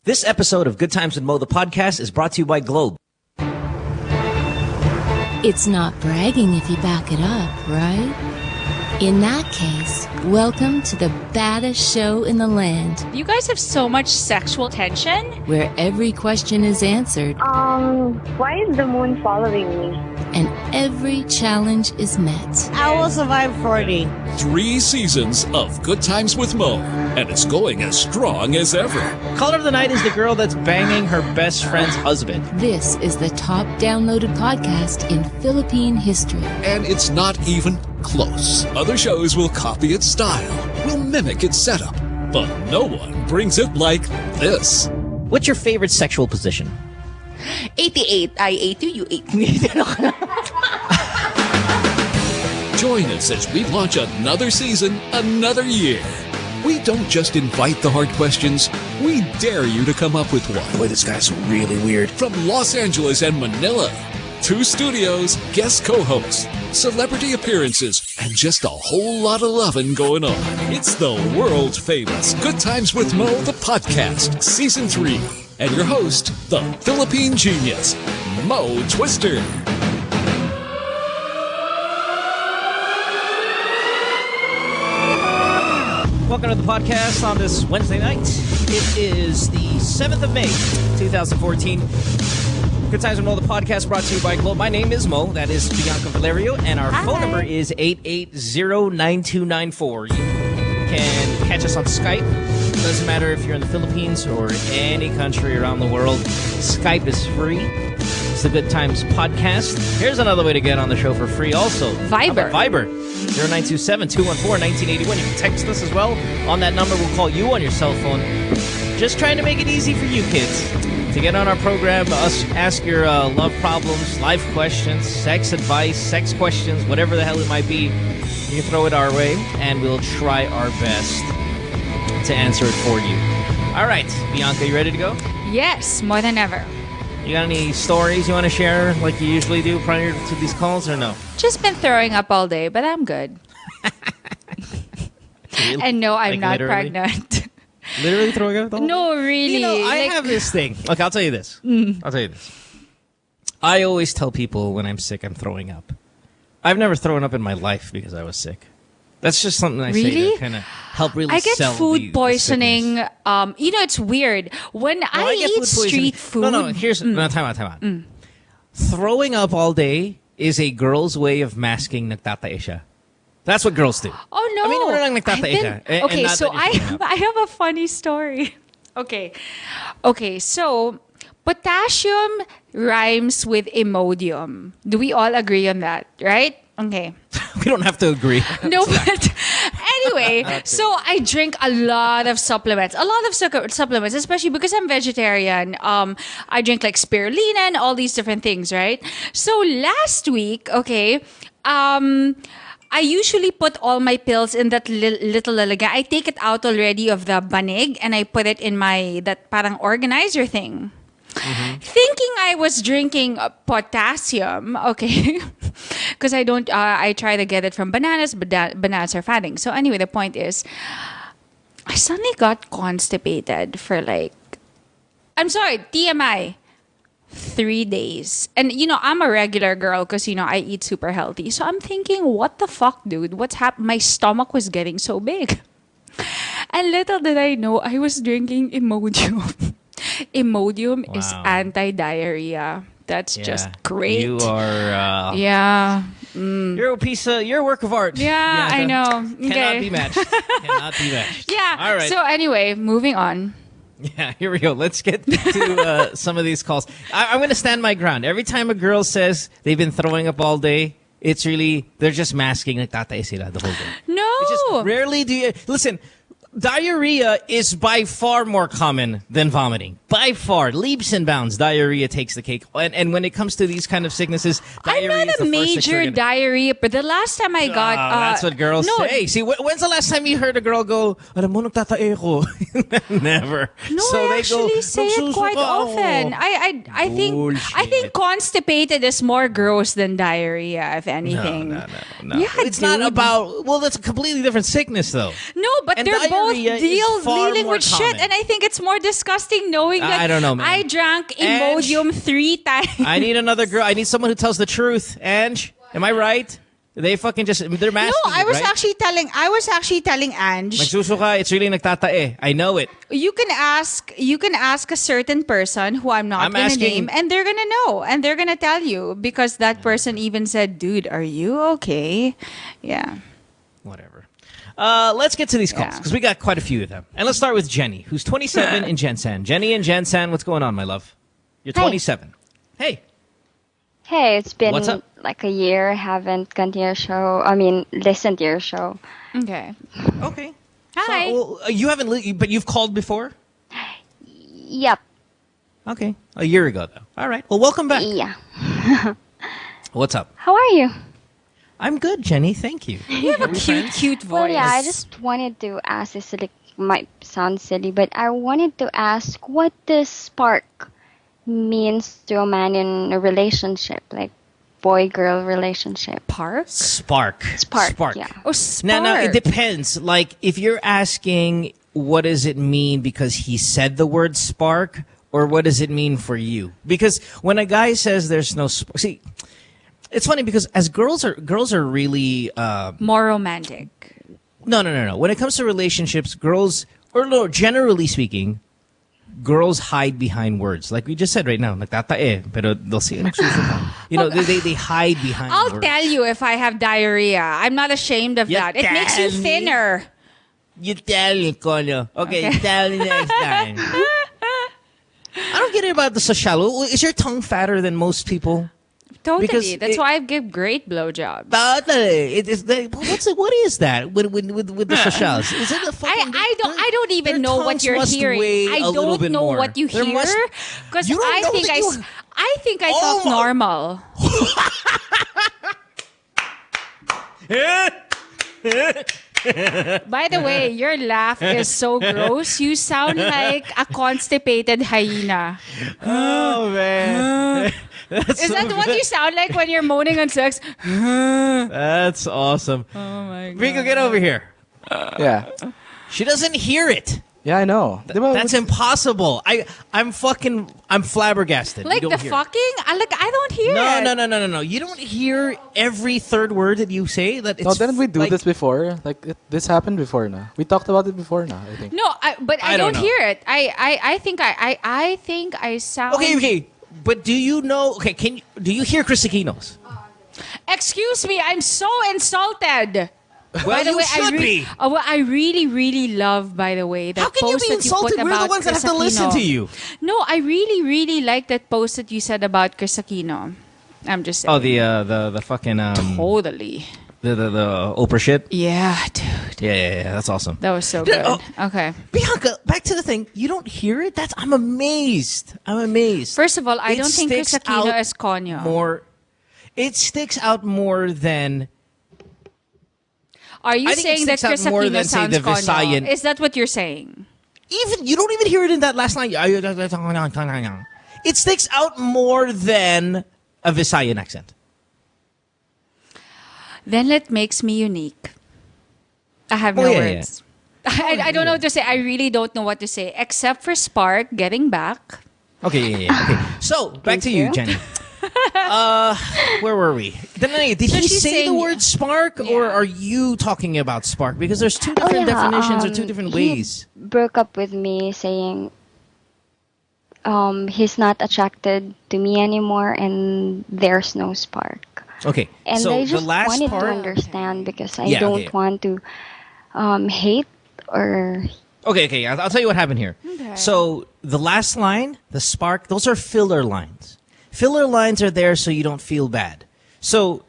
This episode of Good Times with Mo, the podcast, is brought to you by Globe. It's not bragging if you back it up, right? In that case, welcome to the baddest show in the land. You guys have so much sexual tension. Where every question is answered. Why is the moon following me? And every challenge is met. I will survive 40. 3 seasons of Good Times with Mo, and it's going as strong as ever. Caller of the night is the girl that's banging her best friend's husband. This is the top downloaded podcast in Philippine history. And it's not even close. Other shows will copy its style, will mimic its setup, but no one brings it like this. What's your favorite sexual position? 88. I ate you, you ate me. Join us as we launch another season, another year. We don't just invite the hard questions, we dare you to come up with one. Boy, this guy's really weird. From Los Angeles and Manila, 2 studios, guest co-hosts, celebrity appearances, and just a whole lot of loving going on. It's the world famous Good Times with Mo, the podcast, Season 3. And your host, the Philippine genius, Mo Twister. Welcome to the podcast on this Wednesday night. It is the 7th of May, 2014. Good Times with Mo, the podcast brought to you by Globe. My name is Mo. That is Bianca Valerio. And our phone number is 880-9294. You can catch us on Skype. Doesn't matter if you're in the Philippines or any country around the world. Skype is free. It's the Good Times podcast. Here's another way to get on the show for free also. Viber. Viber. 0927-214-1981. You can text us as well. On that number, we'll call you on your cell phone. Just trying to make it easy for you kids to get on our program, ask your love problems, life questions, sex advice, sex questions, whatever the hell it might be. You can throw it our way, and we'll try our best to answer it for you. All right, Bianca, you ready to go? Yes, more than ever. You got any stories you want to share like you usually do prior to these calls, or no? Just been throwing up all day, but I'm good. Really? And no, I'm Like not literally? pregnant. Literally throwing up the whole No, really. You know, I Like- have this thing. Look, I'll tell you this. I'll tell you this. I always tell people when I'm sick, I'm throwing up. I've never thrown up in my life because I was sick. That's just something I say Really? to kind of help really I get sell food the poisoning. sickness. It's weird. When No, I get eat food poisoning. street food. No, here's... No, time out. Throwing up all day is a girl's way of masking nagtatae siya. That's what girls do. Oh, no. I mean, wala lang I've nagtatae been- siya. And Okay, not so that you're throwing up. I have a funny story. Okay, so potassium rhymes with Imodium. Do we all agree on that, right? Okay. We don't have to agree. No, but anyway, so I drink a lot of supplements, supplements, especially because I'm vegetarian. I drink like spirulina and all these different things, right? So last week, I usually put all my pills in that little lalagyan. I take it out already of the banig and I put it in that parang organizer thing. Thinking I was drinking potassium, okay, because I try to get it from bananas, but bananas are fatting. So anyway, the point is, I suddenly got constipated for TMI, 3 days. And, I'm a regular girl because, I eat super healthy. So I'm thinking, what the fuck, dude? What's happened? My stomach was getting so big. And little did I know, I was drinking Imodium. Imodium is Wow. anti-diarrhea. That's just great. You are... Yeah. You're a work of art. Yeah, I know. Cannot Okay. be matched. Cannot be matched. Yeah. All right. So anyway, moving on. Yeah, here we go. Let's get to some of these calls. I'm going to stand my ground. Every time a girl says they've been throwing up all day, it's really, they're just masking like tatay sila the whole day. No. It's just rarely do you... Listen, diarrhea is by far more common than vomiting. By far. Leaps and bounds, diarrhea takes the cake. And when it comes to these kind of sicknesses, I'm diarrhea not is a the first major thing diarrhea, but the last time I got... that's what girls say. See, when's the last time you heard a girl go, alam mo, nagtatae ko? Never. No, So I they actually go, say it quite "Nagsusuka ako." often. I think Bullshit. constipated is more gross than diarrhea, if anything. No. Yeah, it's not dude. about... Well, that's a completely different sickness, though. No, but And they're diarrhea diarrhea is far dealing more with common. shit, and I think it's more disgusting knowing that I don't know, man. I drank Imodium 3 times. I need another girl. I need someone who tells the truth. Ange, am I right? They fucking they're masking. No, I was right? actually telling Ange. Nagsusuka, it's really nagtatae. I know it. You can ask a certain person who I'm not going to asking- name, and they're going to know, and they're going to tell you, because that person even said, "Dude, are you okay?" Yeah. Whatever. Let's get to these calls because we got quite a few of them. And let's start with Jenny, who's 27 in Gensan. Jenny in Gensan, what's going on, my love? You're 27. Hey. Hey, it's been What's up? like a year. Haven't gone to your show. Listened to your show. Okay. Okay. Hi. So, you haven't, but you've called before? Yep. Okay. A year ago, though. All right. Well, welcome back. Yeah. What's up? How are you? I'm good, Jenny. Thank you. You have a cute voice. Well, yeah, I just wanted to ask this. Might sound silly, but I wanted to ask, what does spark means to a man in a relationship, like boy-girl relationship? Spark. Yeah. Oh, spark. Now, it depends. Like, if you're asking, what does it mean because he said the word spark, or what does it mean for you? Because when a guy says there's no spark, see, it's funny because as girls are really More romantic. no. When it comes to relationships, girls, or no, generally speaking, girls hide behind words. Like we just said right now, nagtatae, pero they'll say nagsusuka. You know, they hide behind I'll words. tell you if I have diarrhea. I'm not ashamed of You that. It makes you tell me? thinner. You tell me, Kono. Okay, tell me next time. I don't get it about the social. Is your tongue fatter than most people? Totally. Because That's why I give great blowjobs. What is that with the socials? Is it a fucking? I don't even their know what tongues you're must hearing. weigh I a little don't bit know more. what you There hear must- because You don't I know think that you- I think I Oh talk my- normal. By the way, your laugh is so gross. You sound like a constipated hyena. Oh man, Is that what you sound like when you're moaning on sex? That's awesome. Oh my god. Rico, get over here. Yeah. She doesn't hear it. Yeah, I know. That's impossible. I'm flabbergasted. You Like don't the hear it. fucking? I don't hear it. No. You don't hear every third word that you say. That No, it's didn't we do like- this before? This happened before now. We talked about it before now, I think. No, but I don't don't know. hear it. I think I sound. Okay. But do you know? Okay, do you hear Chris Aquino's? Excuse me, I'm so insulted. Well, By the you way, should be. I really love, by the way, that How can you post be that you put insulted? We're the about ones that have Chris to listen Aquino. to you. No, I really like that post that you said about Chris Aquino. I'm just saying. Oh, the fucking Totally. the Oprah shit. Yeah, dude. Yeah. That's awesome. That was so good. Oh. Okay. Bianca, back to the thing. You don't hear it? I'm amazed. First of all, I It don't think Chris sticks Aquino out is conyo. More. It sticks out more than. Are you I think it saying that sticks out Chris more Aquino than, say, sounds the conyo? Visayan. Is that what you're saying? You don't even hear it in that last line. It sticks out more than a Visayan accent. Then that makes me unique. I have no yeah. words. I don't know what to say. I really don't know what to say. Except for Spark getting back. Okay, yeah. Okay. So, back to you, Jenny. Where were we? Did So he she's say the saying- word spark, or Yeah. are you talking about spark? Because there's two different definitions or two different ways. He broke up with me saying he's not attracted to me anymore and there's no spark. Okay, And so I just the last wanted part. to understand because I Yeah, don't okay. want to hate or Okay. I'll tell you what happened here. Okay. So the last line, the spark, those are filler lines. Filler lines are there so you don't feel bad. So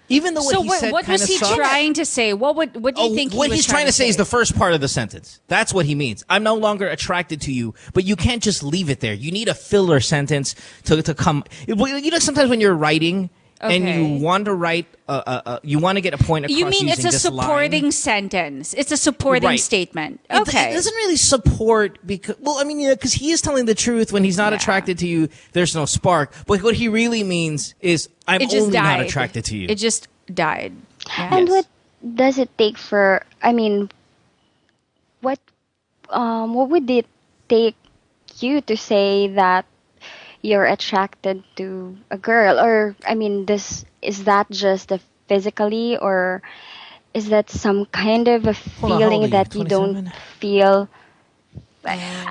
even though what he said what kind was of he sucked, trying to say? What do you think? what he was he's trying to say is the say? first part of the sentence. That's what he means. I'm no longer attracted to you, but you can't just leave it there. You need a filler sentence to come. You know, sometimes when you're writing and Okay. you want to write, you want to get a point across. You mean it's using a this supporting line. sentence? It's a supporting Right. statement. It Okay. doesn't really support because, well, I mean, because he is telling the truth when he's not Yeah. attracted to you. There's no spark. But what he really means is, I'm It just only died. not attracted to you. It just died. Yeah. and Yes. what does it take for what what would it take you to say that you're attracted to a girl? Or, I mean, this is that just a physically, or is that some kind of a Hold on, how old are feeling you? that you don't 27? feel?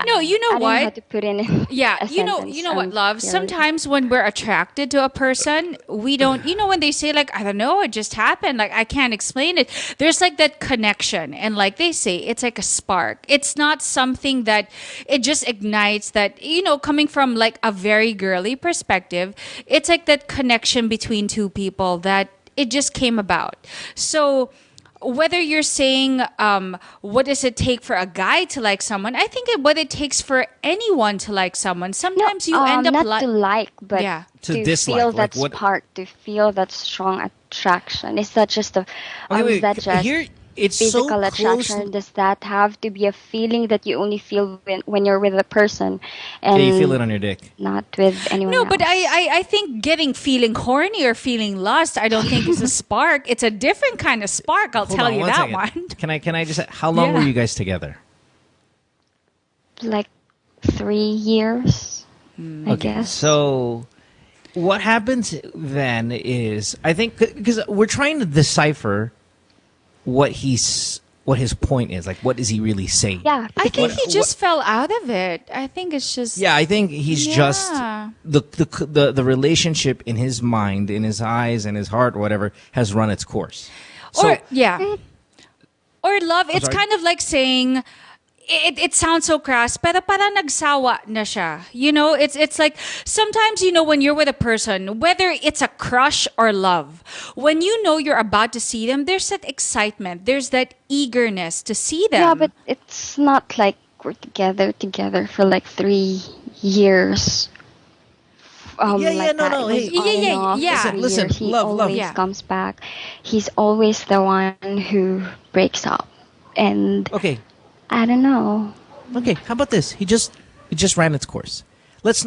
No, you know I don't know how what? to put in Yeah, a you know sentence. what, love. Feeling. Sometimes when we're attracted to a person, we don't. You know when they say like, I don't know, it just happened. Like I can't explain it. There's like that connection, and like they say, it's like a spark. It's not something that it just ignites. That coming from like a very girly perspective, it's like that connection between two people that it just came about. So whether you're saying what does it take for a guy to like someone, I think what it takes for anyone to like someone. Sometimes you end up not to like, but Yeah. To to dislike, feel like that what- spark, to feel that strong attraction. Is that just a? Okay, is wait, that just here it's physical so attraction? close. Does that have to be a feeling that you only feel when you're with a person, Yeah, and you feel it on your dick. not with anyone No, else? but I think feeling horny or feeling lust, I don't think is a spark. It's a different kind of spark. I'll Hold tell on, you one that second. one. Can I just? How long were Yeah. you guys together? like 3 years, I guess. So, what happens then is, I think, because we're trying to decipher what his point is. Like, what is he really saying? yeah, I think because he just fell out of it. I think it's just Yeah, I think he's just Yeah. the relationship in his mind, in his eyes, and his heart, or whatever, has run its course. So, Or love, it's sorry? kind of like saying it sounds so crass, pero parang nagsawa na siya. It's like sometimes when you're with a person, whether it's a crush or love, when you're about to see them, there's that excitement, there's that eagerness to see them. yeah, but it's not like we're together for like 3 years. Yeah, like no, that. no, It was hey. on and Yeah, off yeah. for 3 Listen, years. He love. always Yeah. comes back. He's always the one who breaks up, and okay, I don't know. okay. How about this? It just ran its course. Let's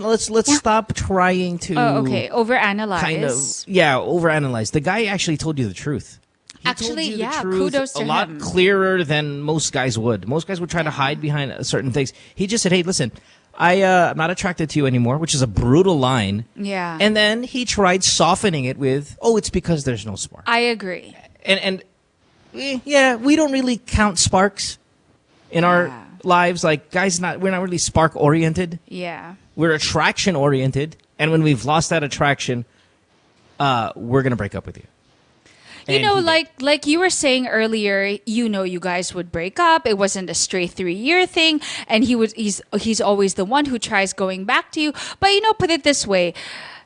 stop trying to. Okay, overanalyze. Kind of, overanalyze. The guy actually told you the truth. He Actually, told you the yeah, truth kudos to a lot him. clearer than most guys would. Most guys would try to hide behind certain things. He just said, "Hey, listen, I'm not attracted to you anymore," which is a brutal line. Yeah. And then he tried softening it with, "Oh, it's because there's no spark." I agree. And we don't really count sparks in our lives. Like guys, we're not really spark oriented. Yeah. We're attraction oriented, and when we've lost that attraction, we're gonna break up with you. And he did. like you were saying earlier, you guys would break up. It wasn't a straight 3-year thing, and he's always the one who tries going back to you. But put it this way.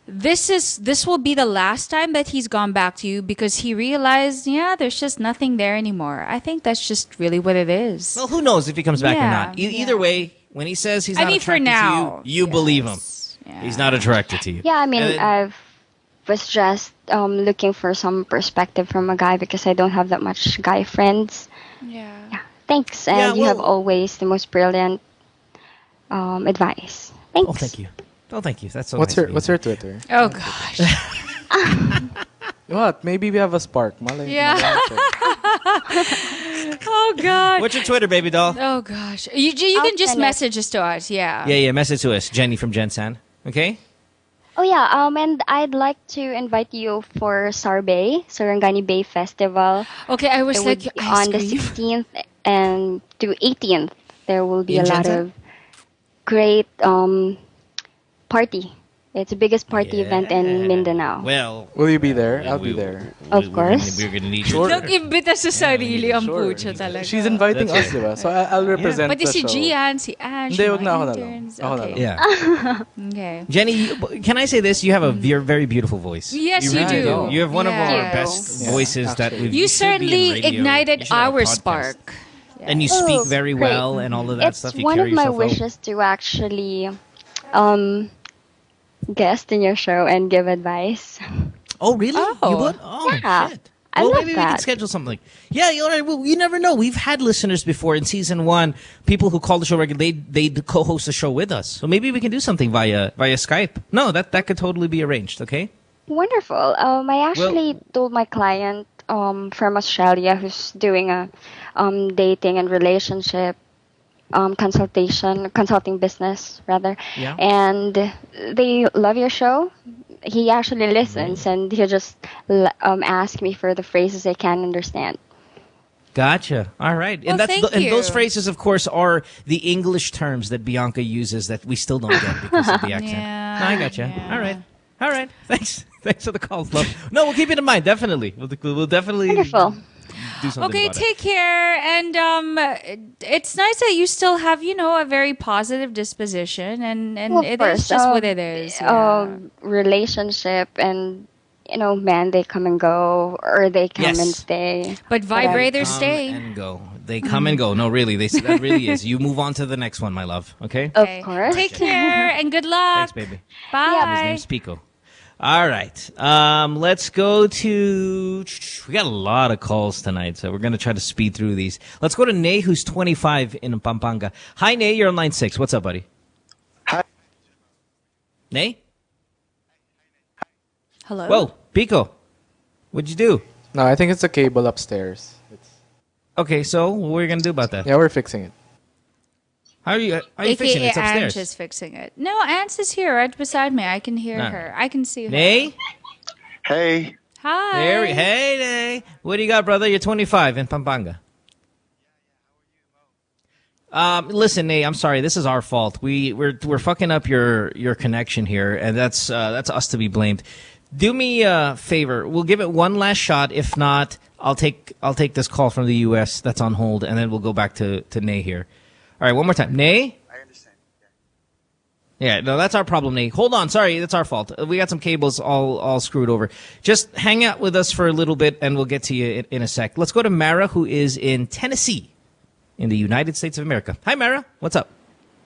This will be the last time that he's gone back to you because he realized, there's just nothing there anymore. I think that's just really what it is. Well, who knows if he comes back or Yeah, not? Either way, when he says he's I not mean, for attracted now, to you, you believe him. Yeah. He's not attracted to you. Yeah, I mean, And then- I was just looking for some perspective from a guy because I don't have that much guy friends. Yeah. Yeah, thanks, and Yeah, you have well- always the most brilliant advice. Thanks. Oh, thank you. Oh, thank you. That's so What's nice your of you. What's your Twitter? Oh gosh. What? Maybe we have a spark. Malay. Yeah. Oh god. What's your Twitter, baby doll? Oh gosh. You I'll can just send it. message us to us. Yeah. Yeah, message to us. Jenny from Gensan. Okay? Oh yeah, and I'd like to invite you for Sarbay, Sarangani Bay Festival. Okay, I was It like would be ice on the cream. 16th and to 18th. There will be In a lot Gensan? of great party. It's the biggest party event in Mindanao. Well, Will you be there? I'll be there. Of course. We're gonna need Sure. you. Nag-imbita sa sarili ang Sure. pucha talaga. She's inviting That's us, diba? So I'll represent Pati the si show. Gian, si Ange, Hindi, wag mga na ako na lang. interns. Ako na Okay. lang. Yeah. Okay. Jenny, can I say this? You have a very beautiful voice. Yes, you really do. You have one of our Yeah. best Yeah, voices that actually. we've You should be in certainly radio. ignited You should have a our podcast. spark. And you speak Oh, very great. well and all of that It's stuff. You one of carry my yourself well. wishes to actually guest in your show and give advice. Oh, really? Oh. You would? Oh, Yeah. shit. I Well, love maybe we can that. schedule something. Yeah, all right. Well, you never know. We've had listeners before in season 1. People who call the show regularly, they co-host the show with us. So maybe we can do something via Skype. No, that could totally be arranged. Okay. Wonderful. I actually told my client from Australia who's doing a dating and relationship consulting business rather. Yeah. And they love your show. He actually listens, and he'll just ask me for the phrases I can't understand. Gotcha. All right. Well, and thank and you. those phrases, of course, are the English terms that Bianca uses that we still don't get because of the accent. Yeah, No, I gotcha. yeah. All right. All right. Thanks. Thanks for the call, love. No, we'll keep it in mind. Definitely. We'll definitely Wonderful. do something Okay, about it. take care. And it's nice that you still have, a very positive disposition. And Well, of it course, is just what it is. Yeah. Relationship and men, they come and go, or they come Yes. and stay. But vibrators Come stay. and go. They come and go. No, really. That really is. You move on to the next one, my love. Okay? Okay. Of course. Take care and good luck. Thanks, baby. Bye. His name's Pico. All right. Let's go to... We got a lot of calls tonight, so we're going to try to speed through these. Let's go to Ney, who's 25 in Pampanga. Hi, Ney. You're on line 6. What's up, buddy? Hi. Ney? Hello. Whoa, Pico. What'd you do? No, I think it's a cable upstairs. Okay, so what are you going to do about that? Yeah, we're fixing it. How are you fixing it? It's Ange upstairs. is fixing it. No, Ange is here right beside me. I can hear her. I can see her. Ney? Hey. Hi. Hey, Ney. What do you got, brother? You're 25 in Pampanga. Listen, Ney, I'm sorry. This is our fault. We're fucking up your connection here, and that's us to be blamed. Do me a favor. We'll give it one last shot. If not, I'll take this call from the U.S. that's on hold, and then we'll go back to Ney here. All right, one more time. Ney? I understand. Yeah, no, that's our problem, Ney. Hold on. Sorry, that's our fault. We got some cables all screwed over. Just hang out with us for a little bit, and we'll get to you in a sec. Let's go to Mara, who is in Tennessee in the United States of America. Hi, Mara. What's up?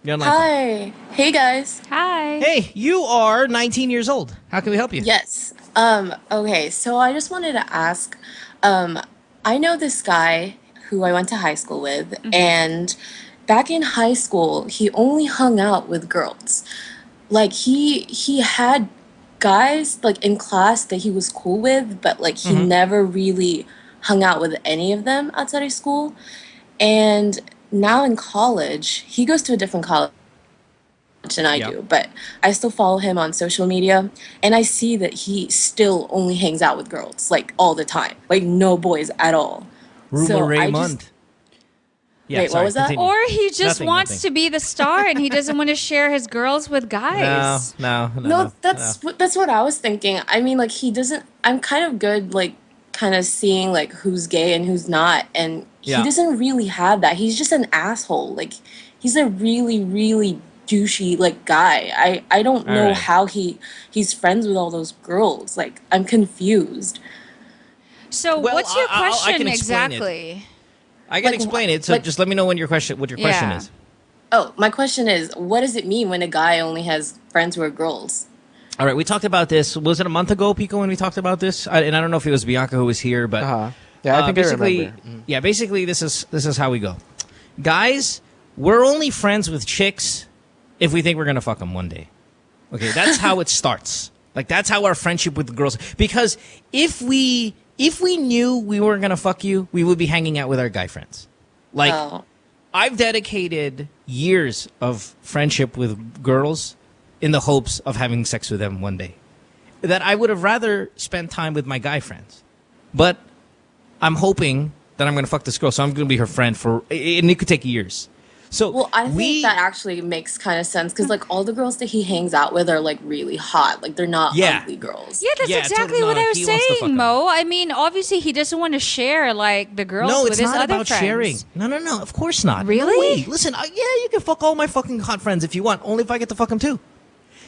You're on line. Hi. Hey, guys. Hi. Hey, you are 19 years old. How can we help you? Yes. Okay, so I just wanted to ask, I know this guy who I went to high school with, and back in high school, he only hung out with girls. Like, he had guys, like, in class that he was cool with, but, like, he never really hung out with any of them outside of school. And now in college, he goes to a different college than I do, but I still follow him on social media, and I see that he still only hangs out with girls, like, all the time. Like, no boys at all. Rumor Raymond. Wait, what was that? Continue. Or he just Nothing. wants to be the star and he doesn't want to share his girls with guys. No, that's what I was thinking. I mean, like, he doesn't. I'm kind of good, like, kind of seeing, like, who's gay and who's not, and he doesn't really have that. He's just an asshole. Like, he's a really, really douchey, like, guy. I don't know how he's friends with all those girls. Like, I'm confused. So what's your question exactly? I can explain it, so just let me know what your question is. Oh, my question is, what does it mean when a guy only has friends who are girls? All right, we talked about this. Was it a month ago, Pico, when we talked about this? And I don't know if it was Bianca who was here, but yeah, I think basically, I remember. Yeah, basically, this is how we go. Guys, we're only friends with chicks if we think we're gonna fuck them one day. Okay, that's how it starts. Like, that's how our friendship with the girls. Because if we knew we weren't gonna fuck you, we would be hanging out with our guy friends. Like, I've dedicated years of friendship with girls in the hopes of having sex with them one day. That I would have rather spent time with my guy friends. But I'm hoping that I'm going to fuck this girl, so I'm going to be her friend and it could take years. So well, I think that actually makes kind of sense because, like, all the girls that he hangs out with are, like, really hot. Like, they're not ugly girls. Yeah, that's exactly what I was saying, Mo. I mean, obviously, he doesn't want to share, like, the girls with his other friends. No, it's not about sharing. No, of course not. Really? No way. Listen, yeah, you can fuck all my fucking hot friends if you want, only if I get to fuck them too.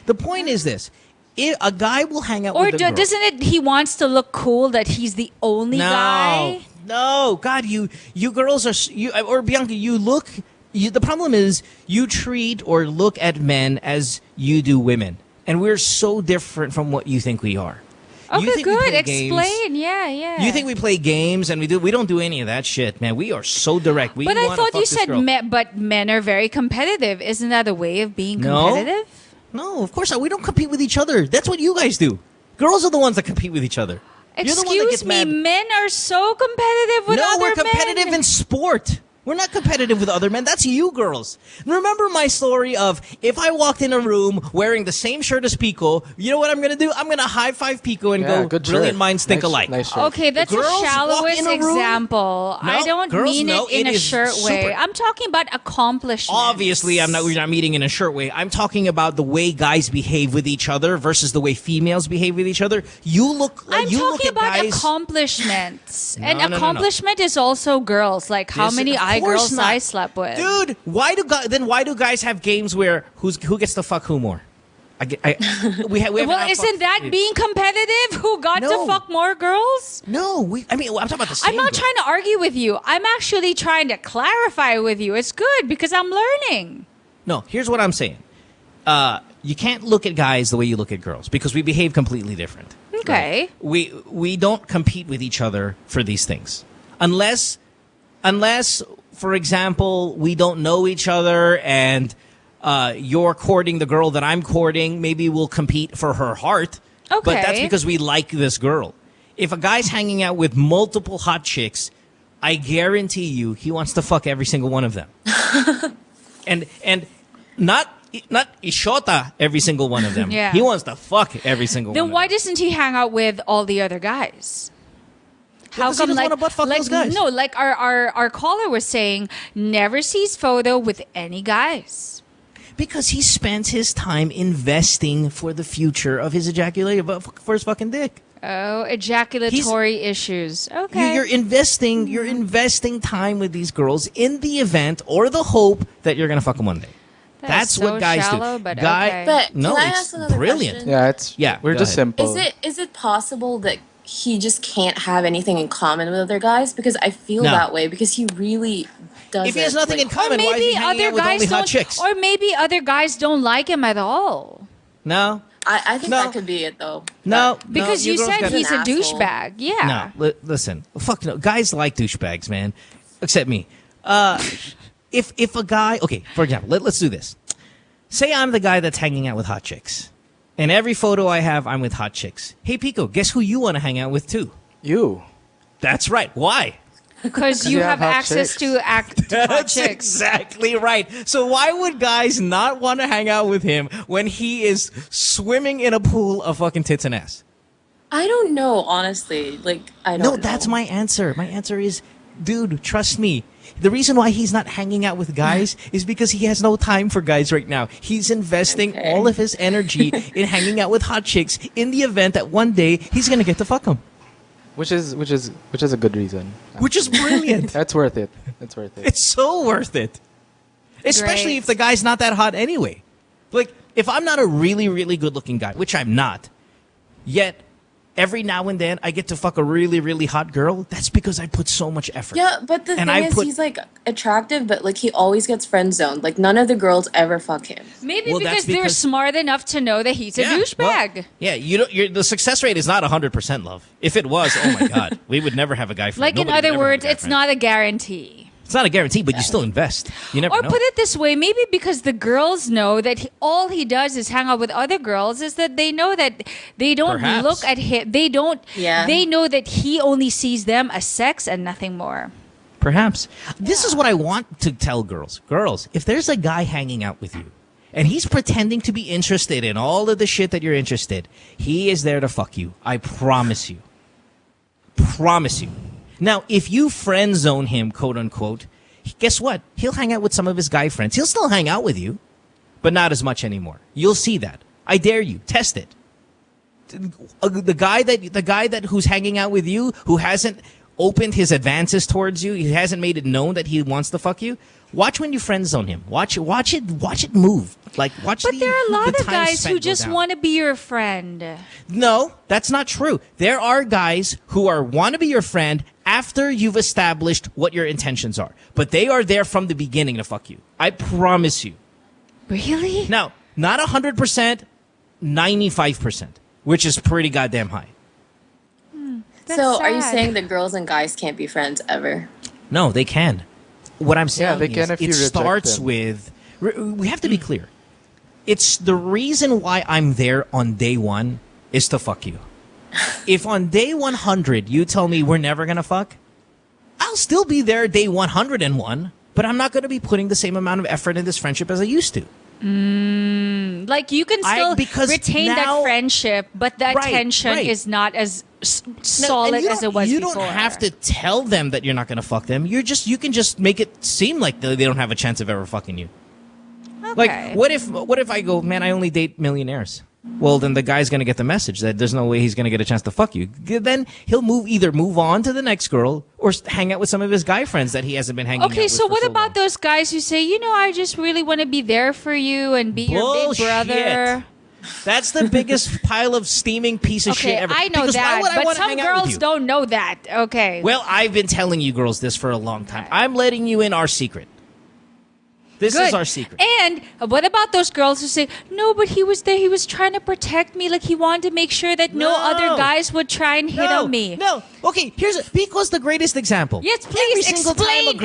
The point is this. A guy will hang out with a girl. Or doesn't it, he wants to look cool that he's the only guy? No, God, you girls are, or Bianca, you look... the problem is you treat or look at men as you do women. And we're so different from what you think we are. Okay, good. Explain. Yeah. You think we play games and we don't do any of that shit, man. We are so direct. But I thought you said men are very competitive. Isn't that a way of being competitive? No, of course not. We don't compete with each other. That's what you guys do. Girls are the ones that compete with each other. Excuse me, men are so competitive with other men. No, we're competitive in sport. We're not competitive with other men. That's you girls. Remember my story of if I walked in a room wearing the same shirt as Pico, you know what I'm going to do? I'm going to high five Pico and go, brilliant minds think alike. Nice Okay, that's Girls the walk shallowest in a room- example. No, I don't girls mean know it in it a is shirt way. super- I'm talking about accomplishments. Obviously, we're not meeting in a shirt way. I'm talking about the way guys behave with each other versus the way females behave with each other. You look like I'm you look talking at about guys. accomplishments. No, And no, no, no. accomplishment is also girls. Like how This- many of course girls not. I slept with. Dude, why do guys have games where who gets to fuck who more? We have Well, isn't that being competitive? Who got to No. fuck more girls? No, I'm talking about the same. I'm not girl. trying to argue with you. I'm actually trying to clarify with you. It's good because I'm learning. No, here's what I'm saying. You can't look at guys the way you look at girls because we behave completely different. Okay. We don't compete with each other for these things. Unless for example, we don't know each other and you're courting the girl that I'm courting, maybe we'll compete for her heart. Okay. But that's because we like this girl. If a guy's hanging out with multiple hot chicks, I guarantee you he wants to fuck every single one of them. and not Ishota every single one of them. Yeah. He wants to fuck every single one Then of why them. doesn't he hang out with all the other guys? How Because he doesn't wanna butt fuck those guys. No, like our caller was saying, never sees photo with any guys. Because he spends his time investing for the future of his ejaculation, for his fucking dick. Oh, ejaculatory issues. Okay. You're investing time with these girls in the event or the hope that you're gonna fuck them one day. That's so what guys shallow, do. But okay. But No, can I it's ask another brilliant. question? We're go just ahead. simple. Is it possible that he just can't have anything in common with other guys? Because I feel No. that way because he really doesn't. If he has nothing in Or common, why is he maybe hanging other out with guys only hot don't. chicks? Or maybe other guys don't like him at all. No, I think No. that could be it though. no, Because no, you girls said gotta- he's a An asshole. douchebag. Yeah. No, listen, fuck no. Guys like douchebags, man. Except me. If a guy, okay, for example, let's do this. Say I'm the guy that's hanging out with hot chicks, and every photo I have, I'm with hot chicks. Hey, Pico, guess who you want to hang out with too? You. That's right. Why? Because you have hot access chicks. to hot That's chicks. exactly right. So why would guys not want to hang out with him when he is swimming in a pool of fucking tits and ass? I don't know, honestly. Like I don't No, know. that's my answer. My answer is, dude, trust me. The reason why he's not hanging out with guys is because he has no time for guys right now. He's investing all of his energy in hanging out with hot chicks in the event that one day he's gonna get to fuck them. Which is a good reason. Which is brilliant. That's worth it. It's worth it. It's so worth it. Especially Great. if the guy's not that hot anyway. Like, if I'm not a really, really good looking guy, which I'm not, yet every now and then I get to fuck a really, really hot girl, that's because I put so much effort. Yeah, but the And thing I is, put- he's like attractive, but like he always gets friend zoned. Like none of the girls ever fuck him. Maybe Well, that's because they're because- smart enough to know that he's a well, douchebag. yeah, the success rate is not 100%, love. If it was, oh my God, we would never have a guy friend. Like in Nobody would other ever have a words, guy it's friend. not a guarantee. It's not a guarantee, but you still invest. You never Or know. put it this way, maybe because the girls know that all he does is hang out with other girls, is that they know that they don't Perhaps. look at him. They don't. Yeah. They know that he only sees them as sex and nothing more. Perhaps. This is what I want to tell girls. Girls, if there's a guy hanging out with you and he's pretending to be interested in all of the shit that you're interested, he is there to fuck you. I promise you. Promise you. Now, if you friend zone him, quote unquote, guess what? He'll hang out with some of his guy friends. He'll still hang out with you, but not as much anymore. You'll see that. I dare you. Test it. The guy that who's hanging out with you, who hasn't opened his advances towards you, he hasn't made it known that he wants to fuck you. Watch when you friend zone him. Watch it move. Like watch. But there are a lot the of time guys spent who go just down. want to be your friend. No, that's not true. There are guys who want to be your friend after you've established what your intentions are. But they are there from the beginning to fuck you. I promise you. Really? Now, not 100%, 95%, which is pretty goddamn high. That's so are you sad. saying that girls and guys can't be friends ever? No, they can. What I'm saying they can is if you it reject starts them. with... We have to be clear. It's the reason why I'm there on day one is to fuck you. If on day 100 you tell me we're never going to fuck, I'll still be there day 101, but I'm not going to be putting the same amount of effort in this friendship as I used to. Like you can still retain that friendship, but the attention is not as solid as it was You before. don't have to tell them that you're not going to fuck them. You can just make it seem like they don't have a chance of ever fucking you. Okay. Like, what if I go, man, I only date millionaires? Well, then the guy's going to get the message that there's no way he's going to get a chance to fuck you. Then he'll either move on to the next girl or hang out with some of his guy friends that he hasn't been hanging out with. Okay, so what about those guys who say, I just really want to be there for you and be your big brother? That's the biggest pile of steaming piece of shit ever. I know because that, why would I but wanna some hang out with girls you? don't know that. Okay. Well, I've been telling you girls this for a long time. I'm letting you in our secret. This Good. is our secret. And what about those girls who say, no, but he was there, he was trying to protect me, like he wanted to make sure that no other guys would try and hit on me. No. Okay, Pico's the greatest example. Yes, please explain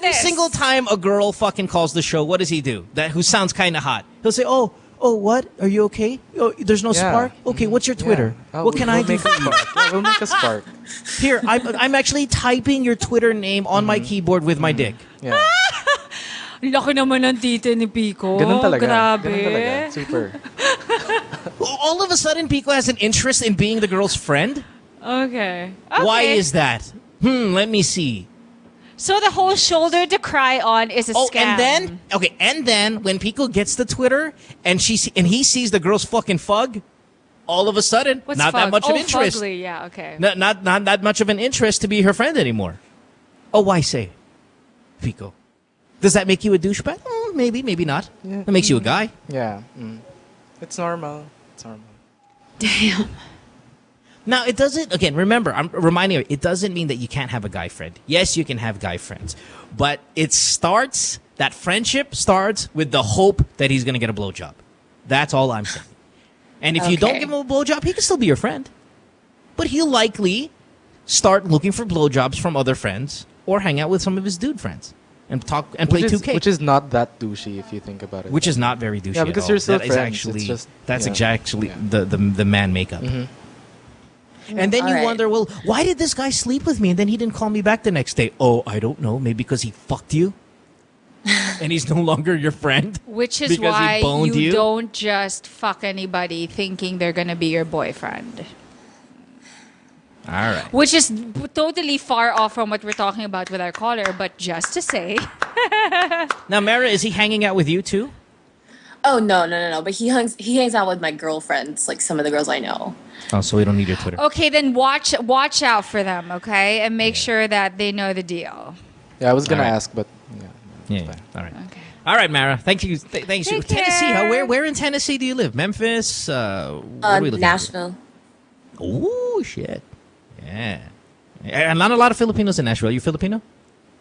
this. Single time a girl fucking calls the show, what does he do? Who sounds kind of hot. He'll say, oh, what? Are you okay? Oh, there's no spark? Okay, what's your Twitter? What can I do for you? We'll make a spark. Here, I'm actually typing your Twitter name on my keyboard with my dick. Yeah. Laki naman ng tita ni Pico. Ganun talaga. Grabe. Ganun talaga. Super. All of a sudden, Pico has an interest in being the girl's friend? Okay. Why is that? Let me see. So the whole shoulder to cry on is a scam. And then when Pico gets the Twitter and he sees the girl's fucking fug, all of a sudden, What's not fug? that much of interest. Fugly. Yeah, okay. Not that much of an interest to be her friend anymore. Oh, why say, Pico? Does that make you a douchebag? Maybe, maybe not. Yeah. That makes you a guy. Yeah. It's normal. Damn. Now, it doesn't, again, remember, I'm reminding you, it doesn't mean that you can't have a guy friend. Yes, you can have guy friends. But that friendship starts with the hope that he's going to get a blowjob. That's all I'm saying. And if you don't give him a blowjob, he can still be your friend. But he'll likely start looking for blowjobs from other friends or hang out with some of his dude friends. And talk and play 2K, which is not that douchey if you think about it. Which is not very douchey. Yeah, because at all. you're still that friends. Is actually the man makeup. And then you wonder, well, why did this guy sleep with me and then he didn't call me back the next day? Oh, I don't know. Maybe because he fucked you, and he's no longer your friend. Which is because why he boned you don't just fuck anybody thinking they're gonna be your boyfriend. All right. Which is totally far off from what we're talking about with our caller, but just to say. Now, Mara, is he hanging out with you too? Oh, no. But he hangs out with my girlfriends, like some of the girls I know. Oh, so we don't need your Twitter. Okay, then watch out for them, okay? And make sure that they know the deal. Yeah, I was going to ask, but yeah. All right. Okay. All right, Mara. Thank you. Thanks. Take Tennessee. care. Where in Tennessee do you live? Memphis? What are we looking Nashville. For? Oh, shit. Yeah. And not a lot of Filipinos in Nashville. Are you Filipino?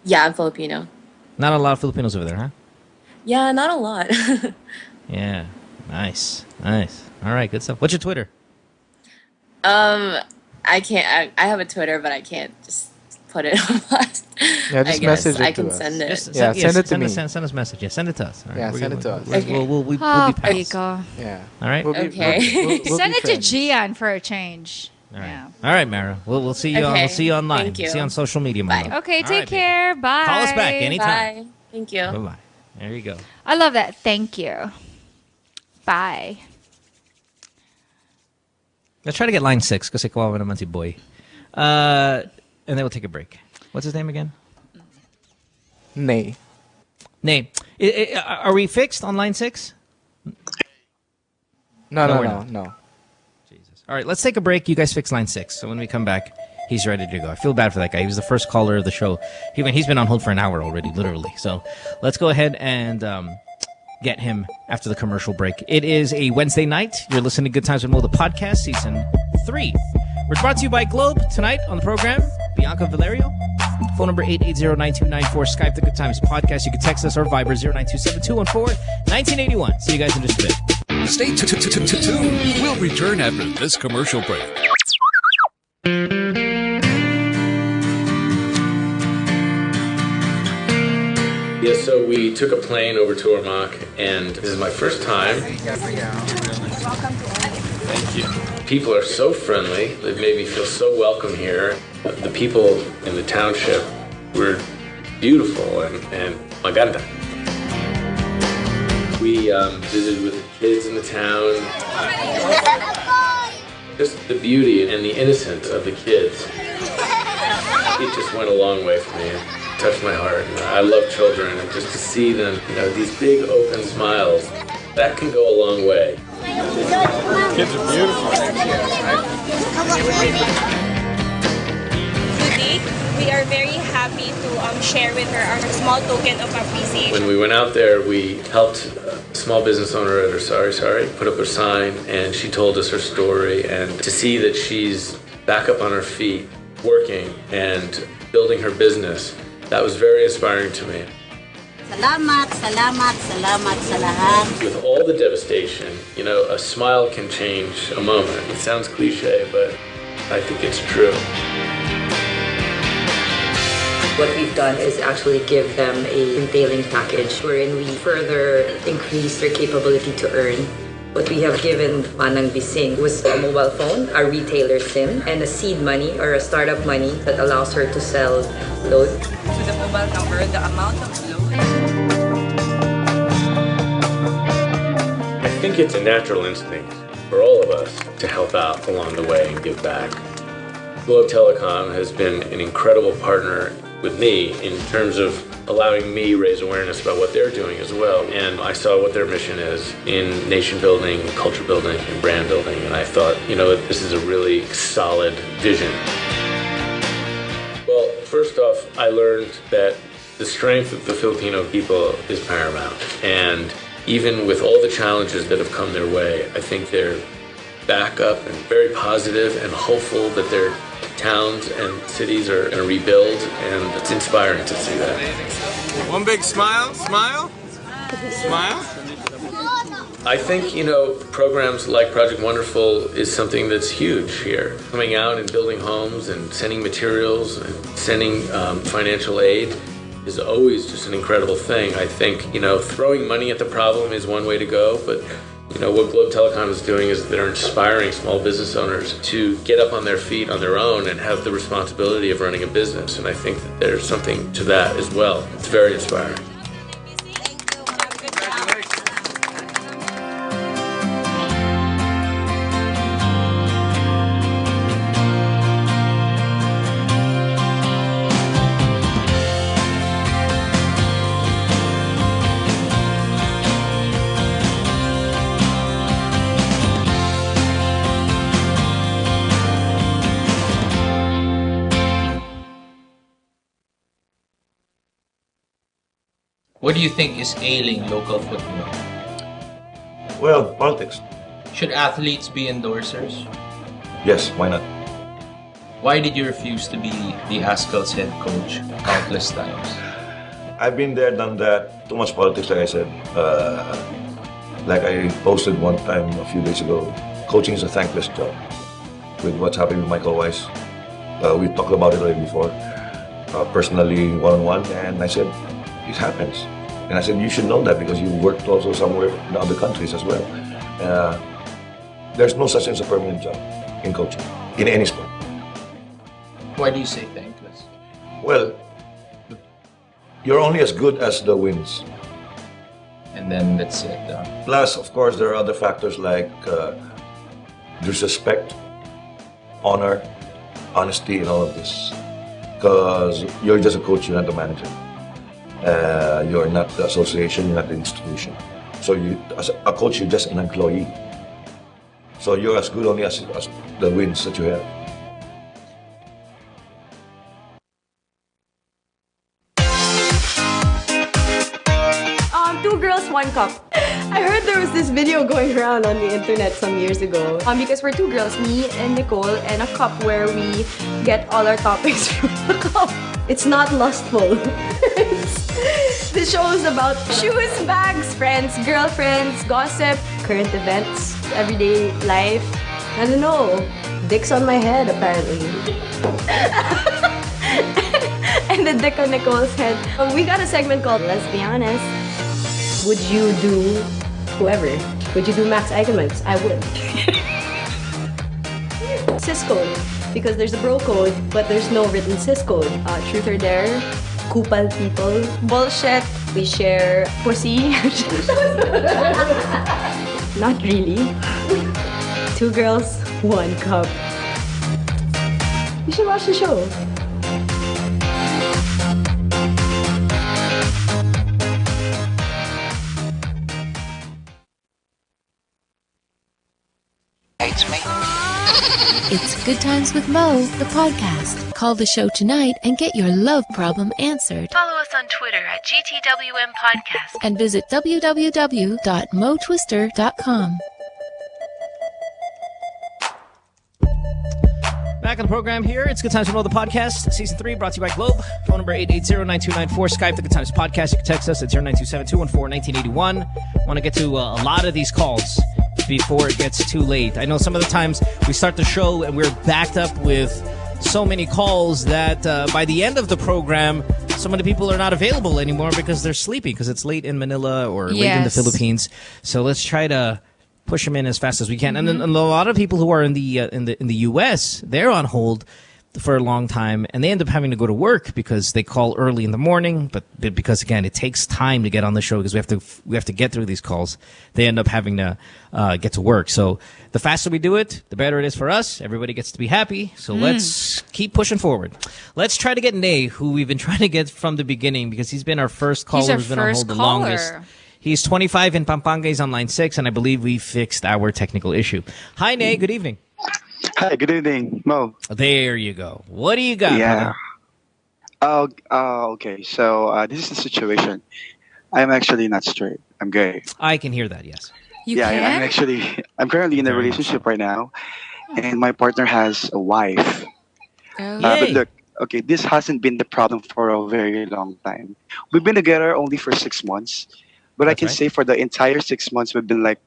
Yeah, I'm Filipino. Not a lot of Filipinos over there, huh? Yeah, not a lot. Yeah. Nice. All right, good stuff. What's your Twitter? I can't. I have a Twitter, but I can't just put it on blast. Yeah, just message it I to can us. send it. Send it to me. Send us a message. Yeah, send it to us. All right, Yeah, send it to us. Okay. We'll be Oh, pals. Pico. Yeah. All right. Okay. We'll Send be it to friends. Gian for a change. All right. Yeah. All right, Mara. We'll see you. Okay. We'll see you online. Thank you. See you on social media. my Bye. love. Okay, All take right, baby. care. Bye. Call us back anytime. Bye. Thank you. Bye bye. There you go. I love that. Thank you. Bye. Let's try to get line 6 kasi kawawa naman si boy. And then we'll take a break. What's his name again? Nay. Nay. Are we fixed on line 6? No. Jesus. All right, let's take a break. You guys fix line 6. So when we come back, he's ready to go. I feel bad for that guy. He was the first caller of the show. He's been on hold for an hour already, literally. So let's go ahead and get him after the commercial break. It is a Wednesday night. You're listening to Good Times with Mo, the podcast, season 3. We're brought to you by Globe tonight on the program. Bianca Valerio. Phone number 880-9294. Skype the Good Times podcast. You can text us or Viber 0927-214-1981. See you guys in just a bit. Stay tuned. We'll return after this commercial break. Yeah, so we took a plane over to Ormoc, and this is my first time. Thank you. People are so friendly. They've made me feel so welcome here. The people in the township were beautiful and maganda. We visited with the kids in the town. Just the beauty and the innocence of the kids. It just went a long way for me. It touched my heart. I love children, and just to see them, these big open smiles, that can go a long way. Kids are beautiful. Today, we are very happy to share with her our small token of appreciation. When we went out there, we helped a small business owner at her Sorry put up a sign, and she told us her story. And to see that she's back up on her feet, working and building her business, that was very inspiring to me. Salamat sa lahat. With all the devastation, a smile can change a moment. It sounds cliche, but I think it's true. What we've done is actually give them a entailing package wherein we further increase their capability to earn. What we have given Manang Bising was a mobile phone, a retailer SIM, and a seed money or a startup money that allows her to sell load. To the mobile number, the amount of load. I think it's a natural instinct for all of us to help out along the way and give back. Globe Telecom has been an incredible partner with me in terms of allowing me raise awareness about what they're doing as well. And I saw what their mission is in nation building, culture building, and brand building. And I thought, this is a really solid vision. Well, first off, I learned that the strength of the Filipino people is paramount. And even with all the challenges that have come their way, I think they're back up and very positive and hopeful that their towns and cities are going to rebuild, and it's inspiring to see that. One big smile, smile. I think, programs like Project Wonderful is something that's huge here. Coming out and building homes and sending materials and sending financial aid is always just an incredible thing. I think, throwing money at the problem is one way to go, but what Globe Telecom is doing is they're inspiring small business owners to get up on their feet on their own and have the responsibility of running a business. And I think that there's something to that as well. It's very inspiring. What do you think is ailing local football? Well, politics. Should athletes be endorsers? Yes, why not? Why did you refuse to be the Ascal's head coach countless times? I've been there, done that. Too much politics, like I said. Like I posted one time a few days ago, coaching is a thankless job. With what's happening with Michael Weiss, we talked about it already before, personally, one-on-one, and I said, it happens. And I said, you should know that because you worked also somewhere in other countries as well. There's no such thing as a permanent job in coaching, in any sport. Why do you say thankless? Well, you're only as good as the wins. And then that's it. Plus, of course, there are other factors like disrespect, honor, honesty, and all of this. Because you're just a coach, you're not the manager. You're not the association, you're not the institution. So you, as a coach, you're just an employee. So you're as good only as the wins that you have. Two girls, one cup. I heard there was this video going around on the internet some years ago. Because we're two girls, me and Nicole, and a cup where we get all our topics from the cup. It's not lustful. This show is about shoes, bags, friends, girlfriends, gossip, current events, everyday life. I don't know. Dick's on my head, apparently. And the dick on Nicole's head. We got a segment called Let's Be Honest. Would you do whoever? Would you do Max Eigenmans? I would. Cisco. because there's a bro code, but there's no written cis code. Truth or dare, kupal people, bullshit. We share pussy. Not really. 2 girls, 1 cup. You should watch the show. It's Good Times with Mo, the podcast. Call the show tonight and get your love problem answered. Follow us on Twitter at GTWM Podcast and visit www.motwister.com. Back on the program here. It's Good Times with Mo, the podcast. Season 3 brought to you by Globe. Phone number 880-9294. Skype, The Good Times Podcast. You can text us at 0927-214-1981. Want to get to a lot of these calls before it gets too late. I know some of the times we start the show and we're backed up with so many calls that by the end of the program, so many people are not available anymore because they're sleeping because it's late in Manila or late in the Philippines. So let's try to push them in as fast as we can. And then a lot of people who are in the U.S., they're on hold for a long time, and they end up having to go to work because they call early in the morning. But because again, it takes time to get on the show because we have to get through these calls. They end up having to get to work. So the faster we do it, the better it is for us. Everybody gets to be happy. So let's keep pushing forward. Let's try to get Nay, who we've been trying to get from the beginning because he's been our first caller who's been on hold the longest. He's 25 in Pampanga. He's on line 6, and I believe we fixed our technical issue. Hi, Nay. Good evening. Hi, good evening, Mo. There you go. What do you got? Yeah. Okay. So this is the situation. I'm actually not straight. I'm gay. I can hear that. Yes. I'm currently in a relationship right now, and my partner has a wife. But look, okay, this hasn't been the problem for a very long time. We've been together only for 6 months, but I can say for the entire 6 months we've been like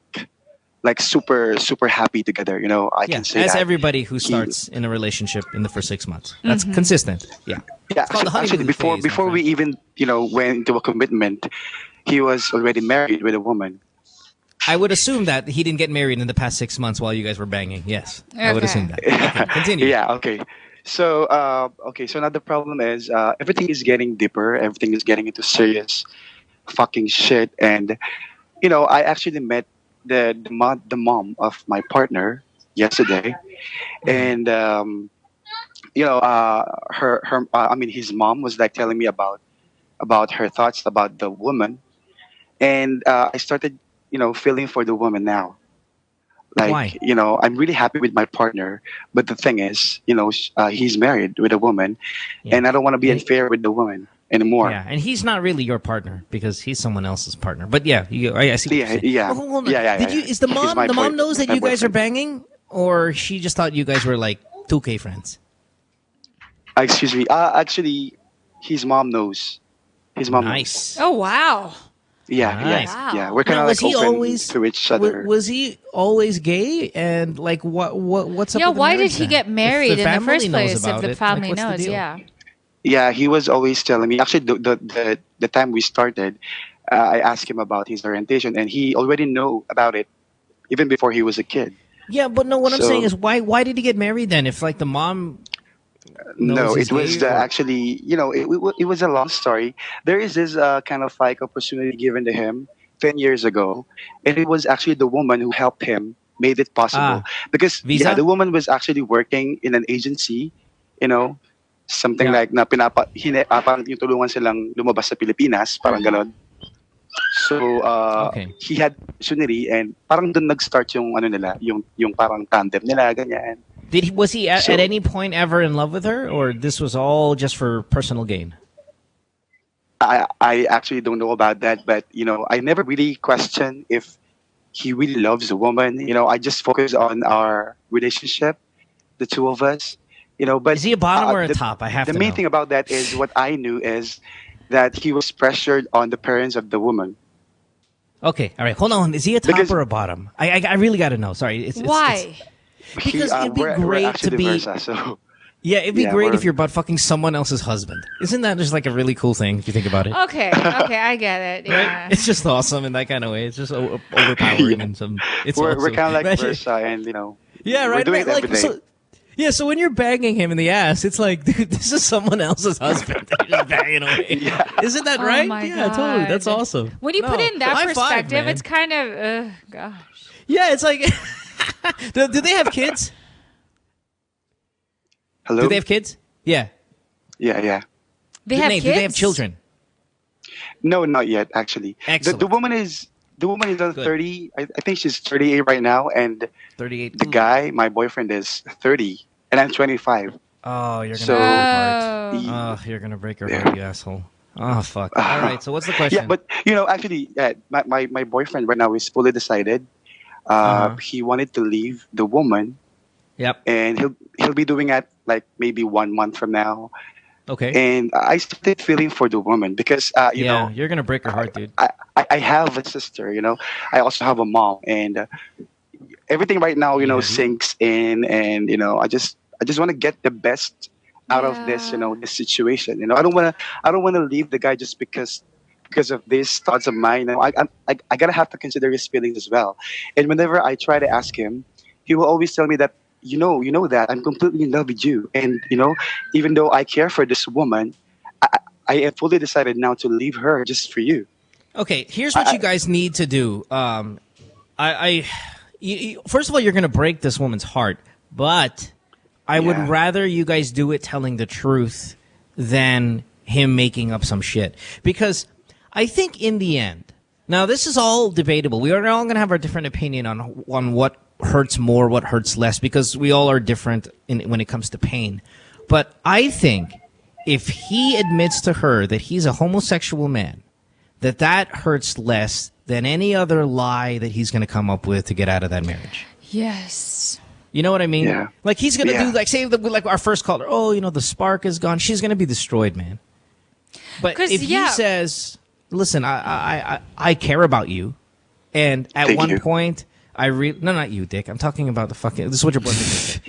super happy together. You know, I can say as that. everybody who starts in a relationship in the first 6 months. That's consistent. Yeah. Yeah. Actually, before we even went into a commitment, he was already married with a woman. I would assume that he didn't get married in the past 6 months while you guys were banging. Yes, I would assume that. Okay, continue. Yeah. Okay. So So now the problem is everything is getting deeper. Everything is getting into serious fucking shit. And I actually met the mom of my partner yesterday, and his mom was like telling me about her thoughts about the woman, and I started feeling for the woman now. Like, why? I'm really happy with my partner, but the thing is, he's married with a woman, and I don't want to be unfair with the woman anymore. Yeah, and he's not really your partner because he's someone else's partner. But yeah, I see. What you're saying. Yeah. Is the mom knows that you guys are banging, or she just thought you guys were like 2K friends? Excuse me. Actually, his mom knows. His mom. Nice. Oh wow. Yeah, nice. Yeah. We're kind of like open to each other. Was he always gay? And like, what's up? Yeah, with the why did marriage he then? get married in the first place? If the it, family what's the knows, deal? yeah. Yeah, he was always telling me. Actually, the time we started, I asked him about his orientation, and he already knew about it even before he was a kid. Yeah, but no, what I'm saying is, why did he get married then? If like the mom. No, it was actually, it was a long story. There is this kind of like opportunity given to him 10 years ago, and it was actually the woman who helped him, made it possible. Because the woman was actually working in an agency, something like na parang yung tulungan silang lumabas sa Pilipinas, parang ganon. So he had opportunity, and parang doon nag-start yung nila, yung parang tandem nila, ganyan. Was he at any point ever in love with her, or this was all just for personal gain? I actually don't know about that, but I never really questioned if he really loves a woman. I just focus on our relationship, the two of us. But is he a bottom or a top? I have to know. The main thing about that is what I knew is that he was pressured on the parents of the woman. Okay, all right, hold on. Is he a top or a bottom? I really got to know. Sorry. Why? Because it'd be great to be. Yeah, it'd be great if you're butt fucking someone else's husband. Isn't that just like a really cool thing if you think about it? Okay, I get it. Yeah. Right? It's just awesome in that kind of way. It's just overpowering and some. It's we're kind of like versa, and Yeah, right. We're doing like, everything. Yeah, so when you're banging him in the ass, it's like, dude, this is someone else's husband that you're just banging away. Isn't that right? my Yeah, totally. That's God. awesome. When you put it in that High five, perspective, man. it's kind of, gosh. Yeah, it's like, do they have kids? Hello? Do they have kids? Yeah. Yeah. They have Nate, kids? do they have children? No, not yet, actually. Excellent. The woman is on 30. I think she's 38 right now, and 38. the guy, my boyfriend, is 30, and I'm 25. Oh, you're gonna So- break her heart. Oh, you're gonna break her heart, you asshole. Oh, fuck. All right. So what's the question? Yeah, but actually, my boyfriend right now is fully decided. He wanted to leave the woman. Yep. And he'll be doing that like maybe 1 month from now. Okay. And I started feeling for the woman because you know, you're gonna break her heart, dude. I have a sister. I also have a mom, and everything right now sinks in, and I just want to get the best out of this this situation. I don't want to leave the guy just because of these thoughts of mine. I gotta have to consider his feelings as well. And whenever I try to ask him, he will always tell me that you know that I'm completely in love with you, and even though I care for this woman, I have fully decided now to leave her just for you. Okay, here's what you guys need to do. First of all, you're going to break this woman's heart, but I would rather you guys do it telling the truth than him making up some shit. Because I think in the end, now this is all debatable. We are all going to have our different opinion on what hurts more, what hurts less, because we all are different when it comes to pain. But I think if he admits to her that he's a homosexual man, that hurts less than any other lie that he's going to come up with to get out of that marriage. Yes. You know what I mean? Yeah. Like he's going to do, like, say, like our first caller, the spark is gone. She's going to be destroyed, man. But if he says, listen, I care about you, and at one point, no, not you, Dick. I'm talking about the fucking. This is what your boyfriend said.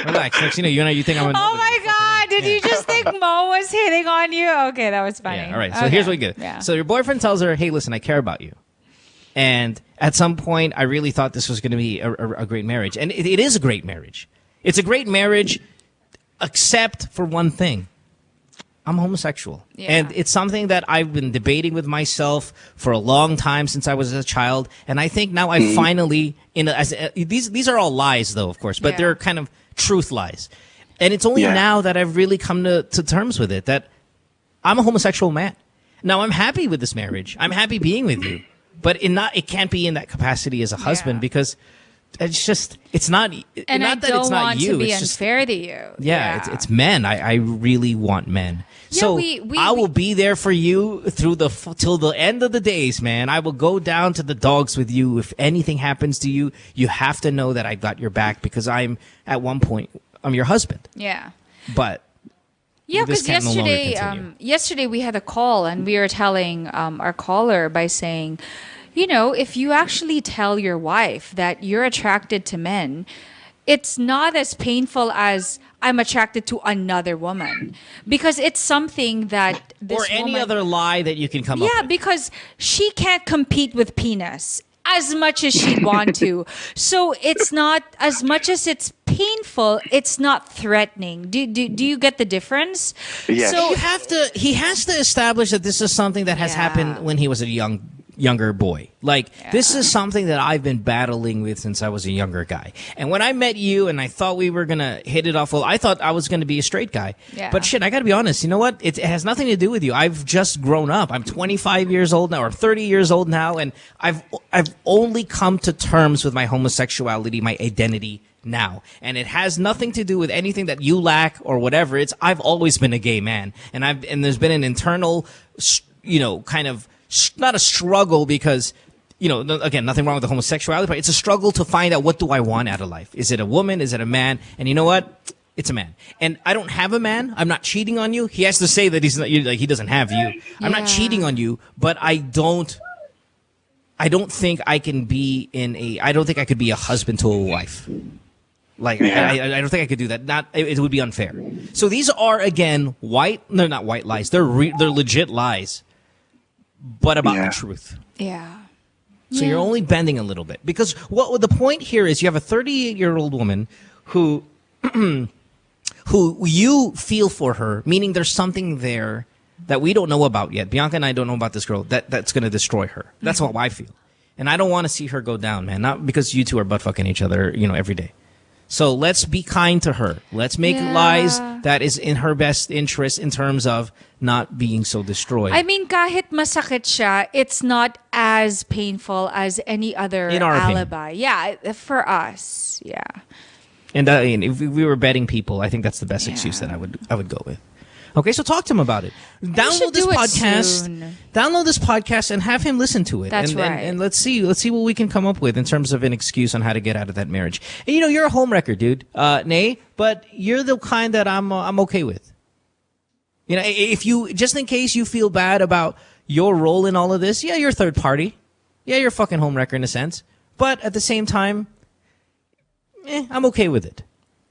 Relax. Next, you think I'm. Oh my God! Did you just think Mo was hitting on you? Okay, that was funny. Yeah. All right. So here's what we get. Yeah. So your boyfriend tells her, "Hey, listen, I care about you," and at some point, I really thought this was going to be a great marriage, and it is a great marriage. It's a great marriage, except for one thing. I'm homosexual. Yeah. And it's something that I've been debating with myself for a long time since I was a child. And I think now I finally, these are all lies though, of course, but they're kind of truth lies. And it's only now that I've really come to terms with it, that I'm a homosexual man. Now I'm happy with this marriage. I'm happy being with you, but it can't be in that capacity as a husband because it's not, And not I that don't it's not want you. to be it's just, unfair to you. It's men. I really want men. So I will be there for you through till the end of the days, man. I will go down to the dogs with you. If anything happens to you, you have to know that I got your back because I'm your husband. Yeah. But yeah, this because can't no longer continue. yesterday we had a call and we were telling our caller by saying, if you actually tell your wife that you're attracted to men, it's not as painful as I'm attracted to another woman, because it's something that or any other lie that you can come up with. Yeah, because she can't compete with penis as much as she'd want to. So it's not, as much as it's painful, it's not threatening. Do you get the difference? Yes. So he has to establish that this is something that has happened when he was a younger boy. This is something that I've been battling with since I was a younger guy. And when I met you and I thought we were going to hit it off, well, I thought I was going to be a straight guy. Yeah. But shit, I got to be honest. You know what? It has nothing to do with you. I've just grown up. I'm 25 years old now, or 30 years old now, and I've only come to terms with my homosexuality, my identity now. And it has nothing to do with anything that you lack or whatever. I've always been a gay man. And there's been an internal, kind of, not a struggle because, again, nothing wrong with the homosexuality, but it's a struggle to find out, what do I want out of life? Is it a woman? Is it a man? And you know what? It's a man. And I don't have a man. I'm not cheating on you. He has to say that he's not, he doesn't have you. I'm not cheating on you, but I don't think I can be I don't think I could be a husband to a wife. I don't think I could do that. It would be unfair. So these are, again, they're not white lies. They're legit lies, but about the truth. Yeah. So you're only bending a little bit, because the point here is you have a 38-year-old woman who who you feel for her, meaning there's something there that we don't know about yet. Bianca and I don't know about this girl that's going to destroy her. That's how I feel. And I don't want to see her go down, man. Not because you two are butt fucking each other, every day. So let's be kind to her. Let's make lies that is in her best interest in terms of not being so destroyed. I mean, kahit masakit siya, it's not as painful as any other In our alibi. Yeah, for us. Yeah. And if we were betting people, I think that's the best excuse that I would go with. Okay, so talk to him about it. Download this podcast. Download this podcast and have him listen to it. That's right. And let's see what we can come up with in terms of an excuse on how to get out of that marriage. And you're a home wrecker, dude. Nay, but you're the kind that I'm okay with. If you, just in case you feel bad about your role in all of this, yeah, you're a third party. Yeah, you're a fucking home wrecker in a sense. But at the same time, I'm okay with it.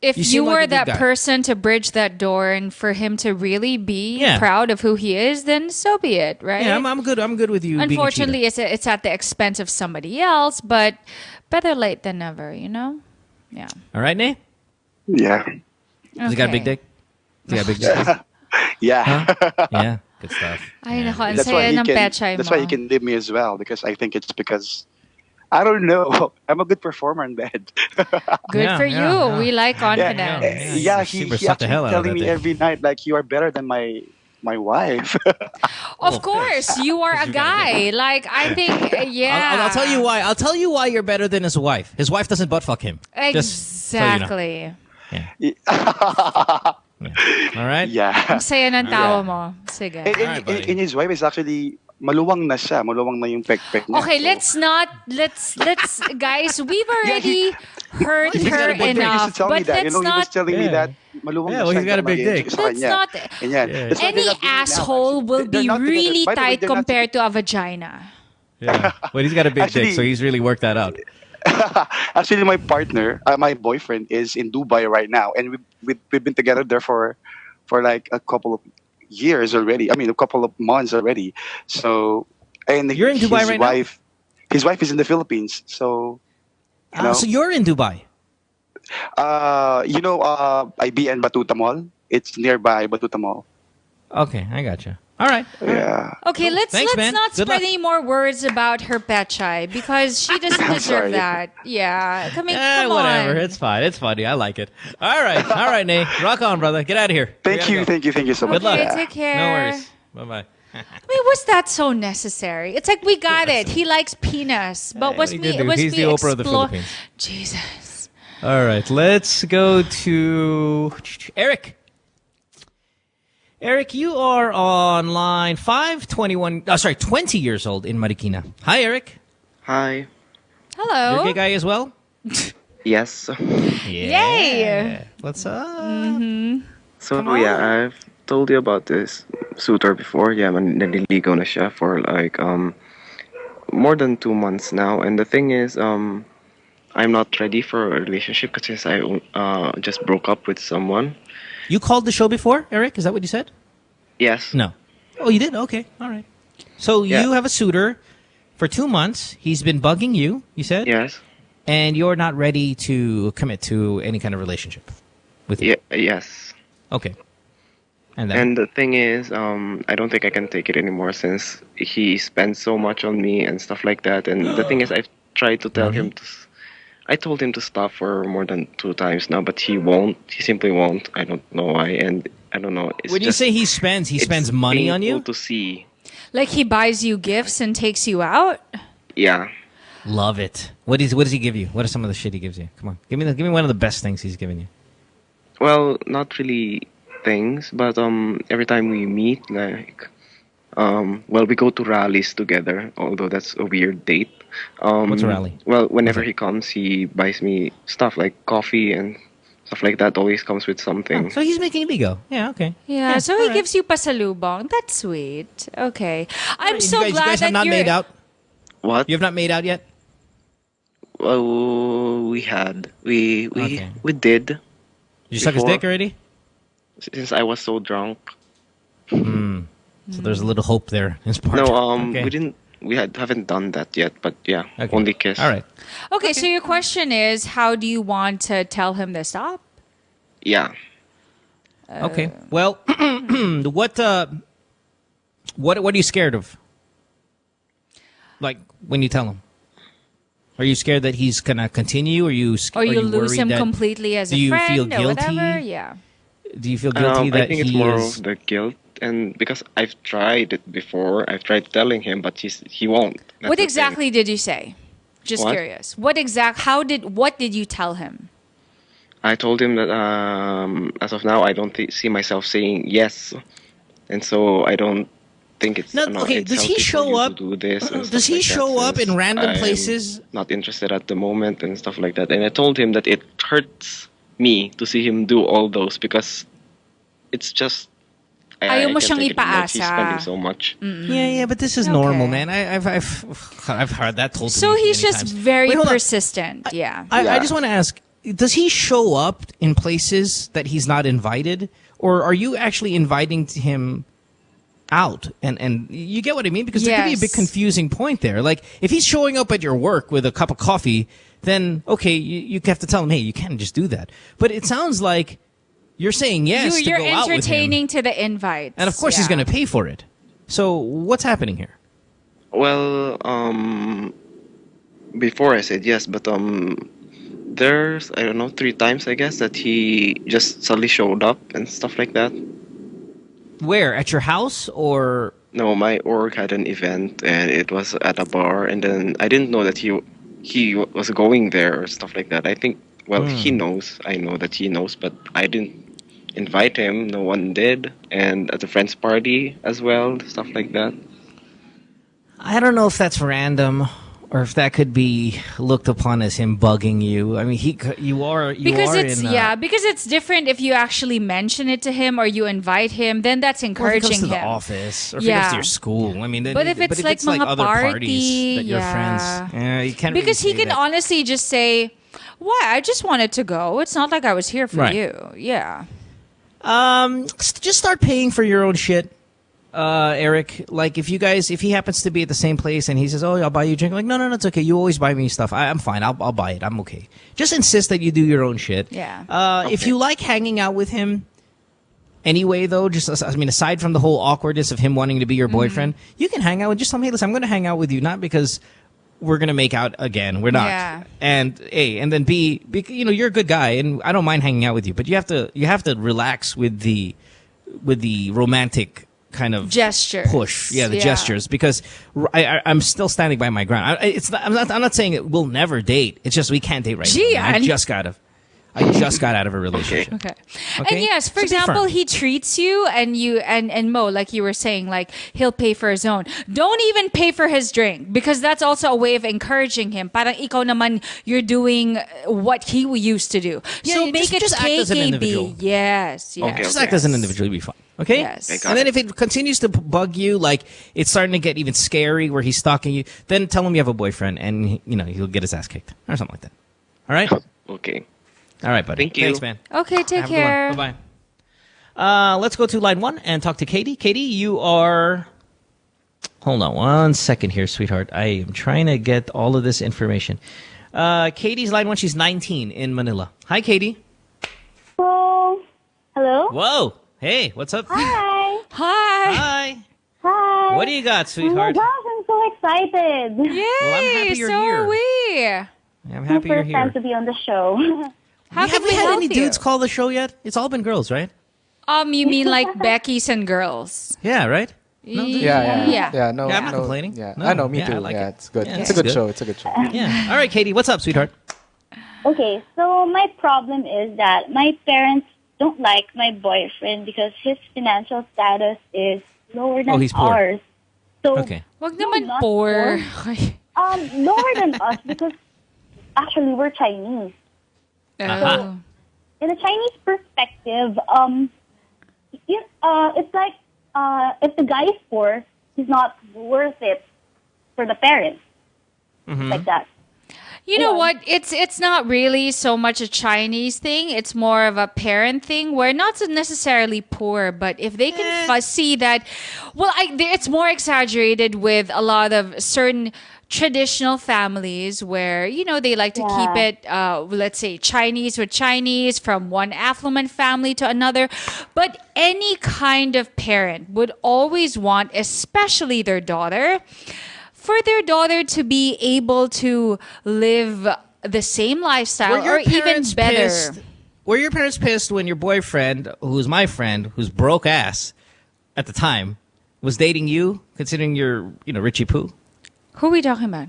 If you like were a good that guy. person to bridge that door and for him to really be proud of who he is, then so be it, right? Yeah, I'm good. I'm good with you. Unfortunately, it's at the expense of somebody else, but better late than never, Yeah. All right, Nay? Yeah. Has he got a big dick? Has he got a big dick? Yeah. Huh? Yeah. Good stuff. Ay, nako, ang That's why saya he ng can. pechay That's mo. why he can leave me as well, because I think it's because I don't know. I'm a good performer in bed. Good for you. We like confidence. Yeah, Super he sucked the actually hell out of telling that me thing. every night, like, you are better than my wife. Of course, you are a guy. Like, I think, I'll tell you why. I'll tell you why you're better than his wife. His wife doesn't butt fuck him. Just so you know. Exactly. All right? Yeah. Ang saya ng tawa mo. Sige. And his wife is actually maluwang na siya. Maluwang na yung pek-pek niya. Okay, let's guys, we've already heard her enough, but let's He was not, telling me that maluwang na well, siya. he's got a big dick. let's not, any asshole will be really tight compared to a vagina. Yeah. Well, he's got a big dick, so he's really worked that out. Actually, my partner, my boyfriend, is in Dubai right now, and we've been together there for like a couple of years already. I mean, a couple of months already. So, and you're in Dubai right now? His wife is in the Philippines. So, so you're in Dubai. IBN Batuta Mall. It's nearby Batuta Mall. Okay, I gotcha. All right. Yeah. Okay, let's man. not Good spread luck. any more words about her pechay because she doesn't deserve sorry. that. Yeah. Come on. Whatever. It's fine. It's funny. I like it. All right, Nate. Rock on, brother. Get out of here. Thank you so much. Good luck. Okay, take care. No worries. Bye-bye. I mean, was that so necessary? It's like we got it. He likes penis, but He's the Oprah of the Philippines. Jesus. All right, let's go to Eric. Eric, you are on line 20 years old in Marikina. Hi, Eric. Hi. Hello. You're a gay guy as well? Yes. Yay. What's up? Mm-hmm. So, I've told you about this suitor before. Yeah, naliligaw na siya for like more than 2 months now. And the thing is, I'm not ready for a relationship because I just broke up with someone. You called the show before, Eric? Is that what you said? Yes. No. Oh, you did? Okay. All right. So you have a suitor for 2 months. He's been bugging you, you said? Yes. And you're not ready to commit to any kind of relationship with him? Yes. Okay. And the thing is, I don't think I can take it anymore since he spends so much on me and stuff like that. And the thing is, I've tried to tell him to... I told him to stop for more than 2 times now, but he won't. He simply won't. I don't know why, and I don't know. When you say he spends money on you? To see. Like he buys you gifts and takes you out? Yeah. Love it. What does he give you? What are some of the shit he gives you? Come on, give me one of the best things he's given you. Well, not really things, but every time we meet, like, we go to rallies together. Although that's a weird date. What's a rally? Well, whenever he comes, he buys me stuff like coffee and stuff like that. Always comes with something. Oh, so he's making it go. Yeah, okay. Yeah, so he gives you pasalubong. That's sweet. Okay. I'm so glad you guys that have not you're... made out? What? You have not made out yet? Well, we had. We did. Did you suck his dick already? Since I was so drunk. So there's a little hope there. In his part. No, okay. we didn't. We haven't done that yet, but yeah, only kiss. All right. Okay, so your question is, how do you want to tell him to stop? Yeah. Okay. Well, what are you scared of? Like when you tell him, are you scared that he's gonna continue? Or you lose him that, completely as do a you friend feel or guilty? whatever? Yeah. Do you feel guilty that I think it's he more is? of the guilt, and because I've tried it before, I've tried telling him, but he won't. That's What the thing. exactly did you say? Just What? curious. What did you tell him? I told him that as of now, I don't see myself saying yes, and so I don't think it's Okay, it's does he healthy for show you up? to do this and Does stuff he like that, show up in since random I'm places? not interested at the moment and stuff like that. And I told him that it hurts me to see him do all those because it's just Ayaw mo can't siyang take it anymore. He's ipaasa. spending so much. Yeah, but this is normal, man. I've heard that told to So me he's many just times. very Wait, hold on. persistent. Yeah. I just want to ask, does he show up in places that he's not invited? Or are you actually inviting him out? And you get what I mean? Because there could be a big Yes. confusing point there. Like, if he's showing up at your work with a cup of coffee, then, okay, you have to tell him, hey, you can't just do that. But it sounds like you're saying yes to You're go out with him. entertaining to the invites. And of course he's yeah. going to pay for it. So what's happening here? Well, before I said yes, but there's, I don't know, 3 times I guess that he just suddenly showed up and stuff like that. Where? At your house or? No, my org had an event and it was at a bar, and then I didn't know that he was going there or stuff like that. I think, well, he knows. I know that he knows, but I didn't invite him. No one did. And at the friend's party as well, stuff like that. I don't know if that's random or if that could be looked upon as him bugging you. I mean, Because it's different if you actually mention it to him or you invite him. Then that's or if he encouraging comes to the him. office or if he comes to your school. I mean, then, But if it's like mga other parties that party, you're yeah. friends, you can't Because really he say can that. honestly just say, "Why? I just wanted to go. It's not like I was here for Right. you." Yeah. Just start paying for your own shit. Eric, like if he happens to be at the same place and he says, "Oh, I'll buy you a drink," I'm like, no, it's okay. You always buy me stuff. I'm fine. I'll buy it. I'm okay. Just insist that you do your own shit. Yeah. If you like hanging out with him, anyway, though, aside from the whole awkwardness of him wanting to be your boyfriend, you can hang out with just tell him, "Hey, listen, I'm going to hang out with you not because we're going to make out again. We're not." Yeah. And A, and then B, you're a good guy and I don't mind hanging out with you, but you have to relax with the romantic kind of Gestures. push, the gestures, because I'm still standing by my ground. I'm not saying it we'll never date. It's just we can't date right now. I just got out of a relationship. Okay. Okay? And yes, for So be example, firm. he treats you and Mo, like you were saying, like he'll pay for his own. Don't even pay for his drink because that's also a way of encouraging him. Parang ikaw naman, you're doing what he used to do. Yeah, so yeah, make it just act as an individual. KKB. Yes. Just act as an individual, you'll be fine. Okay? Yes. And then if it continues to bug you, like it's starting to get even scary where he's stalking you, then tell him you have a boyfriend and he'll get his ass kicked or something like that. All right? Okay. All right, buddy. Thank you. Thanks, man. Okay, take Have a good one. care. Bye-bye. Let's go to line 1 and talk to Katie. Katie, you are... Hold on 1 second here, sweetheart. I am trying to get all of this information. Katie's line 1. She's 19 in Manila. Hi, Katie. Hello? Whoa. Hey, what's up? Hi. Hi. Hi. What do you got, sweetheart? Oh my gosh, I'm so excited. Yay, Well, I'm happy you're so here. are we. I'm happy you're First time here. to be on the show. Have we had any dudes call the show yet? It's all been girls, right? You mean like Becky's and girls? Yeah, right? Yeah. No, I'm not no, complaining. Yeah, No, I know. Me yeah, too. I like it. It's good. Yeah, it's a good show. It's a good show. Yeah. All right, Katie, what's up, sweetheart? Okay, so my problem is that my parents don't like my boyfriend because his financial status is lower than he's poor. ours. So, Okay. Wag naman not poor. lower than us because actually we're Chinese. Uh-huh. In a Chinese perspective, it's like if the guy is poor, he's not worth it for the parents. Mm-hmm. Like that. You know what? It's not really so much a Chinese thing. It's more of a parent thing where not so necessarily poor, but if they can see that, well, it's more exaggerated with a lot of certain traditional families where, you know, they like to keep it, let's say, Chinese with Chinese from one affluent family to another. But any kind of parent would always want, especially their daughter, for their daughter to be able to live the same lifestyle or even better. Were your parents pissed when your boyfriend, who's my friend, who's broke ass at the time, was dating you, considering you're, you know, Richie Poo? Who are we talking about?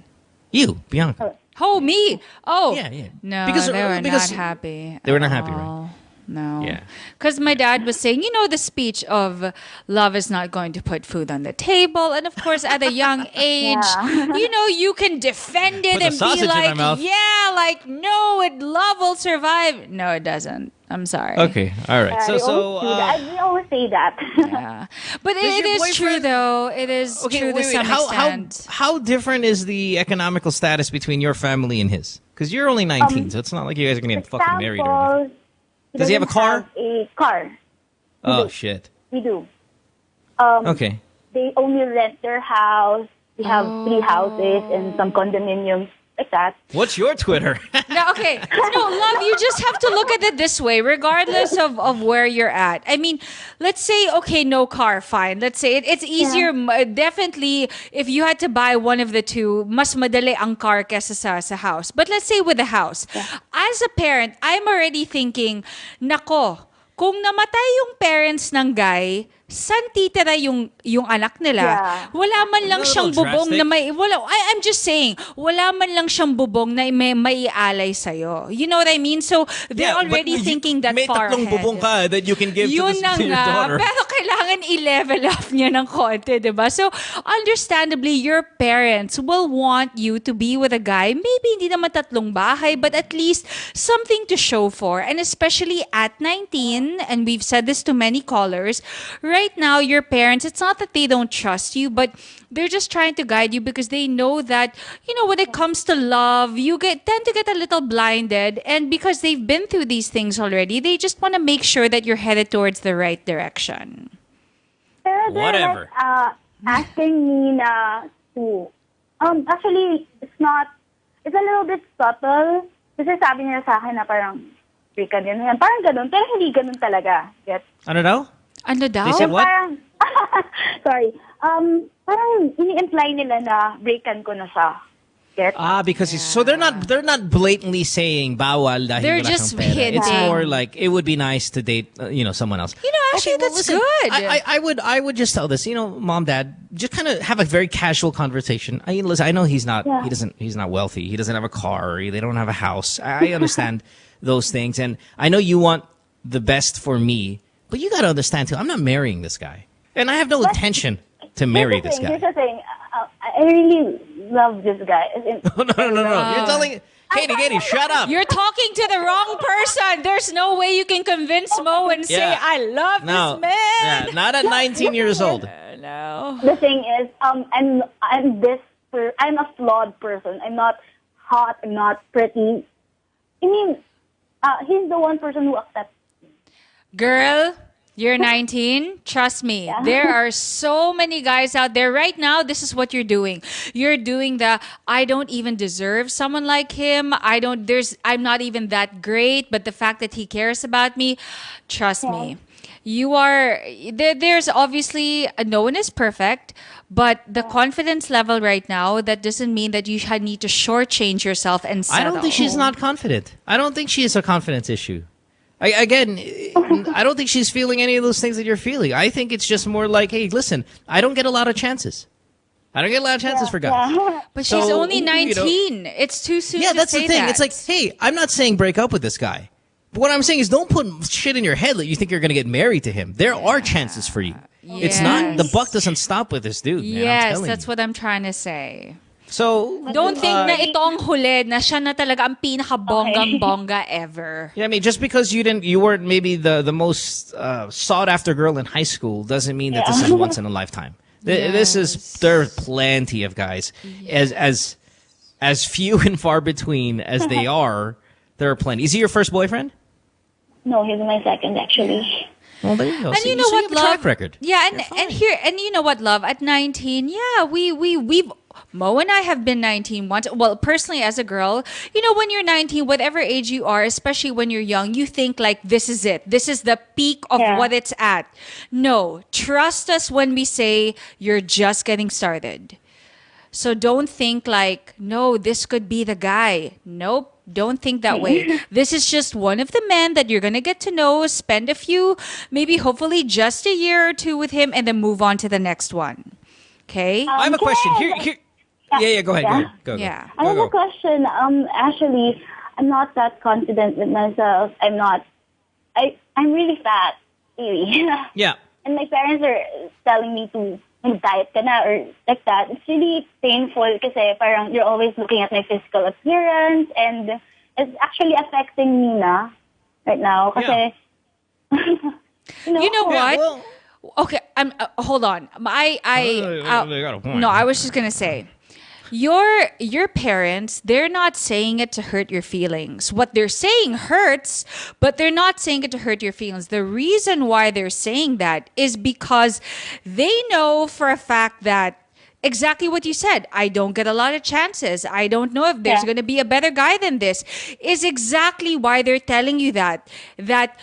You, Bianca. Oh, me? Oh. Yeah. No, Because they were not happy. They were not happy, right? No. Yeah. Because my dad was saying, you know, the speech of love is not going to put food on the table. And of course, at a young age, you know, you can defend it and be like, yeah, like, no, love will survive. No, it doesn't. I'm sorry. Okay, all right. We always say that. Yeah. But it is true, though. It is true to some extent. How different is the economical status between your family and his? Because you're only 19, so it's not like you guys are going to get fucking married or anything. Does he have a car? A car. Oh, shit. We do. Okay. They only rent their house. We have 3 houses and some condominiums like that. What's your Twitter? No, okay. No, love, you just have to look at it this way, regardless of where you're at. I mean, let's say, okay, no car, fine. Let's say it's easier. Definitely, if you had to buy one of the two, mas madali ang car kesa sa house. But let's say with the house. As a parent, I'm already thinking, nako, kung namatay yung parents ng guy, saan titira yung anak nila? Wala man lang siyang bubong na may... I'm just saying, wala man lang siyang bubong na may ialay sa'yo. You know what I mean? So, they're already thinking that far ahead. May tatlong bubong ka that you can give to your daughter. Pero kailangan i-level up niya ng konti, diba? So, understandably, your parents will want you to be with a guy, maybe hindi naman tatlong bahay, but at least something to show for. And especially at 19, and we've said this to many callers, right now, your parents, it's not that they don't trust you, but they're just trying to guide you because they know that, you know, when it comes to love, you tend to get a little blinded. And because they've been through these things already, they just want to make sure that you're headed towards the right direction. Whatever. Like, asking me na to... actually, it's a little bit subtle. Kasi sabi nila sa akin na parang, breakup yan. Parang ganun, pero hindi ganun talaga. Get? Ano daw? Ano daw? They said what? Sorry. Parang ini-imply nila na breakan ko na siya. Get? Because so they're not blatantly saying bawal dahil they're wala just kang pera. hitting. It's more like it would be nice to date someone else. You know, actually that's good. I would just tell this, mom, dad, just kind of have a very casual conversation. Listen, I know he's not wealthy. He doesn't have a car. They don't have a house. I understand those things, and I know you want the best for me. But you got to understand, too, I'm not marrying this guy. And I have no intention to marry this guy. Here's the thing. I really love this guy. No. You're telling... Katie, shut up. You're talking to the wrong person. There's no way you can convince Mo and say, I love this man. Yeah, not at 19 years old. No. The thing is, I'm a flawed person. I'm not hot. I'm not pretty. I mean, he's the one person who accepts. Girl, you're 19. Trust me. Yeah. There are so many guys out there right now. This is what you're doing. You're doing I don't even deserve someone like him. I'm not even that great, but the fact that he cares about me, trust me. You are there's obviously no one is perfect, but the confidence level right now, that doesn't mean that you need to shortchange yourself and settle. I don't think she's not confident. I don't think she has a confidence issue. I don't think she's feeling any of those things that you're feeling. I think it's just more like, hey, listen, I don't get a lot of chances. I don't get a lot of chances for guys. But she's only 19. It's too soon to say that. Yeah, that's the thing. It's like, hey, I'm not saying break up with this guy. But what I'm saying is don't put shit in your head that you think you're going to get married to him. There are chances for you. Yes. It's not, the buck doesn't stop with this dude, man. Yes, that's what I'm trying to say. So don't think na ito ang huli, na siya na talaga ang pinaka-bonggang-bongga ever. Yeah, I mean, just because you weren't maybe the most sought after girl in high school doesn't mean that this is once in a lifetime. There are plenty of guys as as few and far between as they are, there are plenty. Is he your first boyfriend? No, he's my second, actually. Well, there you go. And so, you know so what, you have a love? track record. Yeah, and you know what, love? At 19, yeah, we've Mo and I have been 19 once. Well, personally, as a girl, you know, when you're 19, whatever age you are, especially when you're young, you think like this is it. This is the peak of what it's at. No, trust us when we say you're just getting started. So don't think like, no, this could be the guy. Nope. Don't think that way. This is just one of the men that you're going to get to know, spend a few, maybe hopefully just a year or two with him, and then move on to the next one. Okay? I have a question. Here. Yeah, go ahead. Go. Yeah. I have a question. Actually, I'm not that confident with myself. I'm I'm really fat, really. Yeah. And my parents are telling me to diet ka na or like that. It's really painful kasi parang you're always looking at my physical appearance and it's actually affecting me na right now. Kasi, you know what? Well, okay, hold on. they got a point. No, I was just gonna say, your parents, they're not saying it to hurt your feelings. What they're saying hurts, but they're not saying it to hurt your feelings. The reason why they're saying that is because they know for a fact that exactly what you said. I don't get a lot of chances. I don't know if there's going to be a better guy than this. Is exactly why they're telling you that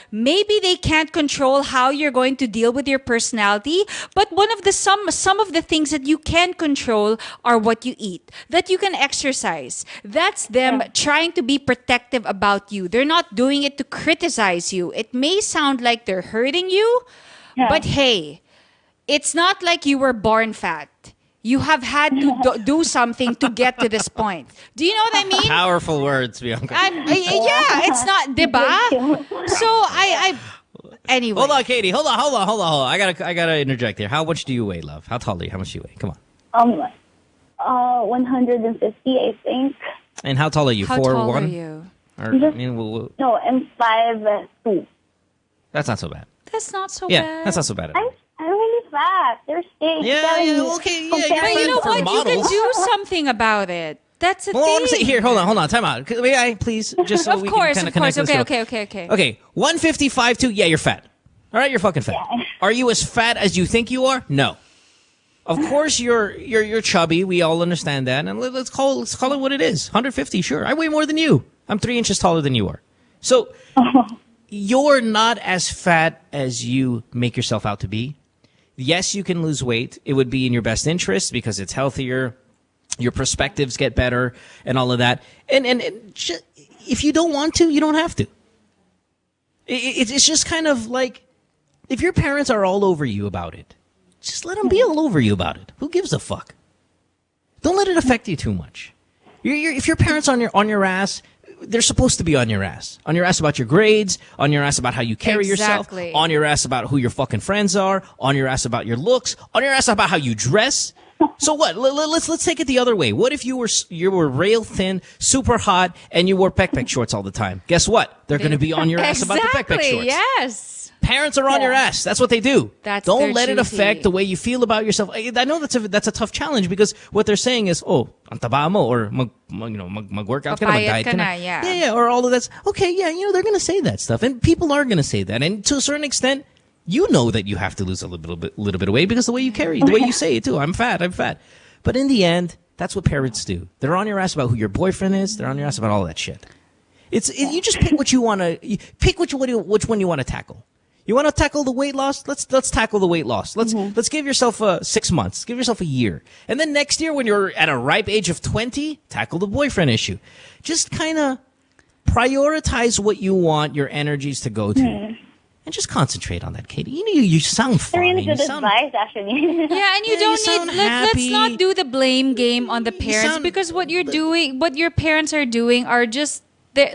maybe they can't control how you're going to deal with your personality, but one of the some of the things that you can control are what you eat, that you can exercise. That's them trying to be protective about you. They're not doing it to criticize you. It may sound like they're hurting you, but hey, it's not like you were born fat. You have had to do something to get to this point. Do you know what I mean? Powerful words, Bianca. Yeah, it's not, diba? So anyway. Hold on, Katie. Hold on. I gotta interject here. How much do you weigh, love? How tall are you? How much do you weigh? Come on. 150, I think. And how tall are you? How 4'1"? tall are you? No, I'm 5'2". That's not so bad. That's not so Yeah, bad. that's not so bad. I'm really fat. They're saying. Okay. But you know what? You can do something about it. That's a thing. I'm saying, here, hold on. Time out. May I please? Just so we can kind of connect this. Okay. Okay, 155.2. Yeah, you're fat. All right, you're fucking fat. Yeah. Are you as fat as you think you are? No. Of course you're chubby. We all understand that. And let's call it what it is. 150, sure. I weigh more than you. I'm 3 inches taller than you are. So you're not as fat as you make yourself out to be. Yes, you can lose weight. It would be in your best interest because it's healthier. Your perspectives get better and all of that. And just, if you don't want to, you don't have to. It's just kind of like, if your parents are all over you about it, just let them be all over you about it. Who gives a fuck? Don't let it affect you too much. If your parents are on your ass, they're supposed to be on your ass. On your ass about your grades, on your ass about how you carry yourself, on your ass about who your fucking friends are, on your ass about your looks, on your ass about how you dress. So what? Let's take it the other way. What if you were rail thin, super hot, and you wore pec shorts all the time? Guess what? They're going to be on your ass about the pec shorts. Yes. Parents are on your ass. That's what they do. Don't let it affect the way you feel about yourself. I know that's a tough challenge because what they're saying is, oh, ang taba mo, or mag-workout ka na, mag-diet ka na. Yeah, or all of that. Okay, yeah, they're going to say that stuff, and people are going to say that, and to a certain extent, you know that you have to lose a little bit of weight because the way you carry, the way you say it too. I'm fat. But in the end, that's what parents do. They're on your ass about who your boyfriend is. They're on your ass about all that shit. You just pick what you want to pick. Which one you want to tackle. You want to tackle the weight loss? Let's tackle the weight loss. Let's give yourself 6 months. Give yourself a year. And then next year when you're at a ripe age of 20, tackle the boyfriend issue. Just kind of prioritize what you want your energies to go to. And just concentrate on that, Katie. You sound fine. Really good advice, actually. Yeah, and you don't need. Let's not do the blame game on the parents because what you're doing, what your parents are doing, are just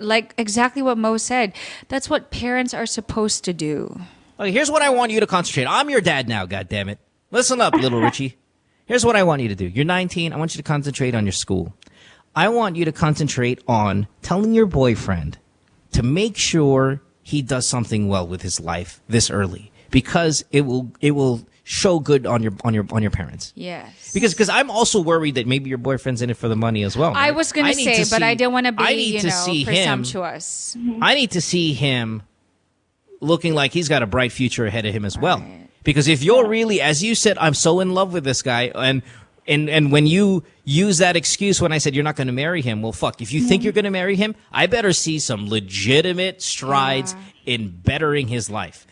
like exactly what Mo said. That's what parents are supposed to do. Okay, here's what I want you to concentrate. I'm your dad now, goddammit. Listen up, little Richie. Here's what I want you to do. You're 19. I want you to concentrate on your school. I want you to concentrate on telling your boyfriend to make sure he does something well with his life this early. because it will show good on your parents. Yes. Because I'm also worried that maybe your boyfriend's in it for the money as well. I right? was going to say, but I don't want to be, presumptuous. I need to see him looking like he's got a bright future ahead of him as well. Right. Because if you're really, as you said, I'm so in love with this guy, and when you use that excuse when I said you're not going to marry him, well, fuck. If you think you're going to marry him, I better see some legitimate strides in bettering his life.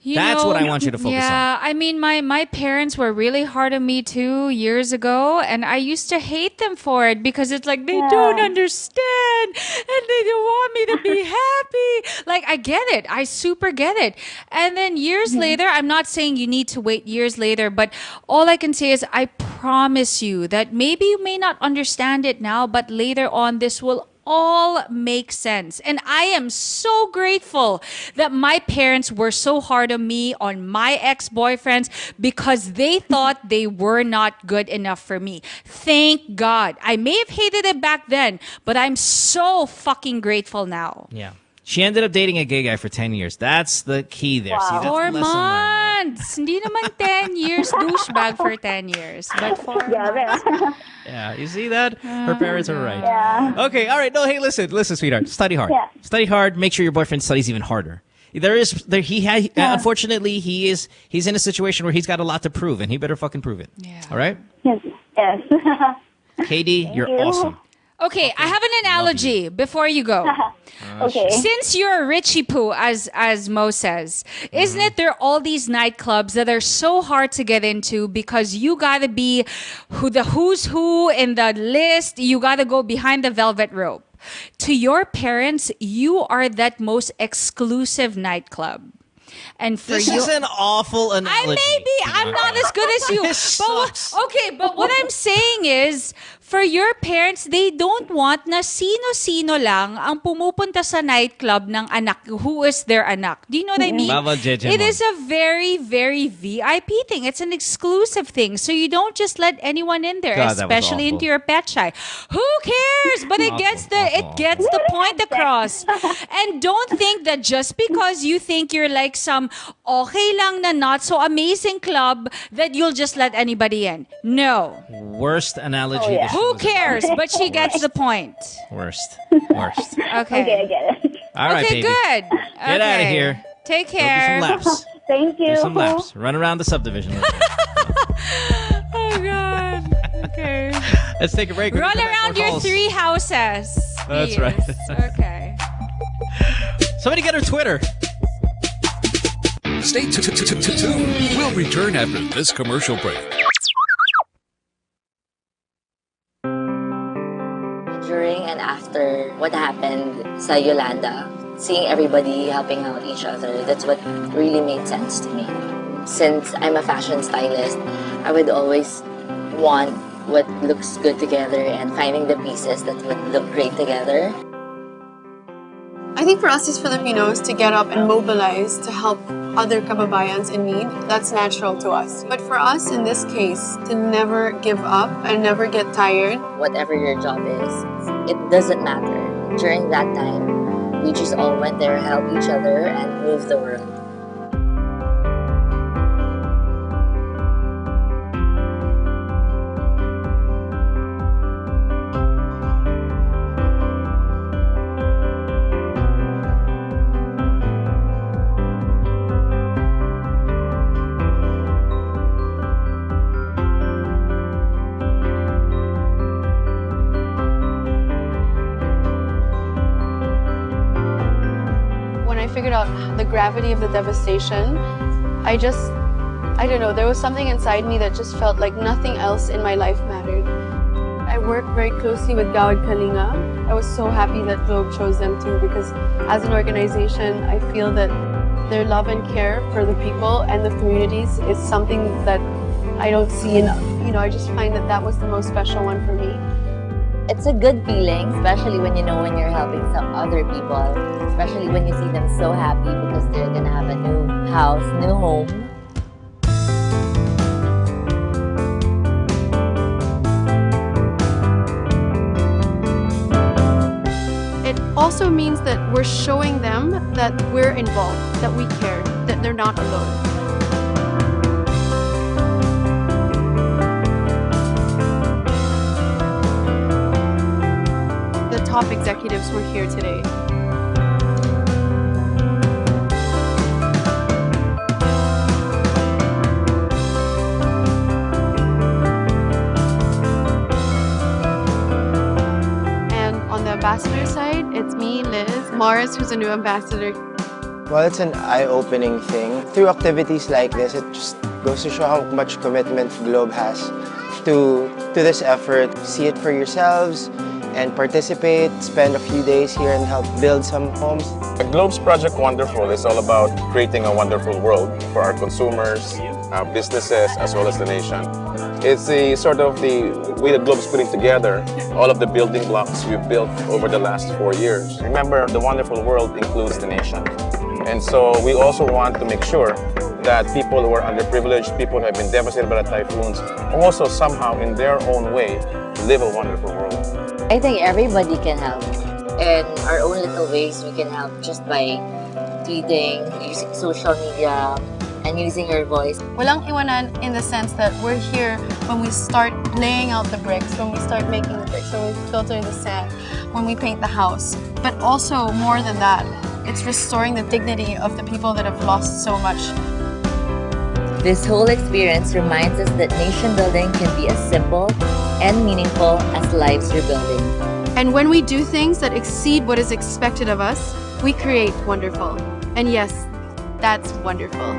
That's what I want you to focus on. Yeah, I mean, my parents were really hard on me too years ago, and I used to hate them for it because it's like they don't understand and they don't want me to be happy. Like, I get it. I super get it. And then years later, I'm not saying you need to wait years later, but all I can say is I promise you that maybe you may not understand it now, but later on this will all make sense. And I am so grateful that my parents were so hard on me, on my ex-boyfriends, because they thought they were not good enough for me. Thank God. I may have hated it back then, but I'm so fucking grateful now. Yeah. She ended up dating a gay guy for 10 years. That's the key there. Wow. See, that's 4 the lesson learned. months. Hindi naman 10 years. Douchebag for 10 years. But 4 months. Yeah, you see that? Her parents are right. Yeah. Okay, all right. No, hey, listen, sweetheart. Study hard. Yeah. Study hard. Make sure your boyfriend studies even harder. Unfortunately, he's in a situation where he's got a lot to prove, and he better fucking prove it. Yeah. All right? Yes. Katie, you're awesome. Okay, I have an analogy before you go. Okay. Since you're a Richie Poo, as Mo says, isn't it there are all these nightclubs that are so hard to get into because you gotta be the who's who in the list, you gotta go behind the velvet rope. To your parents, you are that most exclusive nightclub. And for this is an awful analogy. I'm not as good as you. But what I'm saying is, for your parents, they don't want na sino-sino lang ang pumupunta sa nightclub ng anak who is their anak. Do you know what I mean? It is a very, very VIP thing. It's an exclusive thing. So you don't just let anyone in there, especially into your pet shy. Who cares? But it gets the point across. And don't think that just because you think you're like some okay lang na not so amazing club that you'll just let anybody in. No. Worst analogy. Who cares? But she gets the point. Worst. Okay. Okay, I get it. All right, okay, baby. good. Get out of here. Take care. Go do some laps. Thank you. Do some laps. Run around the subdivision. Oh, God. Okay. Let's take a break. Run around your 3 houses. That's right. Okay. Somebody get her Twitter. Stay tuned. We'll return after this commercial break. During and after what happened sa Yolanda, seeing everybody helping out each other, that's what really made sense to me. Since I'm a fashion stylist, I would always want what looks good together and finding the pieces that would look great together. I think for us as Filipinos to get up and mobilize to help other kababayans in need, that's natural to us. But for us in this case, to never give up and never get tired. Whatever your job is, it doesn't matter. During that time, we just all went there, helped each other, and moved the world. Figured out the gravity of the devastation, I don't know, there was something inside me that just felt like nothing else in my life mattered. I worked very closely with Gawad Kalinga. I was so happy that Globe chose them too, because as an organization, I feel that their love and care for the people and the communities is something that I don't see enough. I just find that was the most special one for me. It's a good feeling, especially when when you're helping some other people, especially when you see them so happy because they're gonna have a new house, new home. It all also means that we're showing them that we're involved, that we care, that they're not alone. The top executives were here today. Ambassador side, it's me, Liz, Mars, who's a new ambassador. Well, it's an eye-opening thing. Through activities like this, it just goes to show how much commitment Globe has to this effort. See it for yourselves and participate, spend a few days here and help build some homes. Globe's Project Wonderful is all about creating a wonderful world for our consumers, our businesses, as well as the nation. It's the sort of the way that Globe's putting together all of the building blocks we've built over the last 4 years. Remember, the wonderful world includes the nation. And so we also want to make sure that people who are underprivileged, people who have been devastated by the typhoons, also somehow in their own way live a wonderful world. I think everybody can help. In our own little ways, we can help just by tweeting, using social media, and using your voice. Walang iwanan in the sense that we're here when we start laying out the bricks, when we start making the bricks, when we filter the sand, when we paint the house. But also, more than that, it's restoring the dignity of the people that have lost so much. This whole experience reminds us that nation building can be as simple and meaningful as lives we're building. And when we do things that exceed what is expected of us, we create wonderful. And yes, that's wonderful.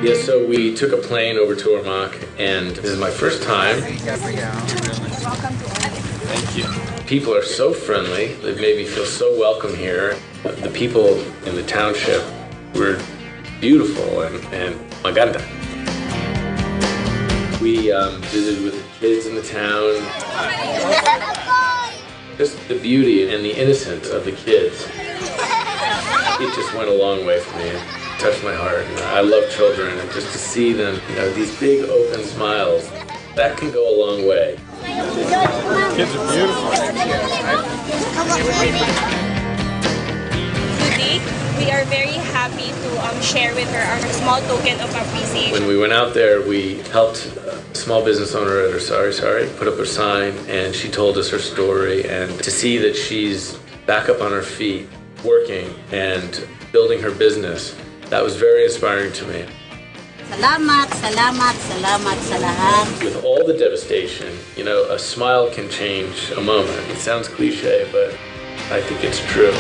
Yeah, so we took a plane over to Ormoc, and this is my first time. Thank you. People are so friendly. They've made me feel so welcome here. The people in the township were beautiful and maganda. We visited with the kids in the town. Just the beauty and the innocence of the kids. It just went a long way for me. It touched my heart. I love children, and just to see them, these big open smiles, that can go a long way. Kids are beautiful. Today, we are very happy to share with her our small token of appreciation. When we went out there, we helped a small business owner at her Sorry put up her sign, and she told us her story. And to see that she's back up on her feet, working and building her business, that was very inspiring to me. Salamat, salamat, salamat sa lahat. With all the devastation, a smile can change a moment. It sounds cliche, but I think it's true.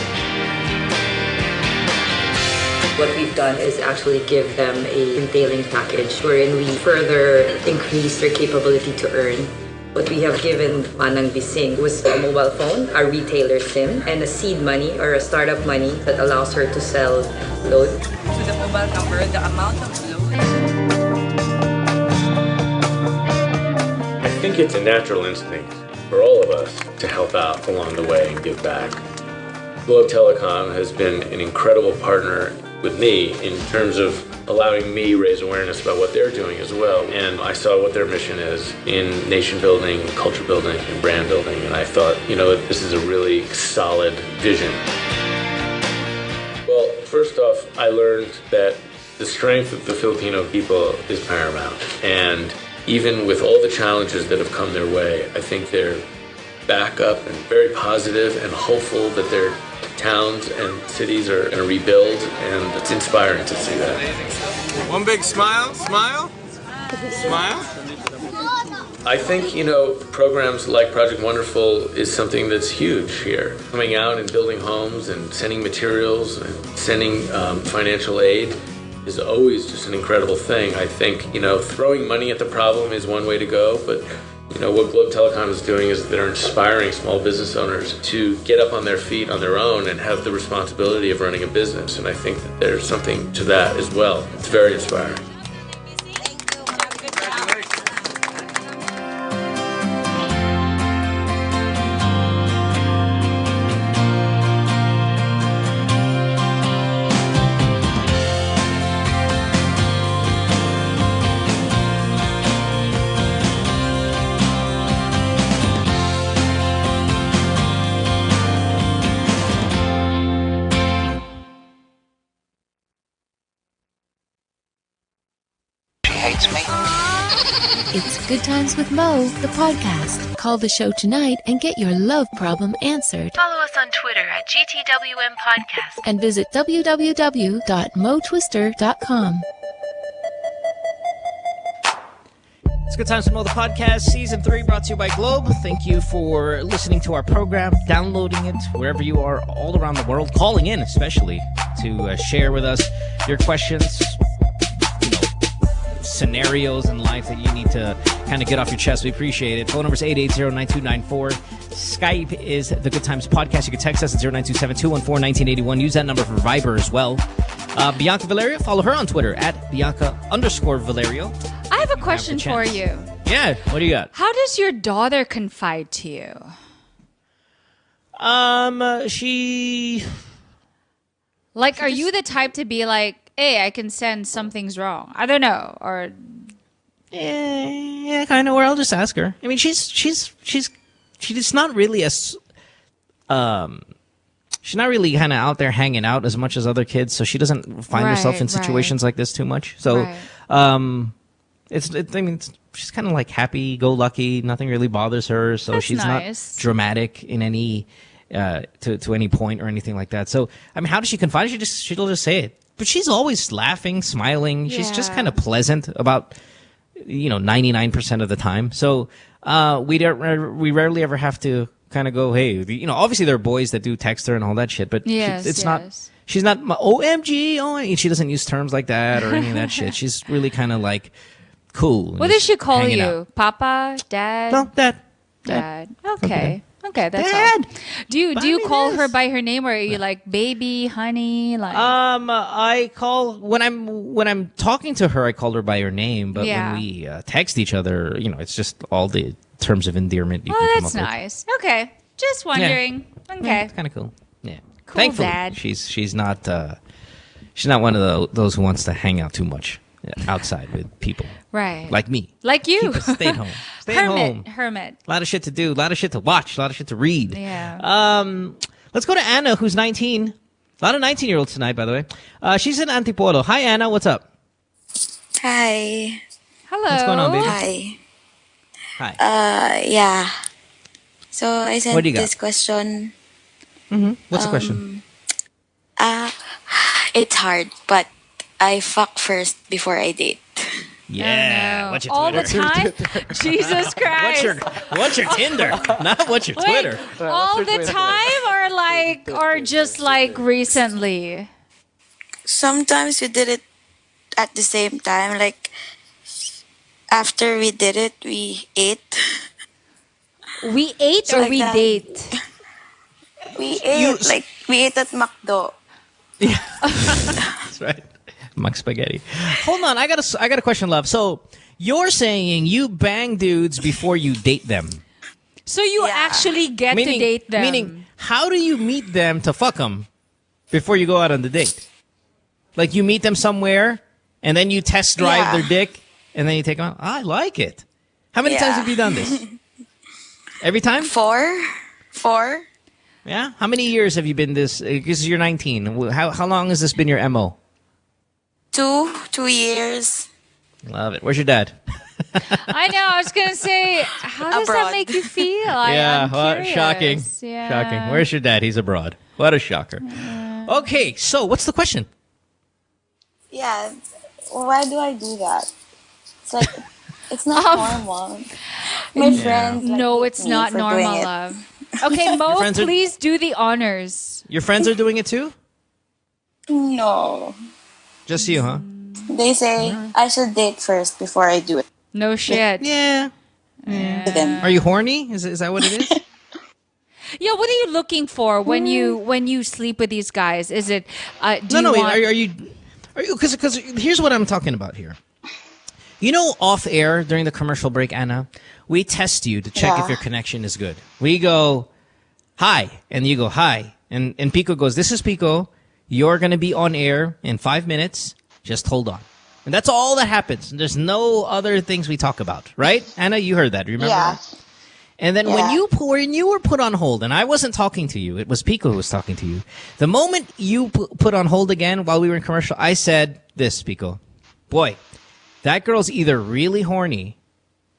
What we've done is actually give them a entailing package wherein we further increase their capability to earn. What we have given Manang Bising was a mobile phone, a retailer SIM, and a seed money or a startup money that allows her to sell load. To the mobile number, the amount of load. I think it's a natural instinct for all of us to help out along the way and give back. Globe Telecom has been an incredible partner with me in terms of allowing me raise awareness about what they're doing as well. And I saw what their mission is in nation building, culture building, and brand building. And I thought, this is a really solid vision. Well, first off, I learned that the strength of the Filipino people is paramount. And even with all the challenges that have come their way, I think they're back up and very positive and hopeful that their towns and cities are going to rebuild, and it's inspiring to see that. One big smile, smile, smile. I think, programs like Project Wonderful is something that's huge here. Coming out and building homes and sending materials and sending financial aid is always just an incredible thing. I think, throwing money at the problem is one way to go, but what Globe Telecom is doing is they're inspiring small business owners to get up on their feet on their own and have the responsibility of running a business. And I think that there's something to that as well. It's very inspiring. It's Good Times with Mo, the podcast. Call the show tonight and get your love problem answered. Follow us on Twitter at GTWM Podcast and visit www.motwister.com. It's Good Times with Mo, the podcast, Season 3, brought to you by Globe. Thank you for listening to our program, downloading it wherever you are all around the world, calling in especially to share with us your questions, scenarios in life that you need to kind of get off your chest. We appreciate it. Phone number is 880-9294. Skype is the Good Times Podcast. You can text us at 0927-214-1981. Use that number for Viber as well. Bianca Valerio, follow her on Twitter at Bianca_Valerio. I have a question for you. Yeah, what do you got? How does your daughter confide to you? She... Like, are you the type to be like, hey, I can sense something's wrong? I don't know. Or yeah, kind of. Or I'll just ask her. I mean, she's not really she's not really kind of out there hanging out as much as other kids, so she doesn't find herself in situations like this too much. So, I mean, she's kind of like happy-go-lucky. Nothing really bothers her, so she's nice. Not dramatic in any to any point or anything like that. So, I mean, how does she confide? She'll just say it. But she's always laughing, smiling. Yeah. She's just kind of pleasant about, 99% of the time. So we rarely ever have to kind of go, hey, obviously there are boys that do text her and all that shit, but she's not OMG, and she doesn't use terms like that or any of that shit. She's really kind of like cool. What does she call you? Out. Papa? Dad? No, Dad. Okay. Okay, that's Dad. all. Do you call her by her name, or are you like baby, honey? Like I call when I'm talking to her, I call her by her name. But when we text each other, it's just all the terms of endearment you can come up with. Oh, that's nice. Okay, just wondering. Yeah. Okay, yeah, it's kind of cool. Yeah, cool. Thankfully, Dad. She's not one of those who wants to hang out too much outside with people. Right. Like me. Like you. Stay at home. Stay at home. Hermit. A lot of shit to do. A lot of shit to watch. A lot of shit to read. Yeah. Let's go to Anna, who's 19. A lot of 19-year-olds tonight, by the way. She's in Antipolo. Hi, Anna. What's up? Hi. Hello. What's going on, baby? Hi. Hi. Yeah. So I sent What do you got? this question. Mm-hmm. What's the question? It's hard, but I fuck first before I date. Yeah. Oh, no. What's your all Twitter? the time? Jesus Christ. What's your Tinder? Not what's your Twitter. All the time, or just like recently? Sometimes we did it at the same time. Like after we did it, we ate. We ate or we date? We ate. We ate at McDo. Yeah. That's right. Mac Spaghetti. Hold on, I got a question, love. So you're saying you bang dudes before you date them? So you actually get to date them? Meaning, how do you meet them to fuck them before you go out on the date? Like you meet them somewhere, and then you test drive their dick, and then you take them out. I like it. How many times have you done this? Every time? 4. Yeah. How many years have you been this? Because you're 19. How long has this been your MO? 2 years. Love it. Where's your dad? I know. I was gonna say, how does that make you feel? Yeah. I'm shocking. Yeah. Shocking. Where's your dad? He's abroad. What a shocker. Okay. So what's the question? Yeah. Why do I do that? It's like it's not normal. My friends. No, it's not normal, love. Okay, Mo, please do the honors. Your friends are doing it too? No. Just you, huh? They say I should date first before I do it. No shit. Yeah. Are you horny? Is that what it is? Yeah, what are you looking for when you sleep with these guys? Is it are you because here's what I'm talking about here. You know, off air during the commercial break, Anna, we test you to check if your connection is good. We go, hi, and you go, hi. And Pico goes, this is Pico. You're going to be on air in 5 minutes. Just hold on. And that's all that happens. There's no other things we talk about, right? Anna, you heard that. Remember that? And then when you were put on hold, and I wasn't talking to you, it was Pico who was talking to you. The moment you put on hold again while we were in commercial, I said this, Pico. Boy, that girl's either really horny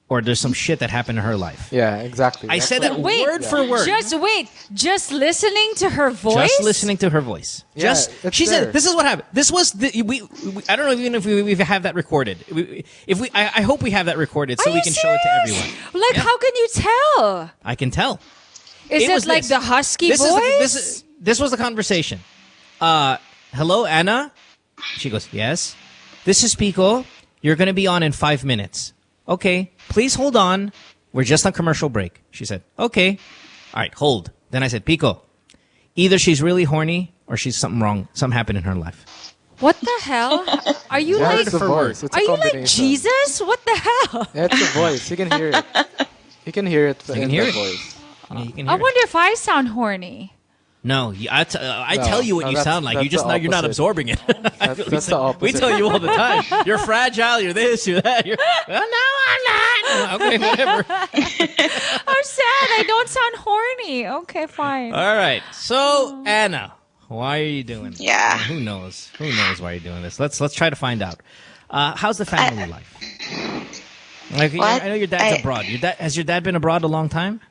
or there's some shit that happened in her life. Yeah, exactly. I said that word for word. Just listening to her voice? Just listening to her voice. Yeah, she said, this is what happened. This was, we I don't know even if we have that recorded. I hope we have that recorded so we can show it to everyone. Like, how can you tell? I can tell. Is it like the husky voice? This was the conversation. Hello, Anna? She goes, yes. This is Pico. You're going to be on in 5 minutes. Okay, please hold on. We're just on commercial break. She said, okay. All right, hold. Then I said, Pico, either she's really horny or she's something wrong. Something happened in her life. What the hell? Are you Yeah, like it's the voice. It's a Are you like combination. Jesus? What the hell? Yeah, it's the voice. You can hear it. You can hear it. You can hear it. Voice. Yeah, you can I hear it. wonder if I sound horny. No, I tell you what you sound like. You just you're not absorbing it. That's the opposite. We tell you all the time. You're fragile. You're this. You're that. You're no, I'm not. Okay, whatever. I'm sad. I don't sound horny. Okay, fine. All right. So Anna, why are you doing this? Yeah. Who knows? Who knows why you're doing this? Let's try to find out. How's the family life? Like, I know your dad's abroad. Has your dad been abroad a long time?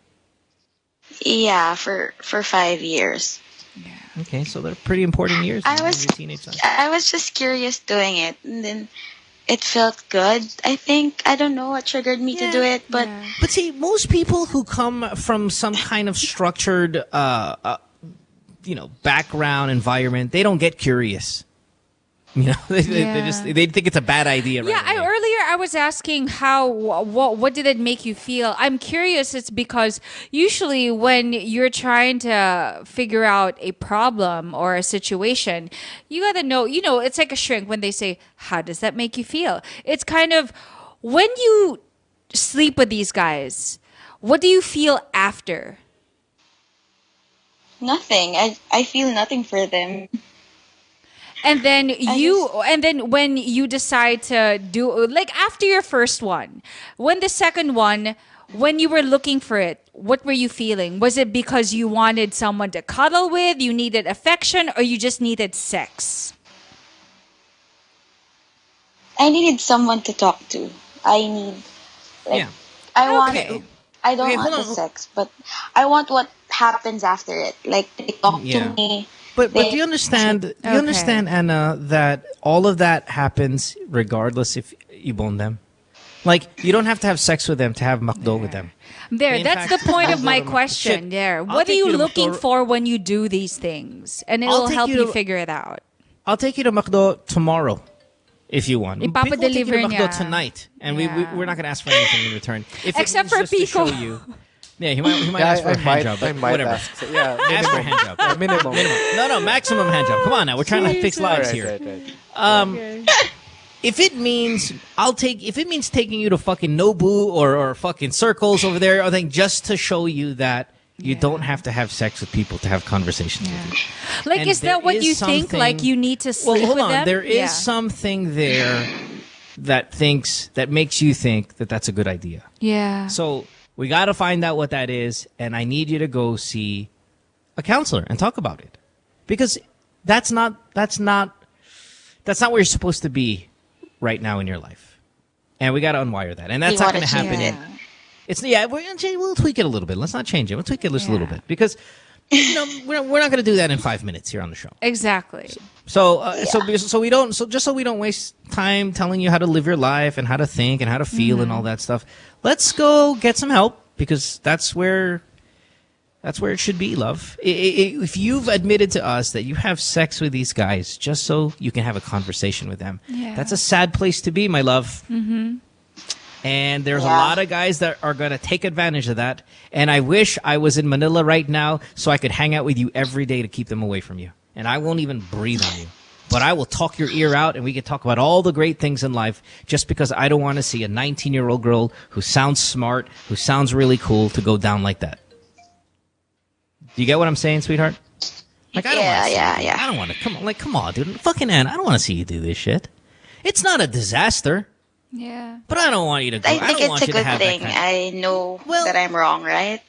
Yeah, for 5 years. Okay, so they're pretty important years. I was just curious doing it, and then it felt good. I think I don't know what triggered me to do it, but see, most people who come from some kind of structured, background environment, they don't get curious. You know, they think it's a bad idea. Right away. Earlier I was asking what did it make you feel? I'm curious. It's because usually when you're trying to figure out a problem or a situation, you got to know. You know, it's like a shrink when they say, "How does that make you feel?" It's kind of when you sleep with these guys. What do you feel after? nothing. I feel nothing for them. And then when you decide to do, like after your first one, when the second one, when you were looking for it, what were you feeling? Was it because you wanted someone to cuddle with, you needed affection, or you just needed sex? I needed someone to talk to. I don't want the sex, but I want what happens after it. Like they talk to me. But do you understand? Do you understand, Anna, that all of that happens regardless if you bone them? Like you don't have to have sex with them to have McDo with them. That's the point of my question. What are you looking for when you do these things? And it will help you figure it out. I'll take you to McDo tomorrow. If you want. Ipapadeliver we'll take you to McDo niya. tonight. And we're not going to ask for anything in return. Except for Pico. Yeah, he might ask for a hand job. I might whatever. ask. So, yeah, ask for a hand job. Minimum. No, maximum hand job. Come on now. We're trying to fix lives here. Right. If it means taking you to fucking Nobu or fucking circles over there, I think just to show you that you don't have to have sex with people to have conversations with you. Like, And is that what you think? Like, you need to sleep hold with on. them? There is something there that makes you think that that's a good idea. Yeah. So we got to find out what that is, and I need you to go see a counselor and talk about it, because that's not where you're supposed to be right now in your life, and we got to unwire that, and that's not going to happen. We'll tweak it a little bit. Let's not change it. We'll tweak it just a little bit, because we're not going to do that in 5 minutes here on the show. Exactly. So we don't waste time telling you how to live your life and how to think and how to feel and all that stuff. Let's go get some help, because that's where That's where it should be, love. If you've admitted to us that you have sex with these guys just so you can have a conversation with them, that's a sad place to be, my love. Mm-hmm. And there's a lot of guys that are going to take advantage of that. And I wish I was in Manila right now so I could hang out with you every day to keep them away from you. And I won't even breathe on you. But I will talk your ear out, and we can talk about all the great things in life just because I don't want to see a 19-year-old girl who sounds smart, who sounds really cool, to go down like that. Do you get what I'm saying, sweetheart? Like, I don't want to see I don't want to. Come on, dude. Fucking Ann, I don't want to see you do this shit. It's not a disaster. Yeah. But I don't want you to go. I think don't want it's a you to good have thing. that I know that I'm wrong, right?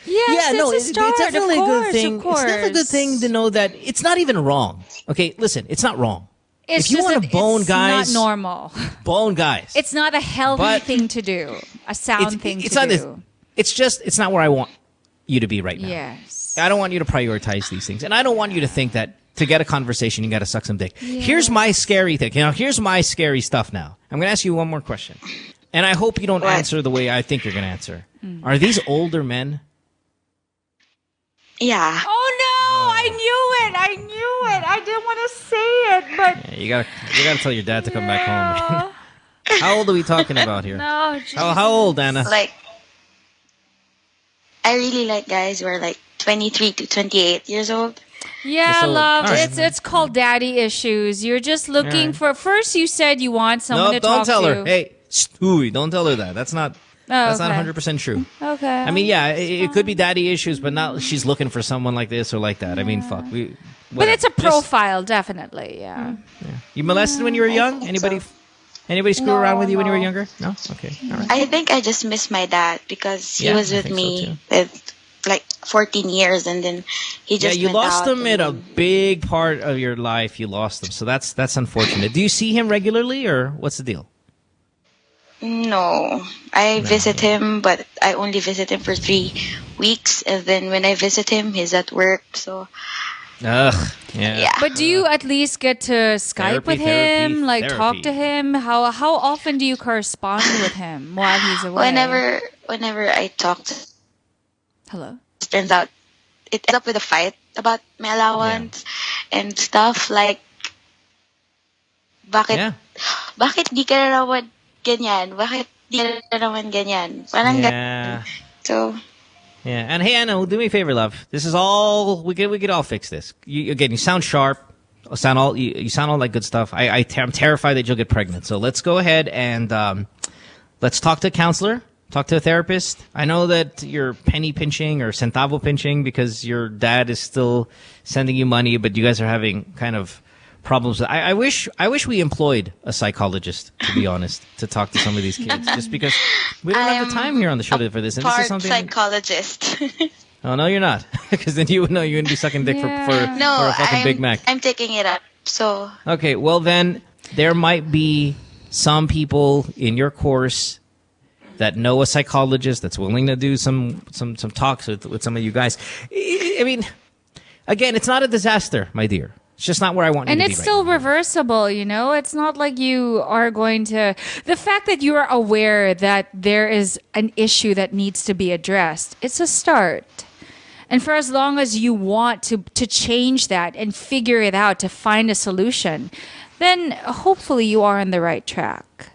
Yes, it's definitely a good thing. Of course. It's definitely a good thing to know that it's not even wrong. Okay, listen, it's not wrong. It's if you want to bone guys, it's not normal. Bone guys. It's not a healthy thing to do. A sound thing to do. It's not where I want you to be right now. Yes. I don't want you to prioritize these things, and I don't want you to think that to get a conversation you got to suck some dick. Yeah. Here's my scary thing. Here's my scary stuff. Now I'm going to ask you one more question, and I hope you don't answer the way I think you're going to answer. Are these older men? Yeah. Oh no! I knew it. I didn't want to say it, but you gotta tell your dad to come back home. How old are we talking about here? No. How old, Anna? Like, I really like guys who are like 23 to 28 years old. Yeah, love. Right. It's called daddy issues. You're just looking for. First, you said you want someone to talk to. Don't tell her. Hey, Stewie, don't tell her that. That's not. That's not 100% true. Okay. I mean, yeah, it could be daddy issues, but not she's looking for someone like this or like that. I mean, fuck. But it's a profile, definitely. Yeah. You molested when you were young? Anybody screw around with you when you were younger? No? Okay. All right. I think I just miss my dad because he was with me with like 14 years, and then he just you went lost out him in a big part of your life. You lost him, so that's unfortunate. Do you see him regularly, or what's the deal? No, I visit him, but I only visit him for 3 weeks, and then when I visit him, he's at work. So, yeah. But do you at least get to Skype with him, talk to him? How often do you correspond with him while he's away? Whenever I talk to, hello, it turns out it ends up with a fight about my allowance and stuff like, bakit di ka na naman ganyan? Bakit di ka na naman ganyan? Parang ganyan. So. Yeah, and hey, Anna, do me a favor, love. This is all we could all fix this. You sound sharp, you sound all like good stuff. I'm terrified that you'll get pregnant. So let's go ahead and let's talk to a counselor, talk to a therapist. I know that you're penny pinching or centavo pinching because your dad is still sending you money, but you guys are having kind of problems. I wish we employed a psychologist, to be honest, to talk to some of these kids, just because we don't have the time here on the show for this. And this is something. Psychologist. Oh no, you're not, because then you would know you're gonna be sucking dick for a fucking Big Mac. I'm taking it up. So okay, well then there might be some people in your course that know a psychologist that's willing to do some talks with some of you guys. I mean, again, it's not a disaster, my dear. It's just not where I want you to be. And it's still reversible, It's not like you are going to... The fact that you are aware that there is an issue that needs to be addressed, it's a start. And for as long as you want to change that and figure it out, to find a solution, then hopefully you are on the right track.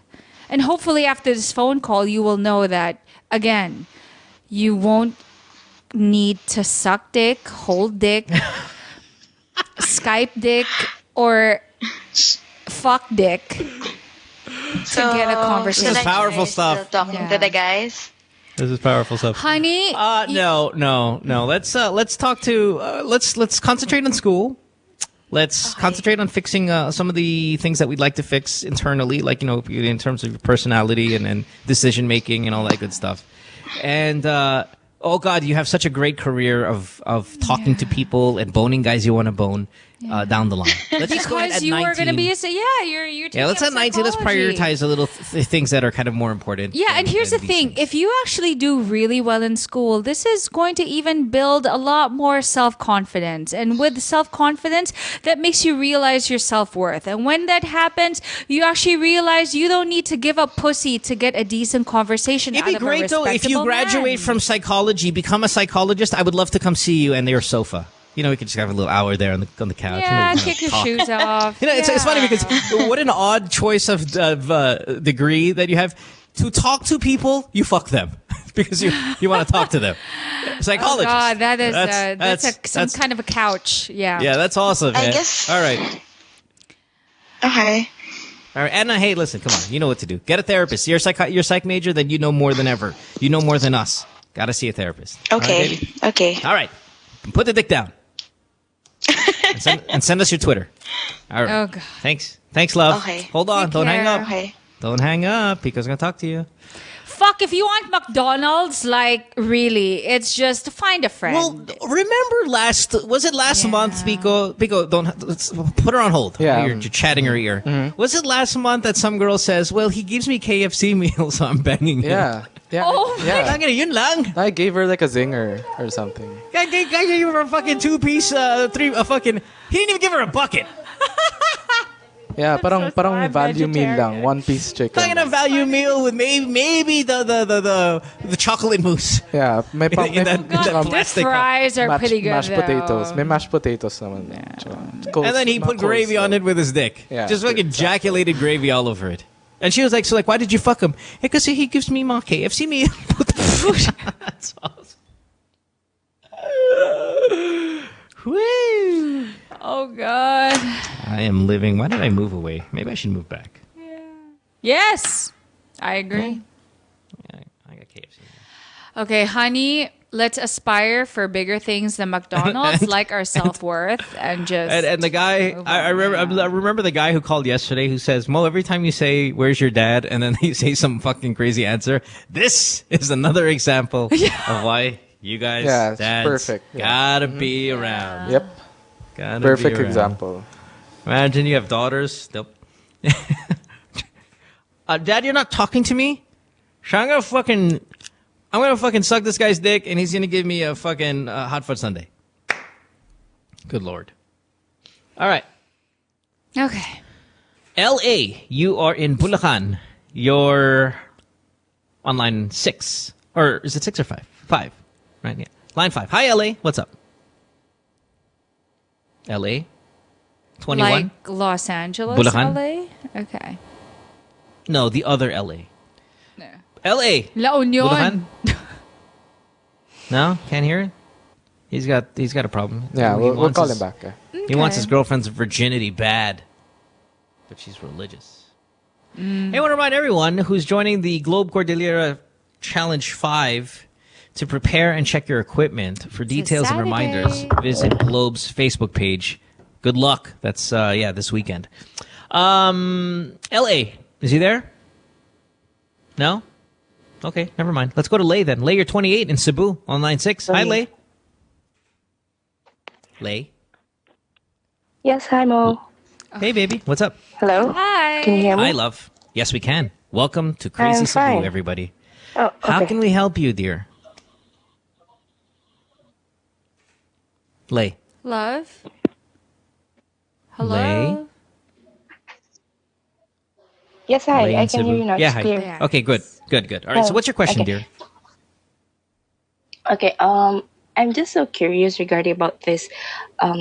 And hopefully after this phone call, you will know that, again, you won't need to suck dick, hold dick... Skype dick or fuck dick to get a conversation. This is powerful stuff. Talking to the guys. This is powerful stuff, honey. No. Let's talk to. Let's concentrate on school. Let's concentrate on fixing some of the things that we'd like to fix internally, like in terms of your personality and decision making and all that good stuff. And oh God, you have such a great career of talking to people and boning guys you want to bone down the line. Let's just go ahead at 19. Were going to be you're taking let's at 19. Let's prioritize the little things that are kind of more important. Yeah, and here's the thing: if you actually do really well in school, this is going to even build a lot more self-confidence, and with self-confidence, that makes you realize your self-worth. And when that happens, you actually realize you don't need to give up pussy to get a decent conversation. It'd be great though if you graduate from psychology psychology, become a psychologist. I would love to come see you and your sofa. You know, we could just have a little hour there on the couch. Yeah, you know, kick your shoes off. You know, it's funny because what an odd choice of degree that you have. To talk to people, you fuck them because you want to talk to them. Psychologist. Oh God, that's some kind of a couch. Yeah. Yeah, that's awesome. Man. I guess. All right. Okay. All right, Anna. Hey, listen, come on. You know what to do. Get a therapist. You're a psych major, then you know more than ever. You know more than us. Got to see a therapist. Okay. All right, okay. All right. Put the dick down. and send us your Twitter. All right. Oh God. Thanks, love. Okay. Hold on. Don't hang up. Okay. Don't hang up because I'm going to talk to you. Fuck, if you want McDonald's, like, really, it's just find a friend. Well, remember last month, Pico, let's put her on hold. Yeah. You're chatting her ear. Mm-hmm. Was it last month that some girl says, well, he gives me KFC meals, so I'm banging him? Yeah. Oh, yeah. Yun lang. I gave her like a zinger or something. I gave her a fucking 2-piece, he didn't even give her a bucket. Yeah, parang value meal lang, 1-piece chicken. Talking a value meal with maybe the chocolate mousse. Yeah, may that the fries are pretty good. Mashed potatoes. May mashed potatoes naman. Yeah. And then he put gravy on it with his dick. Yeah, just fucking ejaculated gravy all over it. And she was like, so why did you fuck him? Because he gives me my KFC meal. That's awesome. Woo! Oh God. I am living. Why did I move away? Maybe I should move back. Yeah. Yes, I agree. Yeah, I got KFC. Okay, honey, let's aspire for bigger things than McDonald's, like our self-worth, and just. And the guy, I remember the guy who called yesterday who says, Mo, every time you say, "Where's your dad?" and then you say some fucking crazy answer, this is another example of why you guys, dads, perfect. Gotta be around. Yep. Gotta perfect be around. example. Imagine you have daughters. Nope. Dad, you're not talking to me? So I'm gonna fucking suck this guy's dick and he's gonna give me a fucking hot fudge sundae. Good Lord. All right. Okay. L.A., you are in Bulacan. You're on line 6. Or is it 6 or 5? 5. Right, yeah. Line 5. Hi, L.A. What's up? L.A.? 21? Like Los Angeles, Bulacan? LA? Okay. No, the other L.A. No. L.A. La Union. No? Can't hear it? He's got a problem. Yeah, we'll call him back. He wants his girlfriend's virginity bad. But she's religious. Hey, I want to remind everyone who's joining the Globe Cordillera Challenge 5 to prepare and check your equipment. For details and reminders, visit Globe's Facebook page. Good luck. That's, this weekend. L.A., is he there? No? Okay, never mind. Let's go to Lay then. Lay, you're 28 in Cebu on line 6. Hi, Lay. Lay. Yes, hi, Mo. Hey, baby. What's up? Hello. Hi. Can you hear me? Hi, love. Yes, we can. Welcome to Crazy Cebu, everybody. Oh, okay. How can we help you, dear? Lay. Love? Hello? Lay? Yes, hi. Lay I can hear you now. Yeah, It's hi. clear. Okay, good. All right, so what's your question, okay. dear? Okay, I'm just so curious regarding about this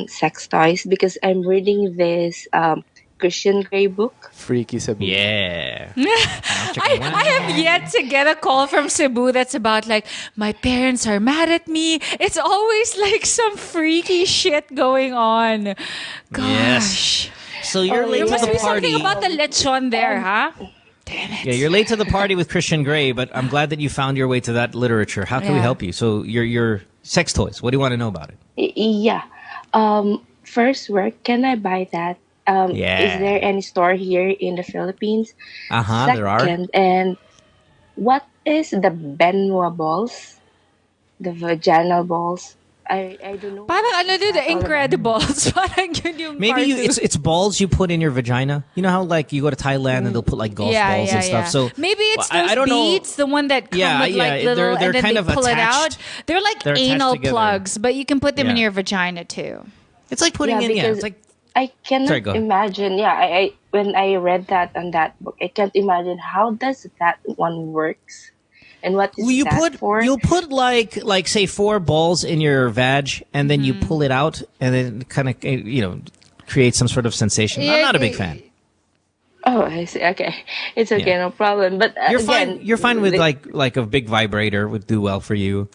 sex toys because I'm reading this Christian Grey book. Freaky Cebu. Yeah. I have yet to get a call from Cebu that's about like, my parents are mad at me. It's always like some freaky shit going on. Gosh. Yes. So you're late There to must the be party. something about the lechon there, huh? Yeah, you're late to the party with Christian Grey, but I'm glad that you found your way to that literature. How can we Yeah. help you? So your sex toys. What do you want to know about it? Yeah. First, where can I buy that? Yeah. Is there any store here in the Philippines? There are. Second, and what is the Benwa balls? The vaginal balls? I don't know. Parang ano din, the Incredibles. Parang yun yung Maybe part it's balls you put in your vagina. You know how like you go to Thailand and they'll put like golf balls and stuff. So maybe it's those I don't know. beads, the one that come with like little, they're and then kind they of pull it attached. out. They're like They're attached anal together. plugs, but you can put them in Yeah. your vagina too. It's like putting in. Yeah, because it's like I cannot Sorry, go ahead. imagine. Yeah, I when I read that on that book, I can't imagine how does that one works. and what is that for? You'll put like say 4 balls in your vag, and then you pull it out, and then kind of create some sort of sensation. I'm not a big fan. Oh, I see. Okay, it's okay, no problem. But You're again, fine. You're fine with like a big vibrator would do well for you.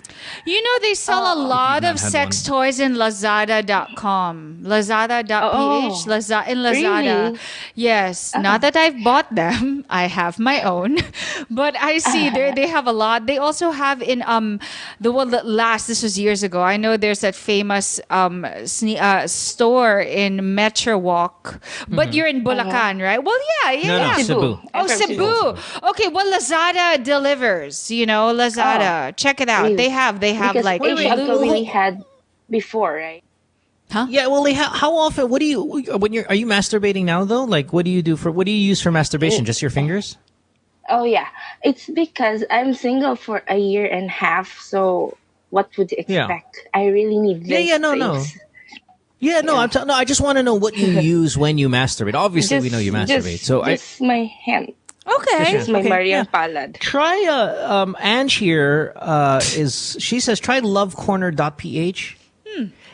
You know, they sell a lot of had sex one. toys in Lazada.com. Lazada.ph. In Lazada. Really? Yes. Not that I've bought them. I have my own. But I see they have a lot. They also have in the one that this was years ago. I know there's that famous store in Metro Walk. But you're in Bulacan, right? Well, yeah. Cebu. Oh, Cebu. Okay, well, Lazada delivers. Lazada. Check it out. Really? They have because like we had before, right? Huh? Yeah. Well, how often? What do you are you masturbating now though? Like, what do you use for masturbation? Just your fingers? Oh yeah, it's because I'm single for a year and a half. So what would you expect? I really need this. No. Yeah, no, I just want to know what you use when you masturbate. Obviously, we know you masturbate. Just my hand. Okay. Just my Marian Palad. Try Ange here she says try lovecorner.ph.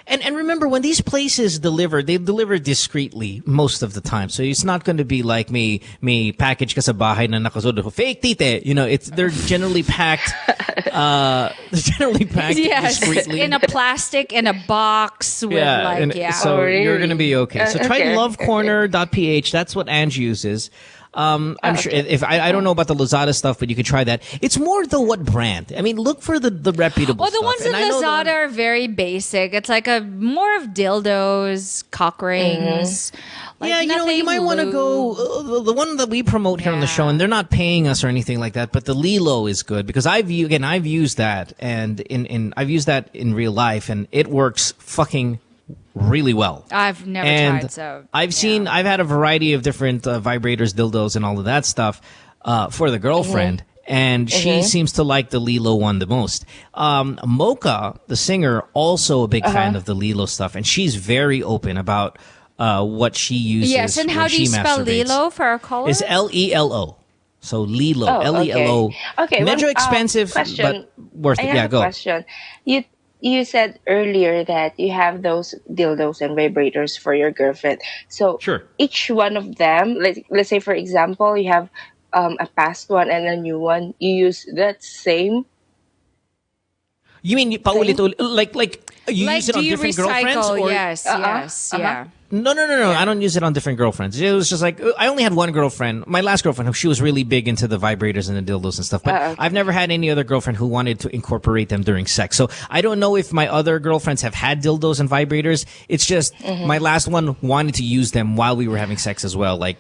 And remember, when these places deliver, they deliver discreetly most of the time. So it's not going to be like me package ka sa bahay na nakasuot fake tite. They're generally packed. Discreetly in a plastic, in a box with So you're going to be okay. So try Okay. lovecorner.ph. That's what Ange uses. I'm sure if I don't know about the Lazada stuff, but you could try that. It's more though what brand. I mean, look for the reputable Well, the stuff. ones in Lazada are very basic. It's like more of dildos, cock rings. Like you might want to go the one that we promote here on the show, and they're not paying us or anything like that. But the Lilo is good because I've used that, and I've used that in real life, and it works fucking really well. I've never tried, so I've had a variety of different vibrators, dildos, and all of that stuff for the girlfriend. And she seems to like the Lilo one the most. Mocha, the singer, also a big fan of the Lilo stuff, and she's very open about what she uses. Yes, and how do you spell Lilo for our callers? It's Lelo. So Lilo, okay. Lelo. Okay, Medyo expensive, question. but worth it. I have a Go. question. You said earlier that you have those dildos and vibrators for your girlfriend. So each one of them, let's say for example, you have a past one and a new one. You use that same. You mean paulit-ulit, like you use it on different girlfriends? Or? Yes, yeah. No. I don't use it on different girlfriends. It was just like, I only had one girlfriend. My last girlfriend, she was really big into the vibrators and the dildos and stuff. But I've never had any other girlfriend who wanted to incorporate them during sex. So I don't know if my other girlfriends have had dildos and vibrators. It's just my last one wanted to use them while we were having sex as well. Like,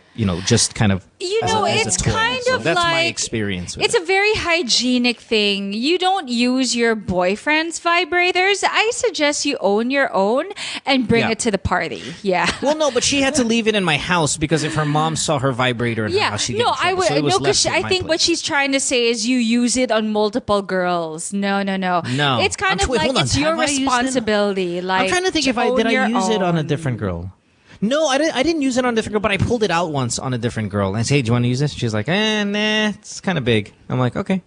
just kind of. It's kind of that's like my experience. It's a very hygienic thing. You don't use your boyfriend's vibrators. I suggest you own your own and bring it to the party. Yeah. Well, no, but she had to leave it in my house because if her mom saw her vibrator in her house, she'd get in trouble. So it was left at I my think place. what she's trying to say is you use it on multiple girls. No. No. It's kind of like it's your responsibility. Like I'm trying to think if I use it on a different girl. No, I didn't use it on a different girl, but I pulled it out once on a different girl. And I said, hey, do you want to use this? She's like, nah, it's kind of big. I'm like, okay.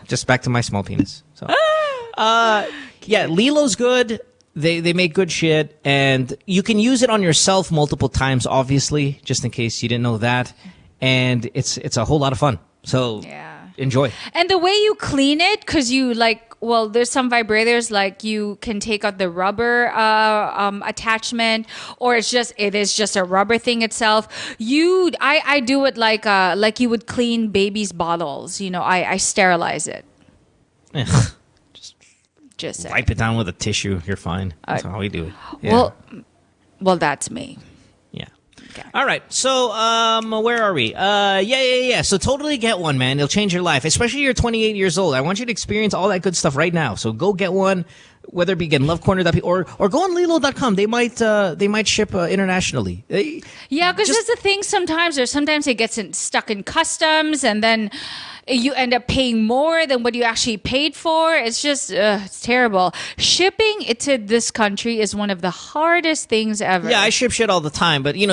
Just back to my small penis. So, yeah, Lilo's good. They make good shit, and you can use it on yourself multiple times, obviously, just in case you didn't know that. And it's a whole lot of fun. So enjoy. And the way you clean it, because there's some vibrators like you can take out the rubber attachment, or it is just a rubber thing itself. I do it like you would clean baby's bottles. I sterilize it. Just wipe it down with a tissue. You're fine. That's how we do it. Yeah. Well, that's me. Yeah. Okay. All right. So, where are we? Yeah. So totally get one, man. It'll change your life, especially you're 28 years old. I want you to experience all that good stuff right now. So go get one, whether it be in lovecorner.p or go on Lilo.com. They might ship internationally. Yeah, because that's the thing. Sometimes it gets stuck in customs, and then You end up paying more than what you actually paid for. It's just, it's terrible. Shipping it to this country is one of the hardest things ever. Yeah, I ship shit all the time, but you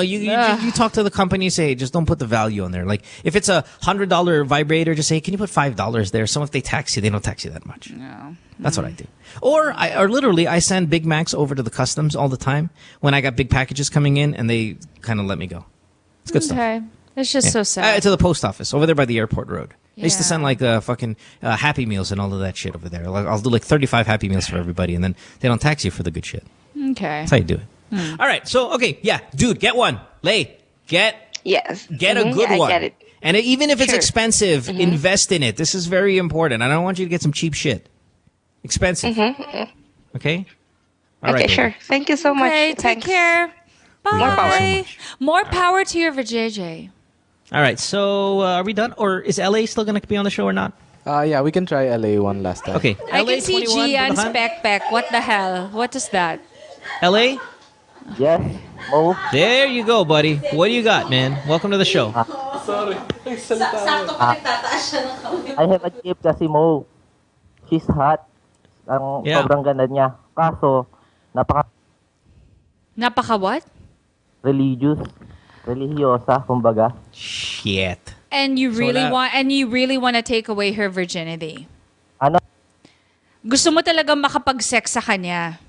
talk to the company and say, hey, just don't put the value on there. Like if it's $100 vibrator, just say, can you put $5 there? So if they tax you, they don't tax you that much. No. That's what I do. Or literally, I send Big Macs over to the customs all the time when I got big packages coming in, and they kind of let me go. It's good stuff. It's just so sad. To the post office over there by the airport road. I used to send like fucking Happy Meals and all of that shit over there. Like, I'll do like 35 Happy Meals for everybody, and then they don't tax you for the good shit. Okay. That's how you do it. All right. So, okay. Yeah. Dude, get one. Lay. Get a good one. Get it. And even if it's expensive, invest in it. This is very important. I don't want you to get some cheap shit. Expensive. Okay? All right, sure. Thank you so much. Okay, take care. Bye. More power to your vajayjay. All right, so are we done? Or is LA still going to be on the show or not? Yeah, we can try LA one last time. Okay. I LA can see 21, Gian's Bulacan? backpack. What the hell? What is that? LA? Yes. Mo. There you go, buddy. What do you got, man? Welcome to the show. Sorry. I have a tip kasi Mo. She's hot. Ang sobrang ganda niya. Kaso, Napaka what? Religyosa, kumbaga. Shit. And you really want to take away her virginity. Ano? Gusto mo talaga makapag-sex sa kanya.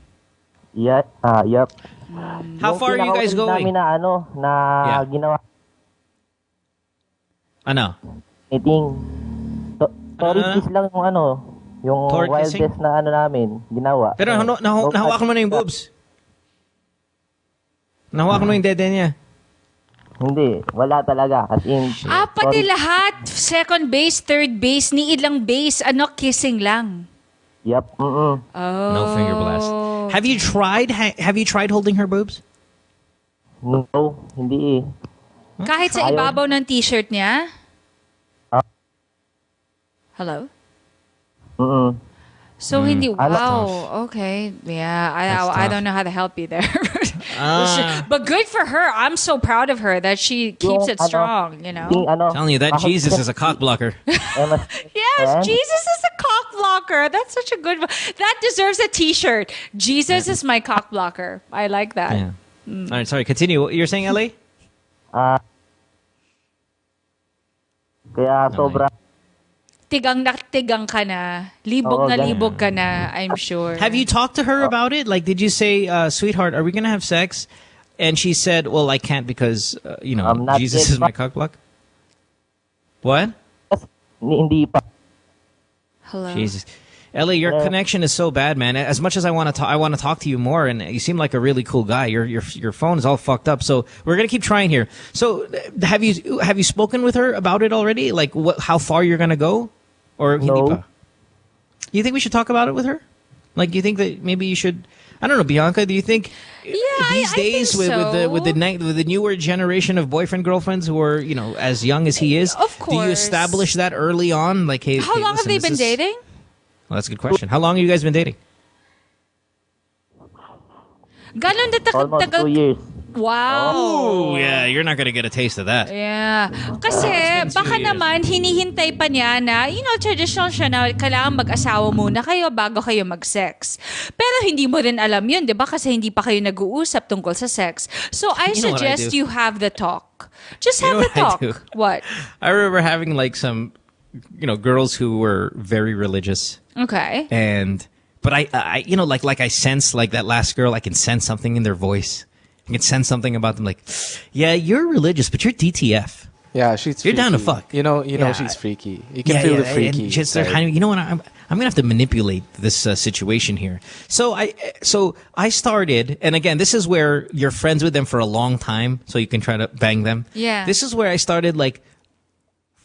Yeah, yep. How far are you guys going? Na ginawa. Ano? Meeting. Torres lang yung wildest na namin, ginawa. Pero nahawakan mo na yung boobs? Nahawakan mo yung dede niya? Hindi, wala talaga. As in, pati lahat. Second base, third base, ni ilang base, kissing lang. Yep. Oh. No finger blast. Have you tried holding her boobs? No, hindi Kahit sa ibabaw ng t-shirt niya? Hello? So hindi, wow, okay. Yeah, I don't know how to help you there. But good for her. I'm so proud of her that she keeps it strong, Telling you, that Jesus is a cock blocker. Yes, Jesus is a cock blocker. That's such a good one. That deserves a t-shirt. Jesus is my cock blocker. I like that. Yeah. All right, sorry, continue. You're saying LA? Kaya sobra. Tigang na tigang ka na. Libog na libog ka na, I'm sure. Have you talked to her about it? Like, did you say, sweetheart, are we going to have sex? And she said, well, I can't because, Jesus is my cock block. What? Hindi pa. Hello? Jesus. Ellie, your connection is so bad, man. As much as I want to talk to you more, and you seem like a really cool guy. Your phone is all fucked up. So we're gonna keep trying here. So have you spoken with her about it already? Like how far you're gonna go, or no. You think we should talk about it with her? Like, you think that maybe you should? I don't know, Bianca. Do you think these days with the newer generation of boyfriend girlfriends who are as young as he is, of course, do you establish that early on? Like, hey, how long have they been dating? Well, that's a good question. How long have you guys been dating? Ganon almost 2 years. Wow. Oh, yeah. You're not going to get a taste of that. Yeah. Kasi, baka naman, hinihintay pa niya na, traditional siya na kailangan mag-asawa muna kayo bago kayo mag-sex. Pero hindi mo rin alam yun, di ba? Kasi hindi pa kayo nag-uusap tungkol sa sex. So, I suggest you have the talk. Just have the talk. What? I remember having like some, girls who were very religious. Okay. But I like I sense, like that last girl, I can sense something in their voice. I can sense something about them, like, yeah, you're religious, but you're DTF. Yeah, she's freaky. You're down to fuck. You know, she's freaky. You can feel the freaky. Just, you know what? I'm gonna have to manipulate this situation here. So I started, and again, this is where you're friends with them for a long time, so you can try to bang them. Yeah. This is where I started, like,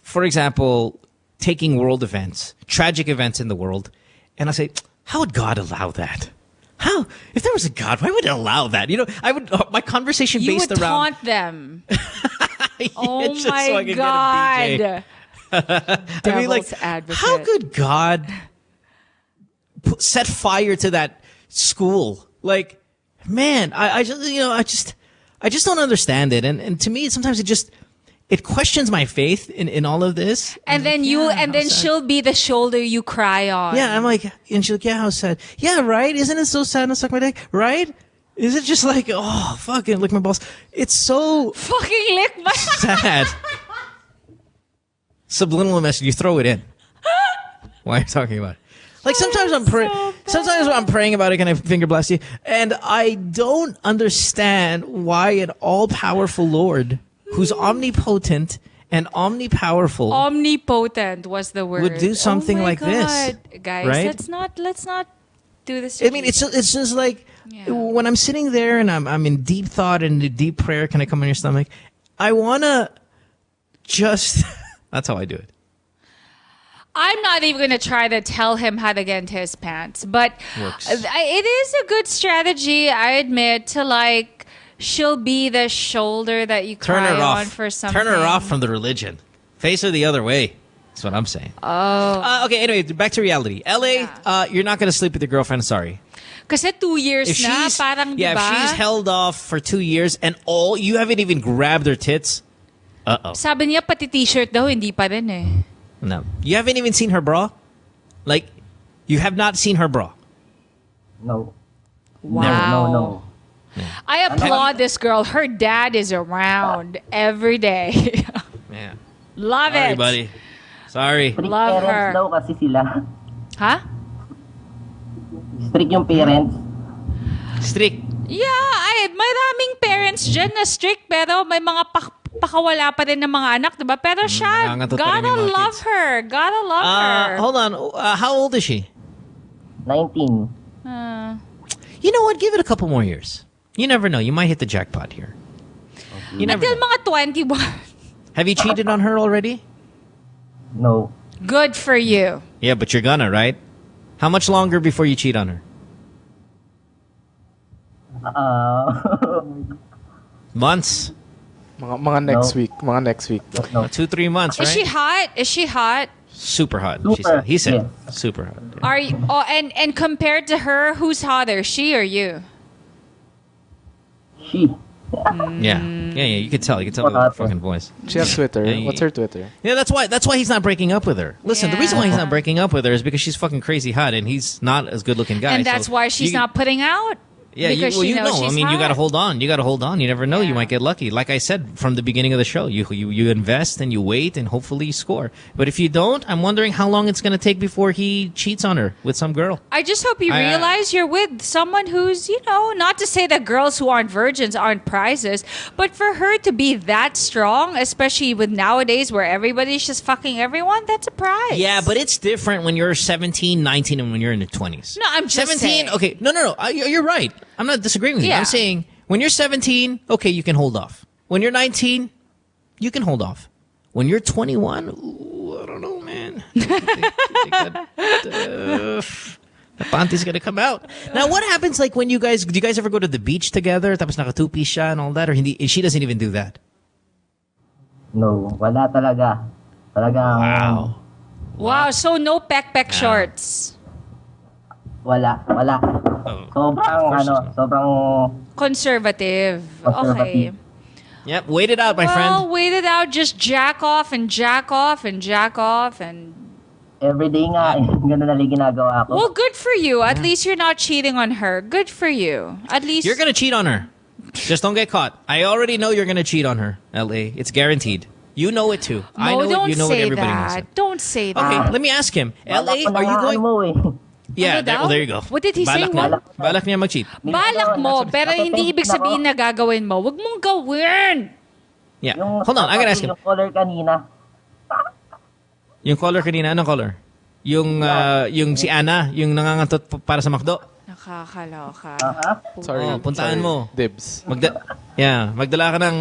for example, taking world events, tragic events in the world, and I say, how would God allow that? How? If there was a God, why would it allow that? I would, my conversation based around... You would taunt them. Oh just my so I could God. Get a DJ. I mean, like, advocate. How could God set fire to that school? Like, man, I just don't understand it. And to me, sometimes it questions my faith in all of this. And then she'll be the shoulder you cry on. Yeah, I'm like, and she's like, yeah, how sad. Yeah, right? Isn't it so sad to suck my dick? Right? Is it just like, oh, fucking lick my balls? It's so fucking lick my sad. Subliminal message, you throw it in. Why are you talking about it? Like sometimes sometimes I'm praying about it, can I finger blast you? And I don't understand why an all-powerful Lord who's omnipotent and omnipowerful. Omnipotent was the word. Would do something like this, guys. right? Let's not do this. I mean, it's just like when I'm sitting there and I'm in deep thought and deep prayer. Can I come on your stomach? I wanna just. That's how I do it. I'm not even going to try to tell him how to get into his pants, but it is a good strategy, I admit, to like, she'll be the shoulder that you cry on for something. Turn her off from the religion. Face her the other way. That's what I'm saying. Oh. Okay, anyway, back to reality. LA, you're not going to sleep with your girlfriend, sorry. Kasi 2 years If na, she's, parang yeah, diba? if she's held off for 2 years and you haven't even grabbed her tits, Sabi niya, pati t-shirt daw, hindi pa rin eh. No. You haven't even seen her bra? Like, you have not seen her bra? No. Wow. No. I applaud this girl. Her dad is around every day. Yeah. Love Sorry, it. buddy. Sorry. Strict Love parents her. daw kasi sila. Huh? Strict yung parents. Strict. Yeah, maraming parents dyan na strict pero may mga pakawala pa rin ng mga anak, diba? Pero siya, gotta love her. Gotta love her. Hold on. How old is she? 19. You know what? Give it a couple more years. You never know. You might hit the jackpot here. You never Until know. mga 21. Have you cheated on her already? No. Good for you. Yeah, but you're gonna, right? How much longer before you cheat on her? Months? Mga next week. Mga next week. 2-3 months, right? Is she hot? Is she hot? Super hot. He said super hot. Yeah. Are you? Oh, and compared to her, who's hotter, she or you? She. Yeah. You could tell. You could tell by the fucking voice. She has Twitter. What's her Twitter? Yeah, that's why he's not breaking up with her. Listen, the reason why he's not breaking up with her is because she's fucking crazy hot and he's not as good looking guy. And that's why she's not putting out. Yeah, because she knows she's you hot. got to hold on. You got to hold on. You never know. You might get lucky. Like I said from the beginning of the show, you invest and you wait and hopefully you score. But if you don't, I'm wondering how long it's going to take before he cheats on her with some girl. I just hope you realize you're with someone who's, not to say that girls who aren't virgins aren't prizes, but for her to be that strong, especially with nowadays where everybody's just fucking everyone, that's a prize. Yeah, but it's different when you're 17, 19, and when you're in the 20s. No, I'm just 17. saying. Okay, no. You're right. I'm not disagreeing with you. Yeah. I'm saying when you're 17, okay, you can hold off. When you're 19, you can hold off. When you're 21, ooh, I don't know, man. The panty's gonna come out. Now, what happens like when do you guys ever go to the beach together? Tapos naka-two-piece siya and all that, or hindi? She doesn't even do that. No, wala talaga. Talagang Wow, so no pek-pek shorts. wala. Sobrang Conservative. Okay. Yep, wait it out, my friend. Wait it out. Just jack off and jack off and jack off and... everyday nga, ganun na lang ginagawa ko. Well, good for you. At least you're not cheating on her. Good for you. At least... You're gonna cheat on her. Just don't get caught. I already know you're gonna cheat on her, LA. It's guaranteed. You know it too. I know don't it. You know say it. Everybody that. knows it. Don't say that. Okay, let me ask him. LA, are you going... Yeah, there you go. What did he say? Balak niya mag-cheat. Balak mo, pero hindi ibig sabihin na gagawin mo. Huwag mong gawin! Yeah. Hold on, I gotta ask him. Yung color kanina. Yung color kanina, anong color? Yung si Ana, yung nangangatot para sa McDo. Nakakaloka. Sorry. Puntaan mo. Dibs. Magdala ka ng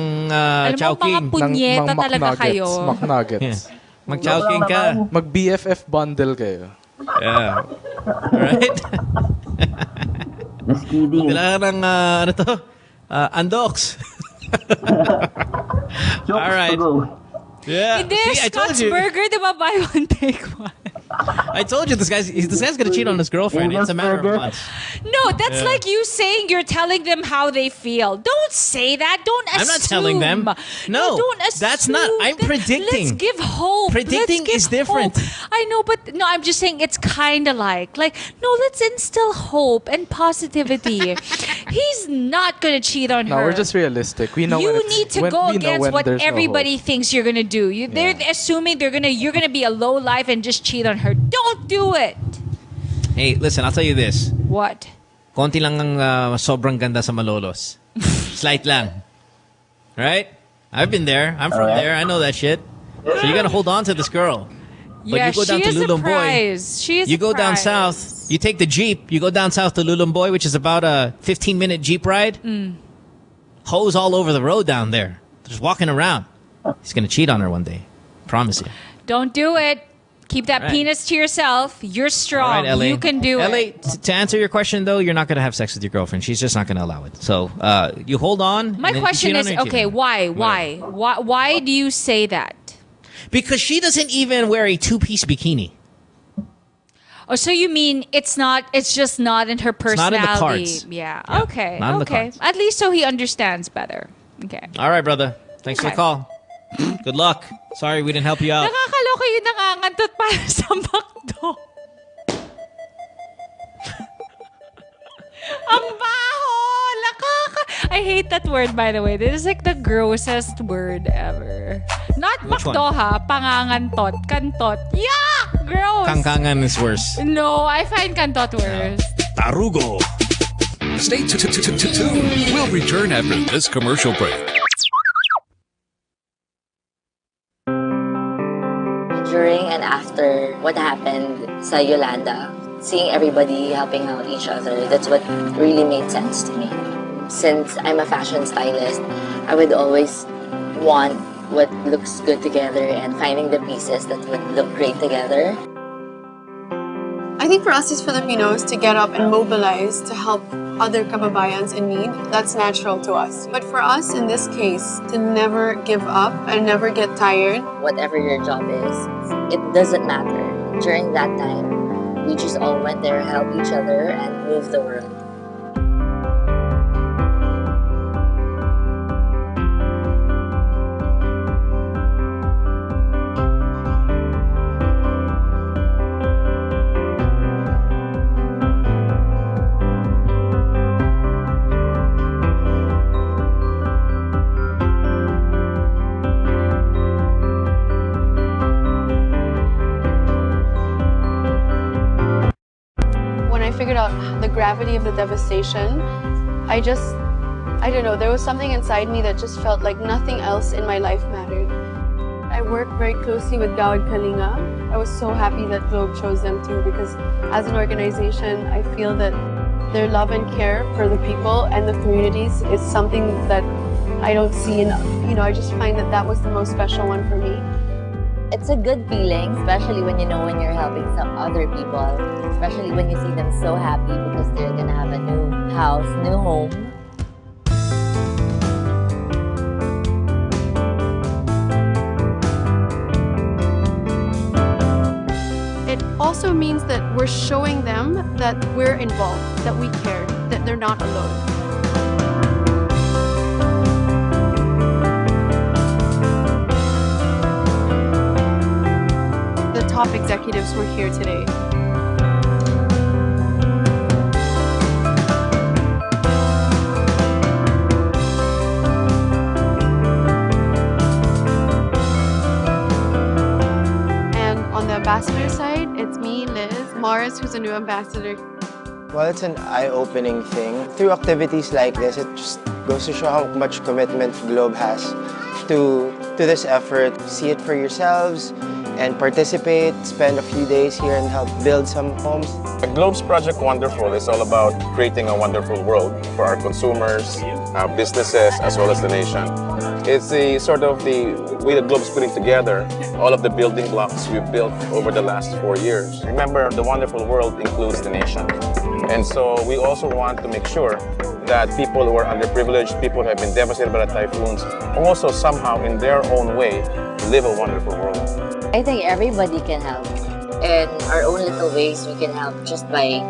Chowking. Alam mo, mga punyeta talaga kayo. McNuggets. Mag-Chowking ka. Mag-BFF bundle kayo. Yeah. Right? Just kidding. Magdala ka ng, Andox. All right. Yeah. Hindi, See, I told Scott's you. Burger, di ba? Buy one, take one. I told you this guy's gonna cheat on his girlfriend. It's a matter of months. No, that's like you saying you're telling them how they feel. Don't say that. Don't assume. I'm not telling them. No, don't assume. That's not. I'm predicting. Let's give hope. Predicting is different. Hope. I know, but no, I'm just saying it's kind of like no. Let's instill hope and positivity. He's not gonna cheat on her. No, we're just realistic. We know you need to go against what everybody thinks you're gonna do. They're assuming you're gonna be a low life and just cheat on her. Don't do it. Hey, listen, I'll tell you this. What? Konti lang ang sobrang ganda sa Malolos. Slight lang. Right? I've been there. I'm from there. I know that shit. So you gotta hold on to this girl. But Yeah, you go down she to is a Lulong prize. She is You a go down prize. south. You take the Jeep. You go down south to Lulong, which is about a 15-minute Jeep ride. Hoes all over the road down there. Just walking around. He's gonna cheat on her one day. Promise you. Don't do it. Keep that penis to yourself. You're strong. All right, Ellie. You can do Ellie, it. to answer your question, though, you're not going to have sex with your girlfriend. She's just not going to allow it. So you hold on. My question is, okay, why? Why do you say that? Because she doesn't even wear a two-piece bikini. Oh, so you mean it's just not in her It's not personality? in the cards. Yeah. Yeah, Okay. not in the Okay. cards. At least so he understands better. Okay. All right, brother. Thanks for the Okay. call. Good luck. Sorry we didn't help you out. Nakakaloka yung nangangantot para sa McDo. Ang baho! I hate that word, by the way. This is like the grossest word ever. Not Which McDo, one? ha? Pangangantot. Kantot. Yuck! Gross! Kangkangan is worse. No, I find kantot worse. Tarugo. Stay tuned. We'll return after this commercial break. During and after what happened sa Yolanda, seeing everybody helping out each other, that's what really made sense to me. Since I'm a fashion stylist, I would always want what looks good together and finding the pieces that would look great together. I think for us as Filipinos to get up and mobilize to help other kababayans in need, that's natural to us. But for us in this case, to never give up and never get tired. Whatever your job is, it doesn't matter. During that time, we just all went there, helped each other, and moved the world. Figured out the gravity of the devastation, I don't know, there was something inside me that just felt like nothing else in my life mattered. I work very closely with Gawad Kalinga. I was so happy that Globe chose them too, because as an organization, I feel that their love and care for the people and the communities is something that I don't see enough. I just find that was the most special one for me. It's a good feeling, especially when you know when you're helping some other people, especially when you see them so happy because they're gonna have a new house, new home. It also means that we're showing them that we're involved, that we care, that they're not alone. Top executives were here today. And on the ambassador side, it's me, Liz, Morris, who's a new ambassador. Well, it's an eye-opening thing. Through activities like this, it just goes to show how much commitment Globe has to this effort. See it for yourselves and participate, spend a few days here and help build some homes. The Globe's Project Wonderful is all about creating a wonderful world for our consumers, our businesses, as well as the nation. It's the way the Globe's putting together all of the building blocks we've built over the last 4 years. Remember, the wonderful world includes the nation. And so we also want to make sure that people who are underprivileged, people who have been devastated by the typhoons, also somehow in their own way live a wonderful world. I think everybody can help. in our own little ways, we can help just by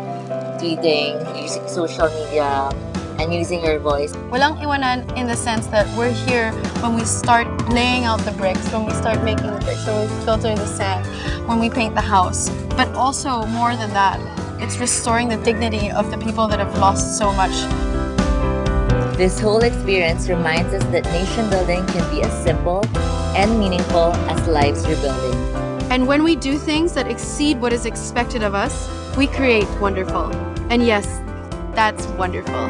tweeting, using social media, and using your voice. Walang iwanan in the sense that we're here when we start laying out the bricks, when we start making the bricks, when we filter the sand, when we paint the house. But also, more than that, it's restoring the dignity of the people that have lost so much. This whole experience reminds us that nation building can be as simple and meaningful as lives rebuilding. And when we do things that exceed what is expected of us, we create wonderful. And yes, that's wonderful.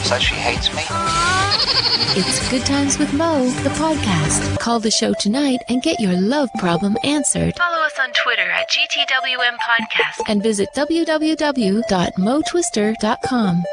Says she hates me. It's Good Times with Mo, the podcast. Call the show tonight and get your love problem answered. Follow us on Twitter at GTWM Podcast and visit www.motwister.com.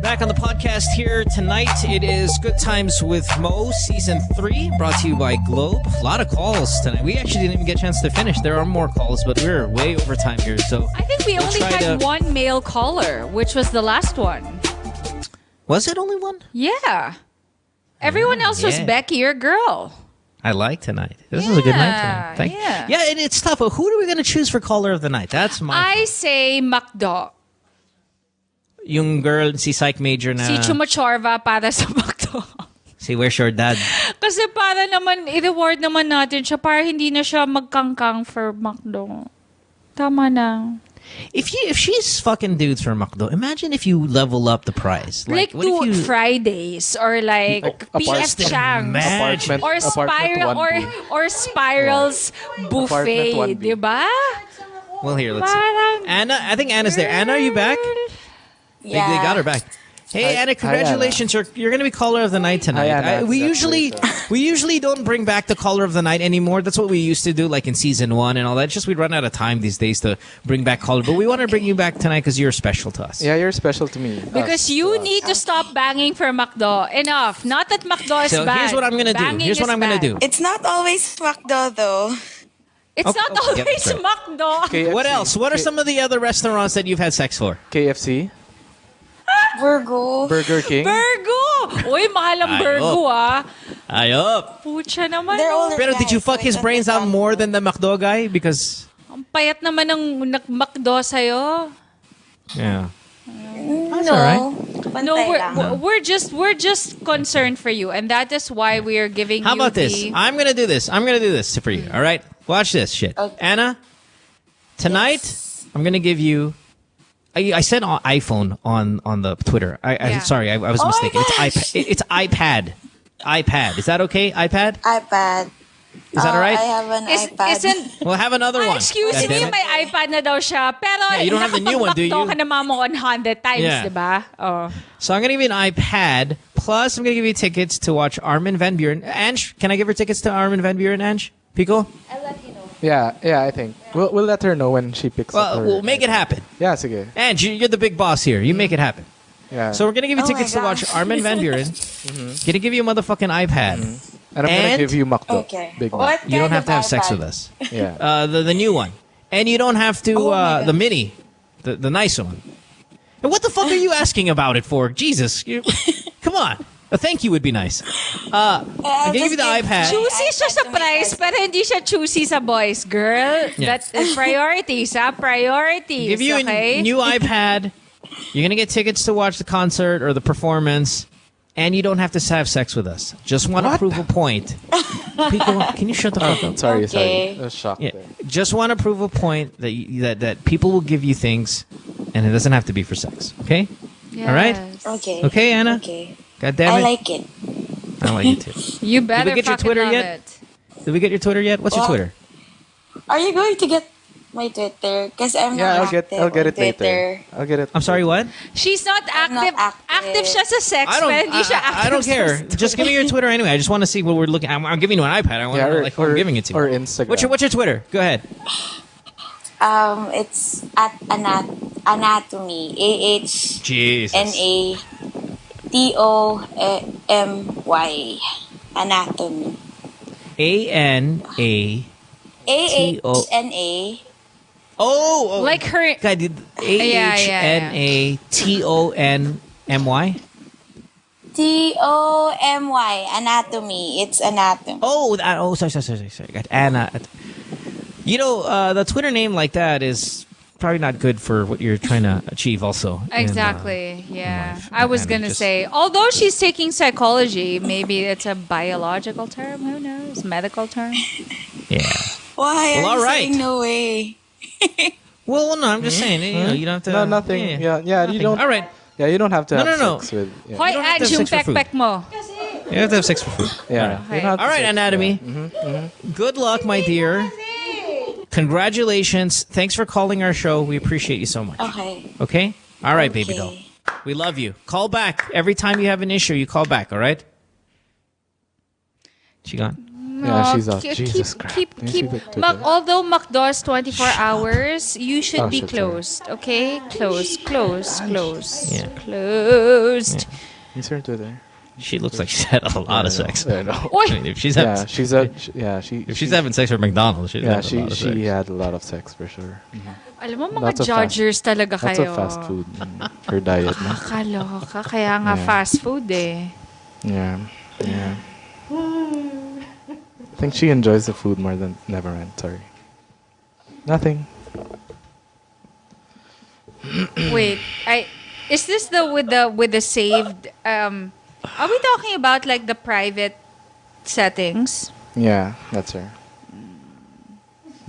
Back on the podcast here tonight. It is Good Times with Mo, Season 3, brought to you by Globe. A lot of calls tonight. We actually didn't even get a chance to finish. There are more calls, but we're way over time here. So I think we only had one male caller, which was the last one. Was it only one? Yeah. Everyone else was Becky, your girl. I like tonight. This is a good night tonight. Yeah, and it's tough. Who are we going to choose for caller of the night? That's my... I say Macdo. Yung girl, si Psych Major na... Si Chumachorva para sa Macdo. Si Where's Your Dad? Kasi para naman, i-reward naman natin siya para hindi na siya magkangkang for Macdo. Tama na. If she's fucking dudes for Macdo, imagine if you level up the price. Like do Fridays or like PF Chang's or Spiral or Spiral's buffet, di ba? Well, here, let's see. Anna, I think Anna's there. Anna, are you back? Yeah. They got her back. Hey, Anna, congratulations. You're going to be caller of the night tonight. Anna, we usually don't bring back the caller of the night anymore. That's what we used to do, like in season 1 and all that. It's just we'd run out of time these days to bring back caller. But we want to bring you back tonight because you're special to us. Yeah, you're special to me. Because you need to stop banging for Macdo. Enough. Not that Macdo is so bad. Here's what I'm going to do. Here's what I'm going to do. It's not always Macdo, though. It's not always Macdo. KFC. What else? What are some of the other restaurants that you've had sex for? KFC. Burger King. Uy, mahal ang Burgo, ah. Ayop. Pucha naman. Pero did you fuck his brains out more than the McDo guy? Because... Ang payat naman ng McDo sa'yo. Yeah. That's all right. No, we're just concerned for you, and that is why we are giving How you about this? I'm gonna do this for you. All right, watch this shit. Okay. Anna, tonight I'm gonna give you. I said on iPhone on the Twitter. Sorry, I was mistaken. It's iPad. iPad. Is that okay? iPad. Is that all right? I have an iPad. We'll have another one. Excuse me, may iPad na daw siya. Pero you don't have the new one, do you? Nakapag-Macdo ka na mamo 100 times, diba? Oh. So I'm going to give you an iPad, plus I'm going to give you tickets to watch Armin van Buuren. Ange, can I give her tickets to Armin van Buuren, Ange? Pico? I'll let you know. Yeah, I think. We'll let her know when she picks up her... We'll make it happen. Yeah, sige. Ange, you're the big boss here. You make it happen. Yeah. So we're going to give you tickets to watch Armin van Buuren. Going to give you a motherfucking iPad. And I'm going to give you Macdo. Okay. Big Mac. You don't have to have sex with us. Yeah. The new one. And you don't have to, the mini. The nice one. And what the fuck are you asking about it for? Jesus. Come on. A thank you would be nice. I'm going to give you the iPad. Choosy siya sa price, pero hindi siya choosy sa boys, girl. Yeah. That's priorities, ha? Priorities, Give you a new iPad. You're going to get tickets to watch the concert or the performance. And you don't have to have sex with us. Just want to prove a point. Pico, can you shut the fuck up? Sorry. I was shocked there. Just want to prove a point that people will give you things, and it doesn't have to be for sex. Okay? Yes. All right? Okay. Okay, Anna? Okay. God damn it. I like it. I like it too. You better Did we get your fucking Twitter love yet? it. Did we get your Twitter yet? What's your Twitter? Are you going to get my Twitter because I'm Yeah, not active I'll get on it later. Twitter. I'll get it. I'm sorry, what? She's not I'm active. not active. Siya sa sex, pero hindi siya active I don't sa care. story. Just give me your Twitter anyway. I just want to see what we're looking. I'm giving you an iPad. I want to know like who I'm giving it to. Or Instagram. What's your Twitter? Go ahead. It's at anatomy. AHNATOMY. Anatomy. ANA. AHNA. Oh, like her. God, AHNATONMY. TOMY. Anatomy. It's anatomy. Oh, sorry. Got Anna. You know, the Twitter name like that is probably not good for what you're trying to achieve also. Exactly. I was going to say, although she's taking psychology, maybe it's a biological term. Who knows? Medical term. Yeah. Why are all you right. saying no way? Well, no, I'm just saying. You don't have to. No, nothing. Yeah, nothing. you don't. All right. Yeah, you don't have to have No. sex with. Yeah. Hoy, add yung pek mo. You have to have sex for food. Yeah. All right, Anatomy. Good luck, my dear. Congratulations. Thanks for calling our show. We appreciate you so much. Okay? All right, baby doll. We love you. Call back. Every time you have an issue, you call back, all right? She gone? Yeah, she's off. Jesus Christ. Although McDo is 24 hours, you should be shit, closed. Okay? Closed. Yeah. Closed. Use her Twitter. She looks like she's had a lot of sex. I know. Oy! I mean, if she's having, if she's having sex with McDonald's, she's having a lot of sex. She had a lot of sex for sure. Alam mo, mga judgers talaga kayo. Lots of fast food. Her diet. Nakakaloka. Kaya nga fast food eh. Yeah. I think she enjoys the food more than Nevermind. Sorry. Nothing. Wait, is this with the saved? Are we talking about like the private settings? Yeah, that's her.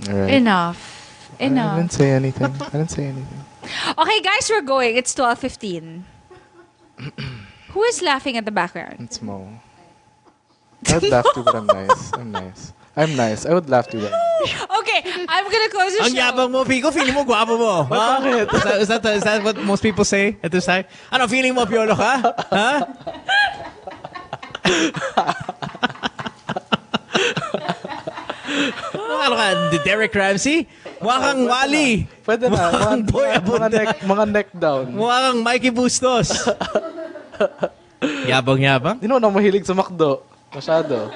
All right. Enough. I didn't say anything. Okay, guys, we're going. It's 12:15. Who is laughing at the background? It's Mo. I would laugh too, but I'm nice. I'm nice. I would laugh too. Okay, I'm gonna close the show. Ang yabang mo, Pico. Feeling mo guwapo mo. Huh? Is that what most people say at this time? Ano, feeling mo piolo ka? Huh? Ano ka, Derek Ramsey? Mukha kang Wally. Pwede na. Mga neck down. Mukha kang Mikey Bustos. Yabang. You know, nang mahilig sa McDo. Masyado.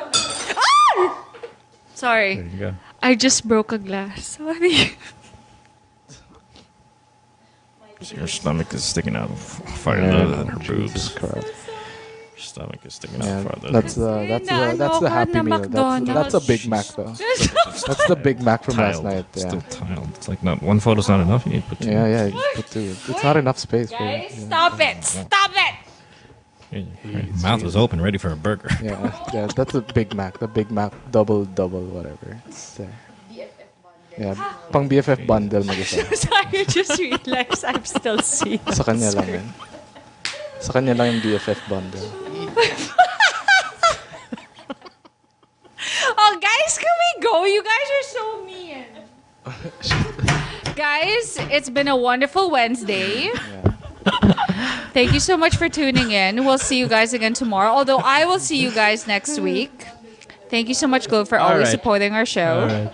Sorry. There you go. I just broke a glass. Sorry. Your stomach is sticking out farther than her boobs. Your stomach is sticking out farther. That's the Happy Meal. That's a Big Mac though. That's the Big Mac from last night. Yeah. Still tiled. It's like not one photo's not enough. You need to put two. Yeah. You put two. It's not enough space for it. Guys, stop it! Your mouth was open, ready for a burger. Yeah, that's a Big Mac. The Big Mac double, whatever. It's, yeah, pang BFF bundle mag-isa. Sorry, I just realized I'm still seeing. Sa kanya lang yun. Sa kanya lang yung BFF bundle. Oh, guys, can we go? You guys are so mean. Guys, it's been a wonderful Wednesday. Thank you so much for tuning in. We'll see you guys again tomorrow. Although I will see you guys next week. Thank you so much, Globe, for always supporting our show.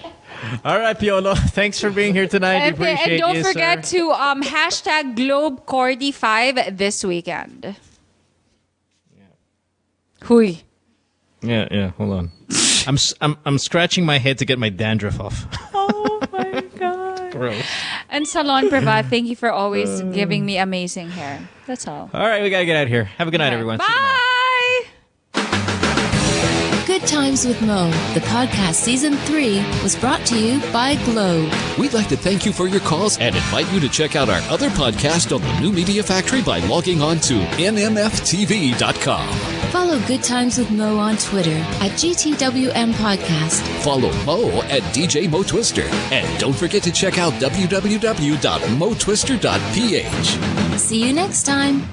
All right, Piolo. Thanks for being here tonight. We appreciate and don't you, forget sir. to hashtag GlobeCordy5 this weekend. Hui. Yeah. Hold on. I'm scratching my head to get my dandruff off. Oh my God. Gross. And Salon Pravat, thank you for always giving me amazing hair. That's all. All right, we gotta get out of here. Have a good night, everyone. Bye. Good Times with Mo, the podcast season 3, was brought to you by Globe. We'd like to thank you for your calls and invite you to check out our other podcast on the New Media Factory by logging on to nmftv.com. Follow Good Times with Mo on Twitter at GTWM Podcast. Follow Mo at DJ Mo Twister. And don't forget to check out www.motwister.ph. See you next time.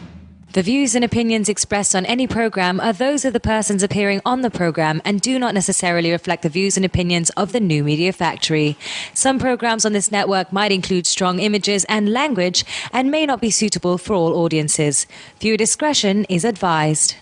The views and opinions expressed on any program are those of the persons appearing on the program and do not necessarily reflect the views and opinions of the New Media Factory. Some programs on this network might include strong images and language and may not be suitable for all audiences. Viewer discretion is advised.